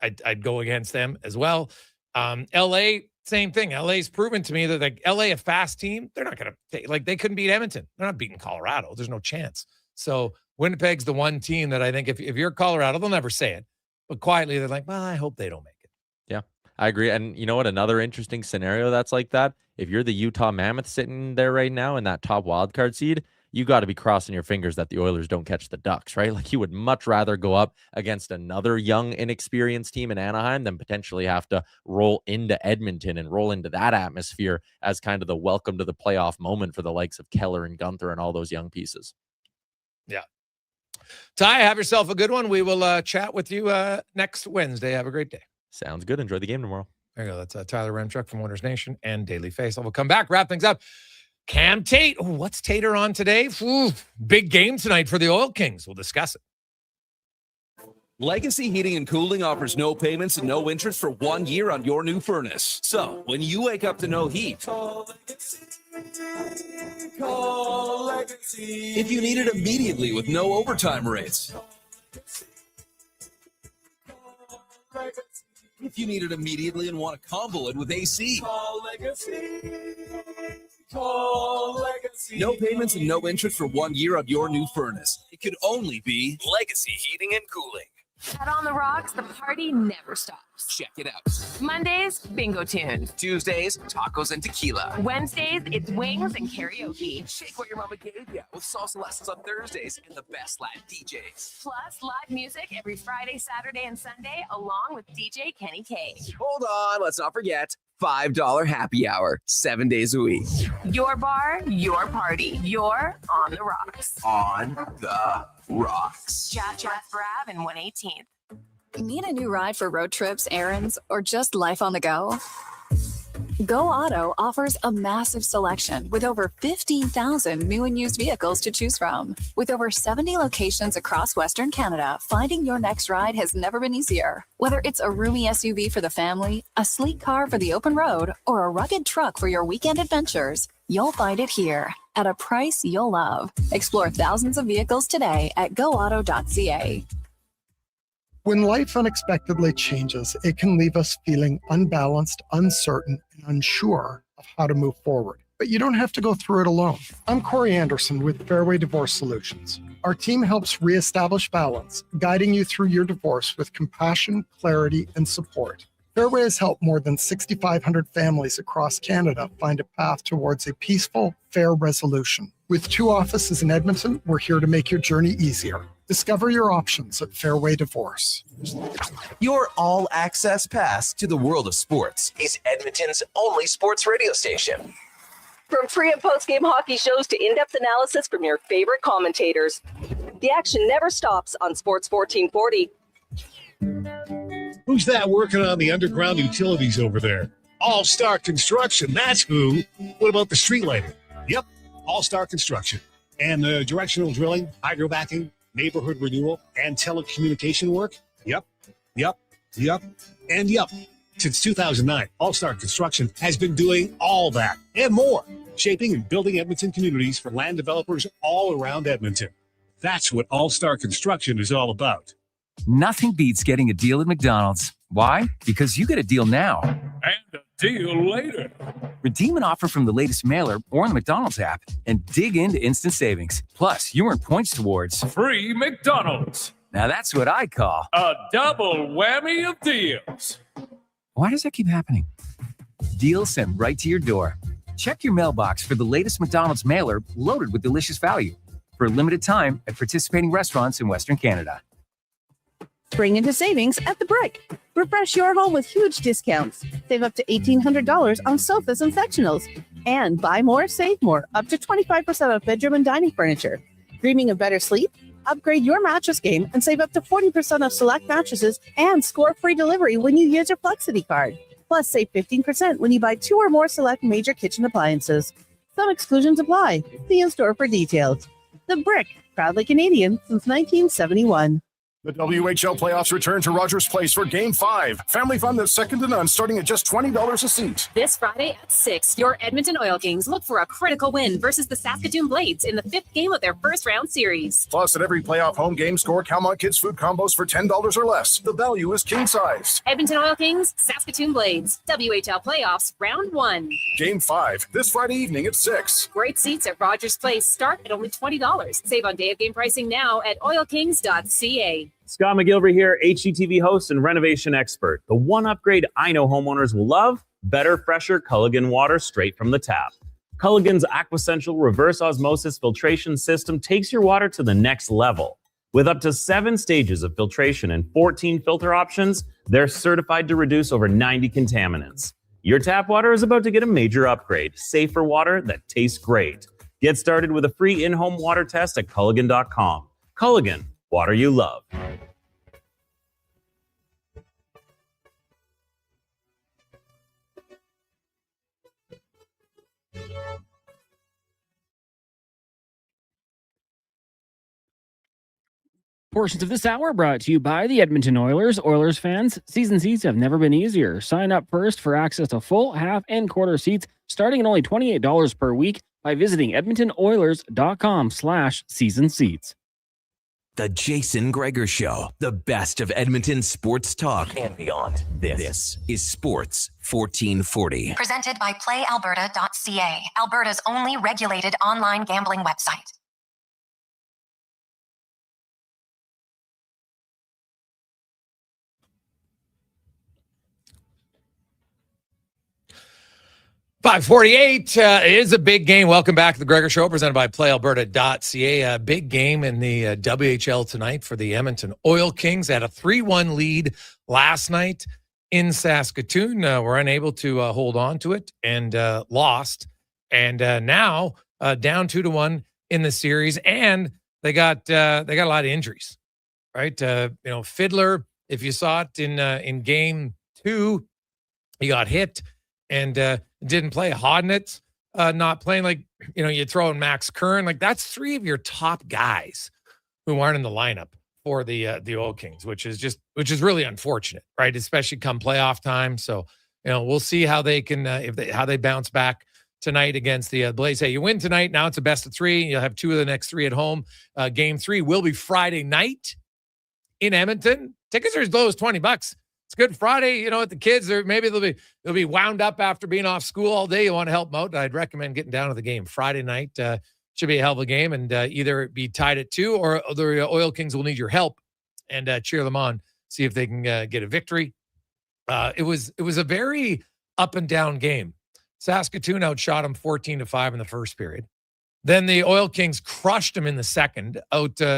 I'd go against them as well. LA, same thing. LA's proven to me that, like, LA, a fast team, they're not going to take, like, they couldn't beat Edmonton. They're not beating Colorado. There's no chance. So Winnipeg's the one team that I think if you're Colorado, they'll never say it, but quietly they're like, well, I hope they don't make it. Yeah, I agree. And you know what? Another interesting scenario that's like that, if you're the Utah Mammoth sitting there right now in that top wildcard seed, you got to be crossing your fingers that the Oilers don't catch the Ducks, right? Like, you would much rather go up against another young, inexperienced team in Anaheim than potentially have to roll into Edmonton and roll into that atmosphere as kind of the welcome to the playoff moment for the likes of Keller and Gunther and all those young pieces. Yeah. Ty, have yourself a good one. We will chat with you next Wednesday. Have a great day. Sounds good. Enjoy the game tomorrow. There you go. That's Tyler Remchuk from Winners Nation and Daily Face. We'll come back, wrap things up. Cam Tate. Oh, what's Tater on today? Ooh, big game tonight for the Oil Kings. We'll discuss it. Legacy Heating and Cooling offers no payments and no interest for 1 year on your new furnace. So when you wake up to no heat, call Legacy. If you need it immediately with no overtime rates. If you need it immediately and want to combo it with AC. Call Legacy. Call Legacy. No payments and no interest for 1 year on your new furnace. It could only be Legacy Heating and Cooling. At On the Rocks, the party never stops. Check it out. Mondays, bingo tunes. Tuesdays, tacos and tequila. Wednesdays, it's wings and karaoke. Shake what your mama gave you with salsa lessons on Thursdays and the best live DJs. Plus, live music every Friday, Saturday, and Sunday, along with DJ Kenny K. Hold on, let's not forget $5 happy hour, 7 days a week. Your bar, your party. You're On the Rocks. On the Rocks. Jeff Brav and 118th. Need a new ride for road trips, errands, or just life on the go? Go Auto offers a massive selection with over 15,000 new and used vehicles to choose from. With over 70 locations across Western Canada, finding your next ride has never been easier. Whether it's a roomy SUV for the family, a sleek car for the open road, or a rugged truck for your weekend adventures, you'll find it here at a price you'll love. Explore thousands of vehicles today at goauto.ca. When life unexpectedly changes, it can leave us feeling unbalanced, uncertain, and unsure of how to move forward. But you don't have to go through it alone. I'm Corey Anderson with Fairway Divorce Solutions. Our team helps reestablish balance, guiding you through your divorce with compassion, clarity, and support. Fairway has helped more than 6,500 families across Canada find a path towards a peaceful, fair resolution. With 2 offices in Edmonton, we're here to make your journey easier. Discover your options at Fairway Divorce. Your all-access pass to the world of sports is Edmonton's only sports radio station. From pre- and post-game hockey shows to in-depth analysis from your favorite commentators, the action never stops on Sports 1440. Who's that working on the underground utilities over there? All-Star Construction, that's who. What about the street lighting? Yep, All-Star Construction. And the directional drilling, hydrovacing, neighborhood renewal, and telecommunication work? Yep. Since 2009, All-Star Construction has been doing all that and more, shaping and building Edmonton communities for land developers all around Edmonton. That's what All-Star Construction is all about. Nothing beats getting a deal at McDonald's. Why? Because you get a deal now. And a deal later. Redeem an offer from the latest mailer or in the McDonald's app and dig into instant savings. Plus, you earn points towards free McDonald's. Now that's what I call a double whammy of deals. Why does that keep happening? Deals sent right to your door. Check your mailbox for the latest McDonald's mailer loaded with delicious value for a limited time at participating restaurants in Western Canada. Spring into savings at The Brick. Refresh your home with huge discounts. Save up to $1,800 on sofas and sectionals. And buy more, save more, up to 25% off bedroom and dining furniture. Dreaming of better sleep? Upgrade your mattress game and save up to 40% off select mattresses and score free delivery when you use your Flexity card. Plus, save 15% when you buy 2 or more select major kitchen appliances. Some exclusions apply. See in store for details. The Brick, proudly Canadian since 1971. The WHL playoffs return to Rogers Place for Game 5. Family fun that's second to none, starting at just $20 a seat. This Friday at 6, your Edmonton Oil Kings look for a critical win versus the Saskatoon Blades in the 5th game of their first-round series. Plus, at every playoff home game, score Calmont Kids food combos for $10 or less. The value is king-sized. Edmonton Oil Kings, Saskatoon Blades, WHL Playoffs, Round 1. Game 5, this Friday evening at 6. Great seats at Rogers Place start at only $20. Save on day-of-game pricing now at oilkings.ca. Scott McGilvery here, HGTV host and renovation expert. The one upgrade I know homeowners will love: better, fresher Culligan water straight from the tap. Culligan's Aquasential reverse osmosis filtration system takes your water to the next level. With up to 7 stages of filtration and 14 filter options, they're certified to reduce over 90 contaminants. Your tap water is about to get a major upgrade: safer water that tastes great. Get started with a free in-home water test at Culligan.com. Culligan, water you love. Portions of this hour brought to you by the Edmonton Oilers. Oilers fans, season seats have never been easier. Sign up first for access to full, half, and quarter seats starting at only $28 per week by visiting edmontonoilers.com/season seats. The Jason Gregor Show, the best of Edmonton sports talk and beyond. This is Sports 1440. Presented by PlayAlberta.ca, Alberta's only regulated online gambling website. $5:48 is a big game. Welcome back to the Gregor Show, presented by PlayAlberta.ca. A big game in the WHL tonight for the Edmonton Oil Kings. Had a 3-1 lead last night in Saskatoon. Were unable to hold on to it and lost. And now down 2-1 in the series. And they got a lot of injuries, right? Fiddler, if you saw it in game 2, he got hit and didn't play. Hodnett not playing. You throw in Max Kern. That's 3 of your top guys who aren't in the lineup for the Oil Kings, which is really unfortunate, right? Especially come playoff time. So we'll see how they can how they bounce back tonight against the Blaze. Hey, you win tonight. Now it's a best of 3. You'll have 2 of the next 3 at home. Game 3 will be Friday night in Edmonton. Tickets are as low as $20. It's Good Friday. The kids are maybe they'll be wound up after being off school all day. You want to help them out? I'd recommend getting down to the game Friday night. Should be a hell of a game, and either be tied at 2 or the Oil Kings will need your help and cheer them on. See if they can get a victory. It was a very up and down game. Saskatoon outshot them 14-5 in the first period. Then the Oil Kings crushed them in the second,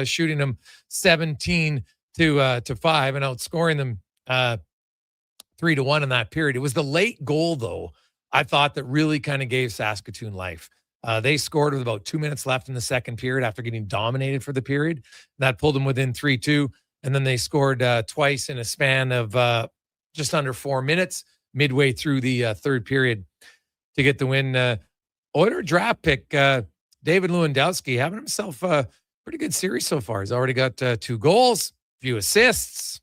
shooting them 17-5 and outscoring them 3-1 in that period. It was the late goal, though, I thought that really kind of gave Saskatoon life. They scored with about 2 minutes left in the second period after getting dominated for the period. That pulled them within 3-2. And then they scored twice in a span of just under 4 minutes midway through the third period to get the win. Oiler draft pick, David Lewandowski, having himself a pretty good series so far. He's already got 2 goals, a few assists.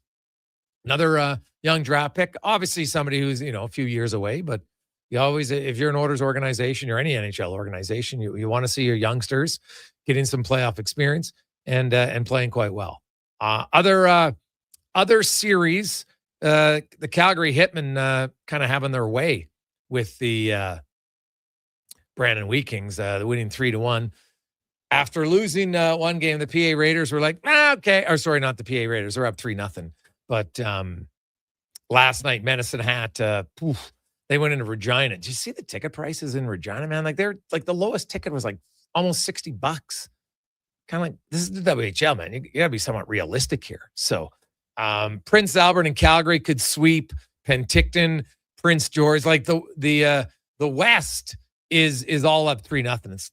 Another young draft pick. Obviously somebody who's, a few years away, but you always, if you're an Oilers organization or any NHL organization, you want to see your youngsters getting some playoff experience and playing quite well. Other series, the Calgary Hitmen kind of having their way with the Brandon Wheat Kings, winning 3-1. After losing one game, the PA Raiders were like, okay. Or sorry, not the PA Raiders. They're up 3-0. But last night, Medicine Hat, they went into Regina. Did you see the ticket prices in Regina, man? Like they're like the lowest ticket was like almost $60. Kind of like, this is the WHL, man. You got to be somewhat realistic here. So Prince Albert and Calgary could sweep Penticton, Prince George. Like the West is all up 3-0. It's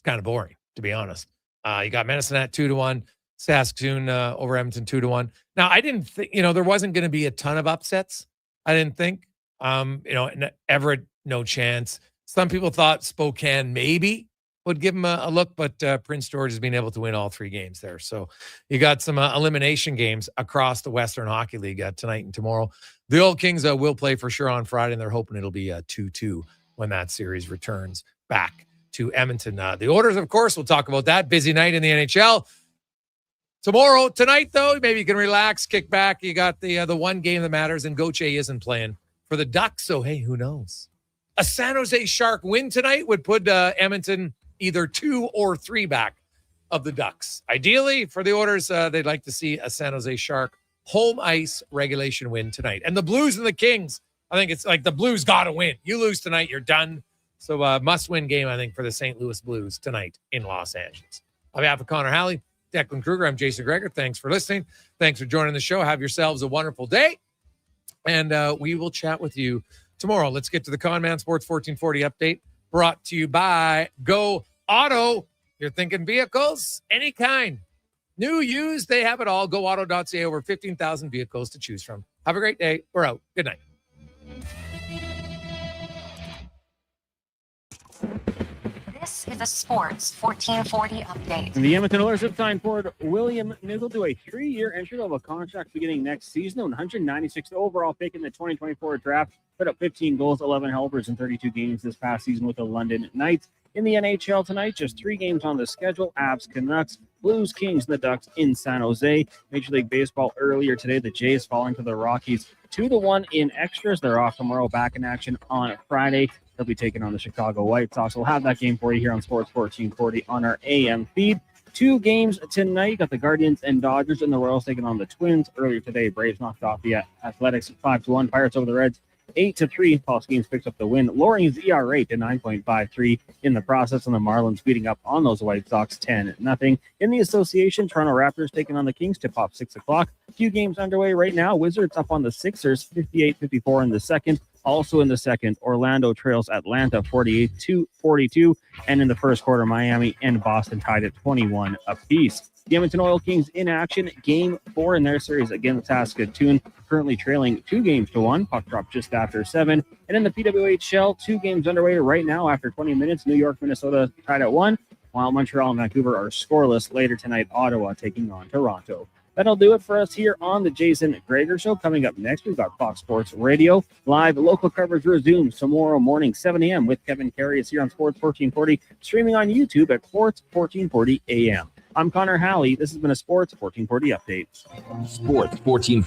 kind of boring, to be honest. You got Medicine Hat 2-1, Saskatoon over Edmonton 2-1. Now I didn't think, there wasn't going to be a ton of upsets. I didn't think. Everett, no chance. Some people thought Spokane maybe would give him a look, but Prince George has been able to win all 3 games there. So you got some elimination games across the Western Hockey League tonight and tomorrow. The Old Kings will play for sure on Friday, and they're hoping it'll be 2-2 when that series returns back to Edmonton. The Oilers, of course, we'll talk about that. Busy night in the NHL. Tonight, though, maybe you can relax, kick back. You got the one game that matters, and Gauthier isn't playing for the Ducks, so hey, who knows? A San Jose Shark win tonight would put Edmonton either 2 or 3 back of the Ducks. Ideally, for the Oilers, they'd like to see a San Jose Shark home ice regulation win tonight. And the Blues and the Kings, I think it's like the Blues got to win. You lose tonight, you're done. So must-win game, I think, for the St. Louis Blues tonight in Los Angeles. On behalf of Connor Halley, Declan Kruger, I'm Jason Gregor. Thanks for listening. Thanks for joining the show. Have yourselves a wonderful day. And we will chat with you tomorrow. Let's get to the Conman Sports 1440 update brought to you by Go Auto. You're thinking vehicles, any kind. New, used, they have it all. GoAuto.ca, over 15,000 vehicles to choose from. Have a great day. We're out. Good night. This is a Sports 1440 update. The Edmonton Oilers have signed forward William Nickel to a 3-year entry-level contract beginning next season. 196th overall pick in the 2024 draft. Put up 15 goals, 11 helpers in 32 games this past season with the London Knights. In the NHL tonight, just 3 games on the schedule. Avs, Canucks, Blues, Kings, and the Ducks in San Jose. Major League Baseball earlier today, the Jays falling to the Rockies 2-1 in extras. They're off tomorrow, back in action on Friday. They'll be taking on the Chicago White Sox. We'll have that game for you here on Sports 1440 on our AM feed. 2 games tonight. Got the Guardians and Dodgers, and the Royals taking on the Twins. Earlier today, Braves knocked off the Athletics 5-1. Pirates over the Reds 8-3. Paul Skeens picks up the win, lowering his ERA to 9.53 in the process, and the Marlins beating up on those White Sox 10-0. In the association, Toronto Raptors taking on the Kings, tip-off 6 o'clock. A few games underway right now. Wizards up on the Sixers 58-54 in the second. Also in the second, Orlando trails Atlanta 48-42. And in the first quarter, Miami and Boston tied at 21 apiece. The Edmonton Oil Kings in action, game 4 in their series against Saskatoon, currently trailing 2-1. Puck drop just after 7. And in the PWHL, 2 games underway right now after 20 minutes. New York, Minnesota tied at 1, while Montreal and Vancouver are scoreless. Later tonight, Ottawa taking on Toronto. That'll do it for us here on the Jason Gregor Show. Coming up next, we've got Fox Sports Radio. Live local coverage resumes tomorrow morning, 7 a.m. with Kevin Carey. It's here on Sports 1440, streaming on YouTube at Sports 1440 AM. I'm Connor Halley. This has been a Sports 1440 update. Sports 1440.